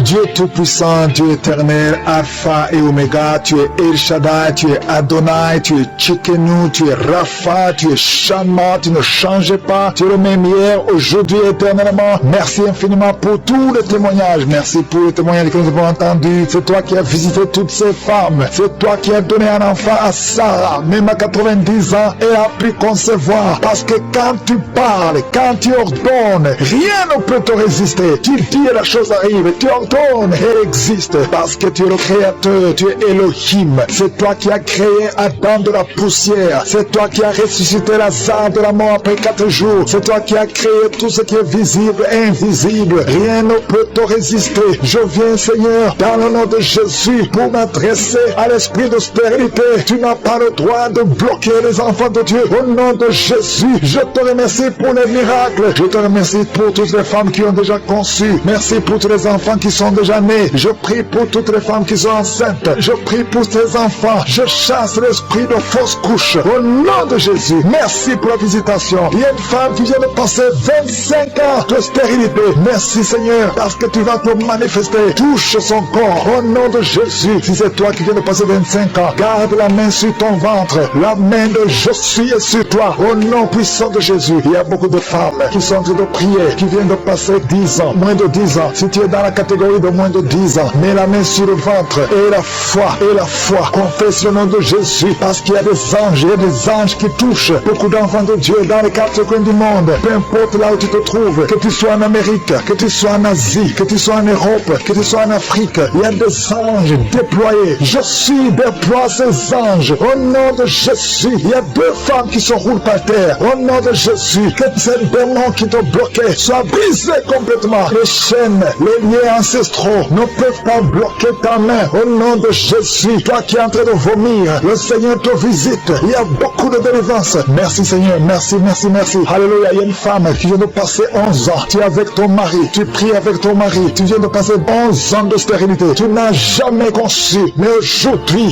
Dieu Tout-Puissant, Dieu éternel, Alpha et Oméga, tu es El Shaddai, tu es Adonai, tu es Tchikenu, tu es Rapha, tu es Shammah, tu ne changes pas, tu es le même hier, aujourd'hui et éternellement. Merci infiniment pour tous les témoignages, merci pour les témoignages que nous avons entendus. C'est toi qui as visité toutes ces femmes, c'est toi qui as donné un enfant à Sarah, même à 90 ans, elle a pu concevoir, parce que quand tu parles, quand tu ordonnes, rien ne peut te résister. Tu dis et la chose arrive, tu ordonnes, elle existe parce que tu es le créateur, tu es Elohim. C'est toi qui as créé Adam de la poussière. C'est toi qui as ressuscité Lazare de la mort après 4 jours. C'est toi qui as créé tout ce qui est visible et invisible. Rien ne peut te résister. Je viens, Seigneur, dans le nom de Jésus, pour m'adresser à l'esprit de stérilité. Tu n'as pas le droit de bloquer les enfants de Dieu. Au nom de Jésus, je te remercie pour les miracles. Je te remercie pour toutes les femmes qui ont déjà conçu. Merci pour tous les enfants qui sont déjà nés. Je prie pour toutes les femmes qui sont enceintes. Je prie pour ces enfants. Je chasse l'esprit de fausse couche. Au nom de Jésus, merci pour la visitation. Il y a une femme qui vient de passer 25 ans de stérilité. Merci Seigneur, parce que tu vas te manifester. Touche son corps. Au nom de Jésus, si c'est toi qui viens de passer 25 ans, garde la main sur ton ventre. La main de je suis sur toi. Au nom puissant de Jésus, il y a beaucoup de femmes qui sont en train de prier, qui viennent de passer 10 ans, moins de 10 ans. Si tu es dans la catégorie de moins de 10 ans, mets la main sur le ventre et la foi, confesse le nom de Jésus, parce qu'il y a des anges, il y a des anges qui touchent beaucoup d'enfants de Dieu dans les 4 coins du monde, peu importe là où tu te trouves, que tu sois en Amérique, que tu sois en Asie, que tu sois en Europe, que tu sois en Afrique, il y a des anges déployés. Je suis déploie ces anges au nom de Jésus. Il y a 2 femmes qui se roulent par terre au nom de Jésus, que ces démons qui te bloquaient soient brisés complètement. Les chaînes, les liens ancestraux ne peuvent pas bloquer ta main au nom de Jésus. Toi qui es en train de vomir, le Seigneur te visite. Il y a beaucoup de délivrance. Merci Seigneur, merci, merci, merci. Alléluia. Il y a une femme qui vient de passer 11 ans. Tu es avec ton mari, tu pries avec ton mari. Tu viens de passer 11 ans de stérilité. Tu n'as jamais conçu. Mais aujourd'hui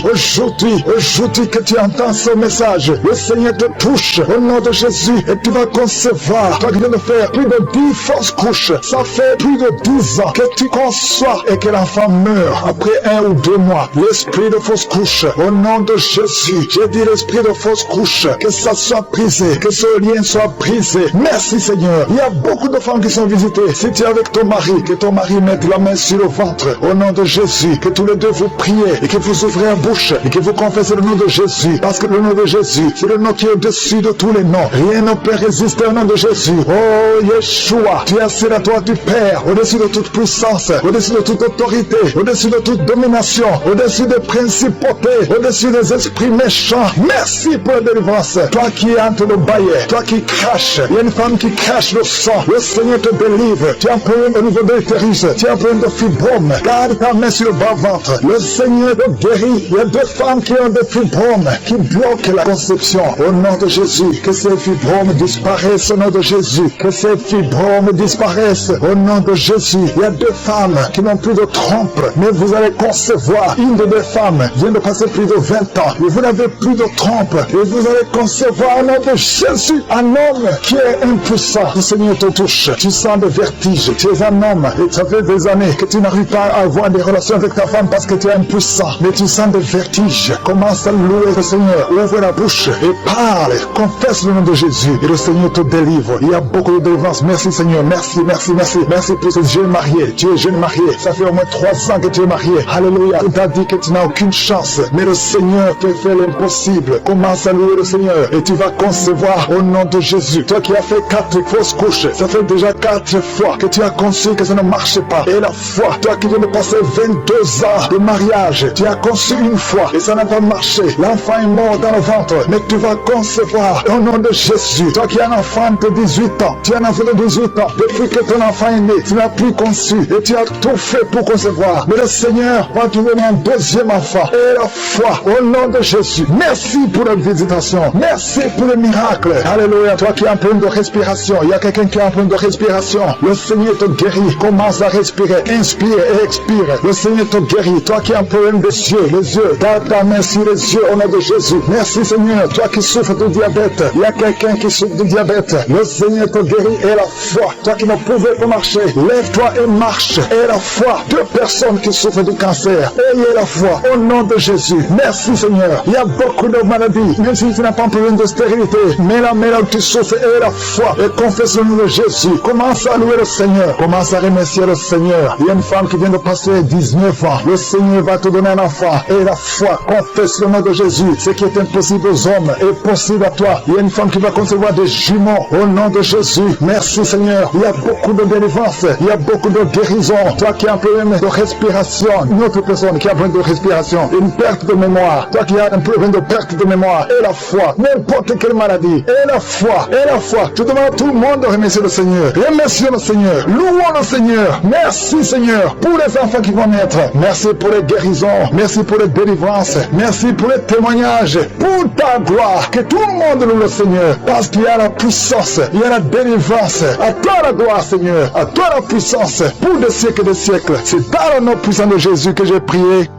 que tu entends ce message, le Seigneur te touche au nom de Jésus et tu vas concevoir. Toi qui viens de faire plus de 10 fausses couches, ça fait plus de 10 ans que tu conçois et que l'enfant meurt après 1 ou 2 mois. L'esprit de fausse couche, au nom de Jésus, j'ai dit l'esprit de fausse couche, que ça soit brisé, que ce lien soit brisé. Merci Seigneur. Il y a beaucoup de femmes qui sont visitées. Si tu es avec ton mari, que ton mari mette la main sur le ventre, au nom de Jésus, que tous les deux vous priez et que vous ouvrez la bouche et que vous confessez le nom de Jésus, parce que le nom de Jésus, c'est le nom qui est au-dessus de tous les noms. Rien ne peut résister au nom de Jésus. Oh Yeshua, tu es assis à toi du Père, au-dessus de toute puissance, au-dessus de toute autorité, au-dessus de toute domination, au-dessus des principautés, au-dessus des esprits méchants. Merci pour la délivrance. Toi qui es entre le baillet, toi qui craches, il y a une femme qui crache le sang. Le Seigneur te délivre. Tu as un problème au niveau de l'utérus, tu as un problème de fibrome. Garde ta main sur le bas-ventre. Le Seigneur te guérit. Il y a 2 femmes qui ont des fibromes, qui bloquent la conception. Au nom de Jésus, que ces fibromes disparaissent au nom de Jésus. Que ces fibromes disparaissent au nom de Jésus. Il y a 2 femmes qui n'ont plus de trompe, mais vous allez concevoir. Une de 2 femmes vient de passer plus de 20 ans et vous n'avez plus de trompe et vous allez concevoir au nom de Jésus un homme qui est impuissant. Le Seigneur te touche. Tu sens des vertiges. Tu es un homme et ça fait des années que tu n'arrives pas à avoir des relations avec ta femme parce que tu es impuissant. Mais tu sens des vertiges. Commence à louer le Seigneur. Ouvre la bouche et parle. Confesse le nom de Jésus et le Seigneur te délivre. Il y a beaucoup de délivrance. Merci Seigneur. Merci, merci, merci. Merci pour ce jeune marié. Tu es jeune marié. Ça fait au moins 3 ans que tu es marié. Alléluia. Tu t'as dit que tu n'as aucune chance. Mais le Seigneur te fait l'impossible. Commence à louer le Seigneur et tu vas concevoir au nom de Jésus. Toi qui as fait 4 fausses couches, ça fait déjà 4 fois que tu as conçu que ça ne marche pas. Et la foi, toi qui viens de passer 22 ans de mariage, tu as conçu une fois et ça n'a pas marché. L'enfant est mort dans le ventre, mais tu vas concevoir au nom de Jésus. Toi qui as un enfant de 18 ans, tu as un enfant de 18 ans, depuis que ton enfant est né, tu n'as plus conçu et tu as tout fait pour concevoir. Mais le Seigneur va te donner un 2e enfant. Et la foi au nom de Jésus. Merci pour la visitation. Merci pour le miracle. Alléluia. Toi qui as un problème de respiration, il y a quelqu'un qui a un problème de respiration. Le Seigneur te guérit. Commence à respirer. Inspire et expire. Le Seigneur te guérit. Toi qui as un problème des yeux, les yeux, garde ta main sur les yeux au nom de Jésus. Merci Seigneur. Toi qui souffres de diabète, il y a quelqu'un qui souffre de diabète. Le Seigneur te guérit et la foi. Toi qui ne pouvais pas marcher, lève-toi et marche. Et la foi. 2 personnes qui souffrent du cancer. Ayez la foi au nom de Jésus. Merci Seigneur. Il y a beaucoup de maladies, même si tu n'as pas un problème de stérilité, mais là tu souffres et la foi et confesse le nom de Jésus. Commence à louer le Seigneur. Commence à remercier le Seigneur. Il y a une femme qui vient de passer 19 ans. Le Seigneur va te donner un enfant et la foi. Confesse le nom de Jésus. Ce qui est impossible aux hommes est possible à toi. Il y a une femme qui va concevoir des jumeaux au nom de Jésus. Merci Seigneur. Il y a beaucoup de délivrance. Il y a beaucoup de guérison. Toi qui as un problème de respiration, une autre personne qui a un problème de respiration, une perte de mémoire. Toi qui as un problème de perte de mémoire et la foi. N'importe quelle maladie. Et la foi. Et la foi. Je demande à tout le monde de remercier le Seigneur. Remerciez le Seigneur. Louons le Seigneur. Merci Seigneur pour les enfants qui vont naître. Merci pour les guérisons. Merci pour les délivrances. Merci pour les témoignages. Pour ta gloire. Que tout le monde loue le Seigneur. Parce qu'il y a la puissance. Il y a la délivrance. À toi la gloire Seigneur. À toi la puissance. Pour des siècles et des siècles. C'est dans le nom puissant de Jésus que j'ai prié.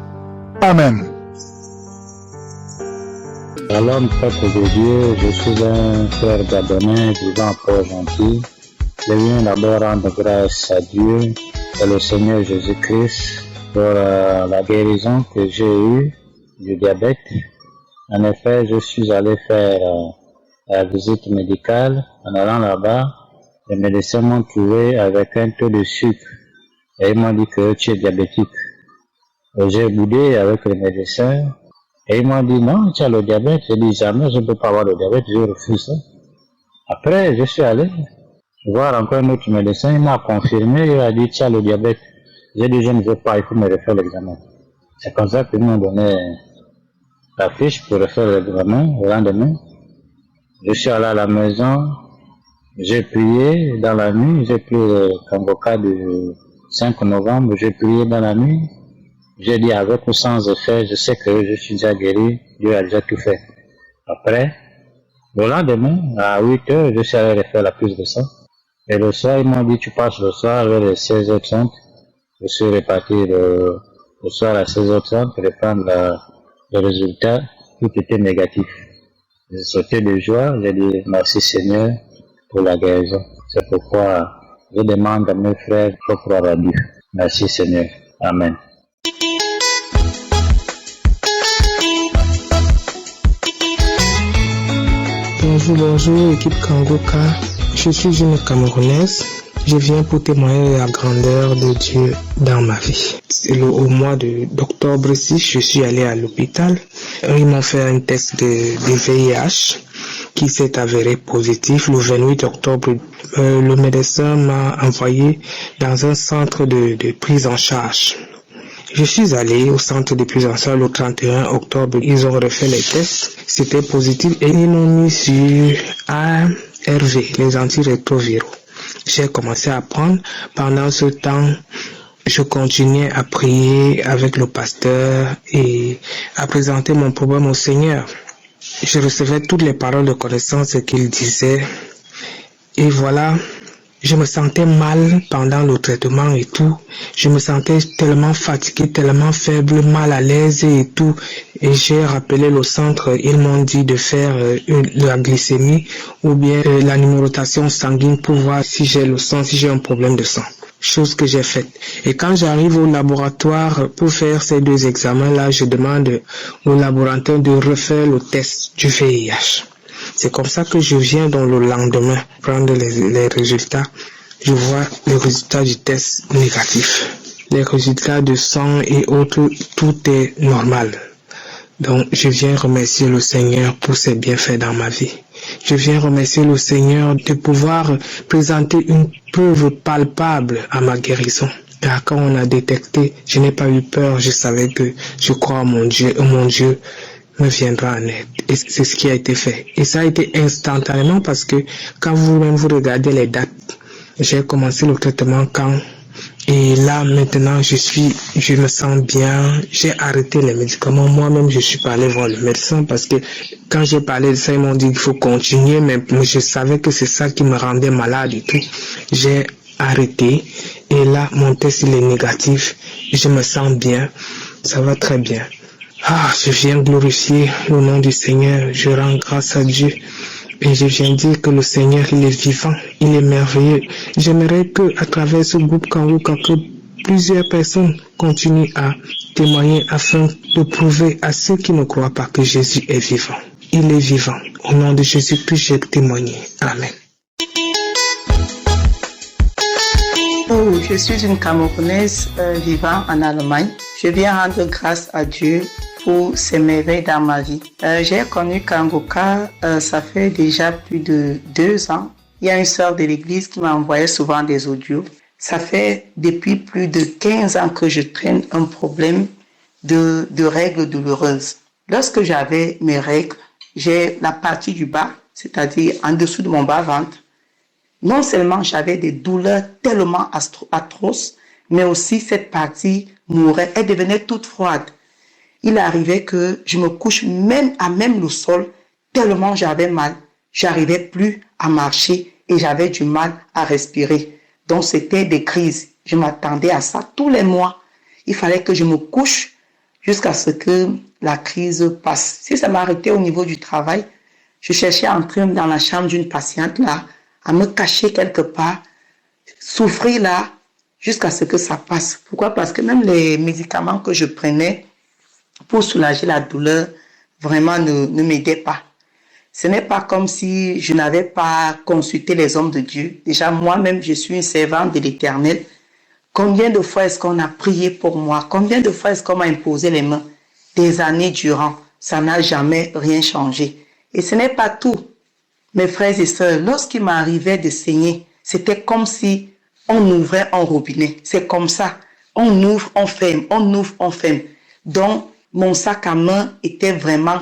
Amen. Shalom, peuple de Dieu, je suis un frère gabonais vivant à Port-Gentil. Je viens d'abord rendre grâce à Dieu et le Seigneur Jésus-Christ pour la guérison que j'ai eue du diabète. En effet, je suis allé faire la visite médicale. En allant là-bas, les médecins m'ont trouvé avec un taux de sucre et ils m'ont dit que tu es diabétique. Et j'ai boudé avec les médecins. Et ils m'ont dit, non, tu as le diabète. J'ai dit, jamais je ne peux pas avoir le diabète, je refuse ça. Après, je suis allé voir encore un autre médecin, il m'a confirmé, il a dit, tu as le diabète. J'ai dit, je ne veux pas, il faut me refaire l'examen. C'est comme ça qu'ils m'ont donné la fiche pour refaire l'examen le lendemain. Je suis allé à la maison, j'ai prié dans la nuit, j'ai pris le Kangoka du 5 novembre, j'ai prié dans la nuit. J'ai dit avec ou sans effet, je sais que je suis déjà guéri, Dieu a déjà tout fait. Après, le lendemain, à 8 heures, je suis allé refaire la prise de sang. Et le soir, ils m'ont dit, tu passes le soir vers les 16h30. Je suis reparti le soir à 16h30 pour prendre le résultat. Tout était négatif. J'ai sauté de joie, j'ai dit merci Seigneur pour la guérison. C'est pourquoi je demande à mes frères de croire à Dieu. Merci Seigneur. Amen. Bonjour équipe Kangoka, je suis une Camerounaise, je viens pour témoigner de la grandeur de Dieu dans ma vie. Au mois d'octobre ici, je suis allé à l'hôpital, ils m'ont fait un test de VIH qui s'est avéré positif. Le 28 octobre, le médecin m'a envoyé dans un centre de prise en charge. Je suis allé au centre de prise en charge le 31 octobre. Ils ont refait les tests. C'était positif et ils m'ont mis sur ARV, les antirétroviraux. J'ai commencé à prendre. Pendant ce temps, je continuais à prier avec le pasteur et à présenter mon problème au Seigneur. Je recevais toutes les paroles de connaissance qu'il disait. Et voilà, je me sentais mal pendant le traitement et tout. Je me sentais tellement fatigué, tellement faible, mal à l'aise et tout. Et j'ai rappelé le centre. Ils m'ont dit de faire la glycémie ou bien la numérotation sanguine pour voir si j'ai le sang, si j'ai un problème de sang. Chose que j'ai faite. Et quand j'arrive au laboratoire pour faire ces deux examens-là, je demande au laboratoire de refaire le test du VIH. C'est comme ça que je viens dans le lendemain prendre les résultats. Je vois les résultats du test négatif. Les résultats de sang et autres, tout est normal. Donc, je viens remercier le Seigneur pour ses bienfaits dans ma vie. Je viens remercier le Seigneur de pouvoir présenter une preuve palpable à ma guérison. Car quand on a détecté, je n'ai pas eu peur, je savais que je crois en mon Dieu me viendra en aide. Et c'est ce qui a été fait. Et ça a été instantanément parce que quand vous-même vous regardez les dates, j'ai commencé le traitement quand... Et là, maintenant, je me sens bien. J'ai arrêté les médicaments. Moi-même, je suis pas allé voir le médecin parce que quand j'ai parlé de ça, ils m'ont dit qu'il faut continuer. Mais je savais que c'est ça qui me rendait malade et tout. J'ai arrêté. Et là, mon test, il est négatif. Je me sens bien. Ça va très bien. Je viens glorifier le nom du Seigneur. Je rends grâce à Dieu. Et je viens dire que le Seigneur, il est vivant, il est merveilleux. J'aimerais que, à travers ce groupe Kanguka, que plusieurs personnes continuent à témoigner afin de prouver à ceux qui ne croient pas que Jésus est vivant. Il est vivant. Au nom de Jésus-Christ, j'ai témoigné. Amen. Je suis une Camerounaise vivant en Allemagne. Je viens rendre grâce à Dieu pour ses merveilles dans ma vie. J'ai connu Kanguka, ça fait déjà plus de 2 ans. Il y a une sœur de l'église qui m'a envoyé souvent des audios. Ça fait depuis plus de 15 ans que je traîne un problème de règles douloureuses. Lorsque j'avais mes règles, j'ai la partie du bas, c'est-à-dire en dessous de mon bas-ventre. Non seulement j'avais des douleurs tellement atroces, mais aussi cette partie mourait, elle devenait toute froide. Il arrivait que je me couche même à le sol, tellement j'avais mal. J'arrivais plus à marcher et j'avais du mal à respirer. Donc c'était des crises. Je m'attendais à ça tous les mois. Il fallait que je me couche jusqu'à ce que la crise passe. Si ça m'arrêtait au niveau du travail, je cherchais à entrer dans la chambre d'une patiente là, à me cacher quelque part, souffrir là, jusqu'à ce que ça passe. Pourquoi? Parce que même les médicaments que je prenais pour soulager la douleur, vraiment ne m'aidait pas. Ce n'est pas comme si je n'avais pas consulté les hommes de Dieu. Déjà, moi-même, je suis une servante de l'Éternel. Combien de fois est-ce qu'on a prié pour moi? Combien de fois est-ce qu'on m'a imposé les mains? Des années durant. Ça n'a jamais rien changé. Et ce n'est pas tout. Mes frères et sœurs, lorsqu'il m'arrivait de saigner, c'était comme si on ouvrait un robinet. C'est comme ça. On ouvre, on ferme. On ouvre, on ferme. Donc, mon sac à main était vraiment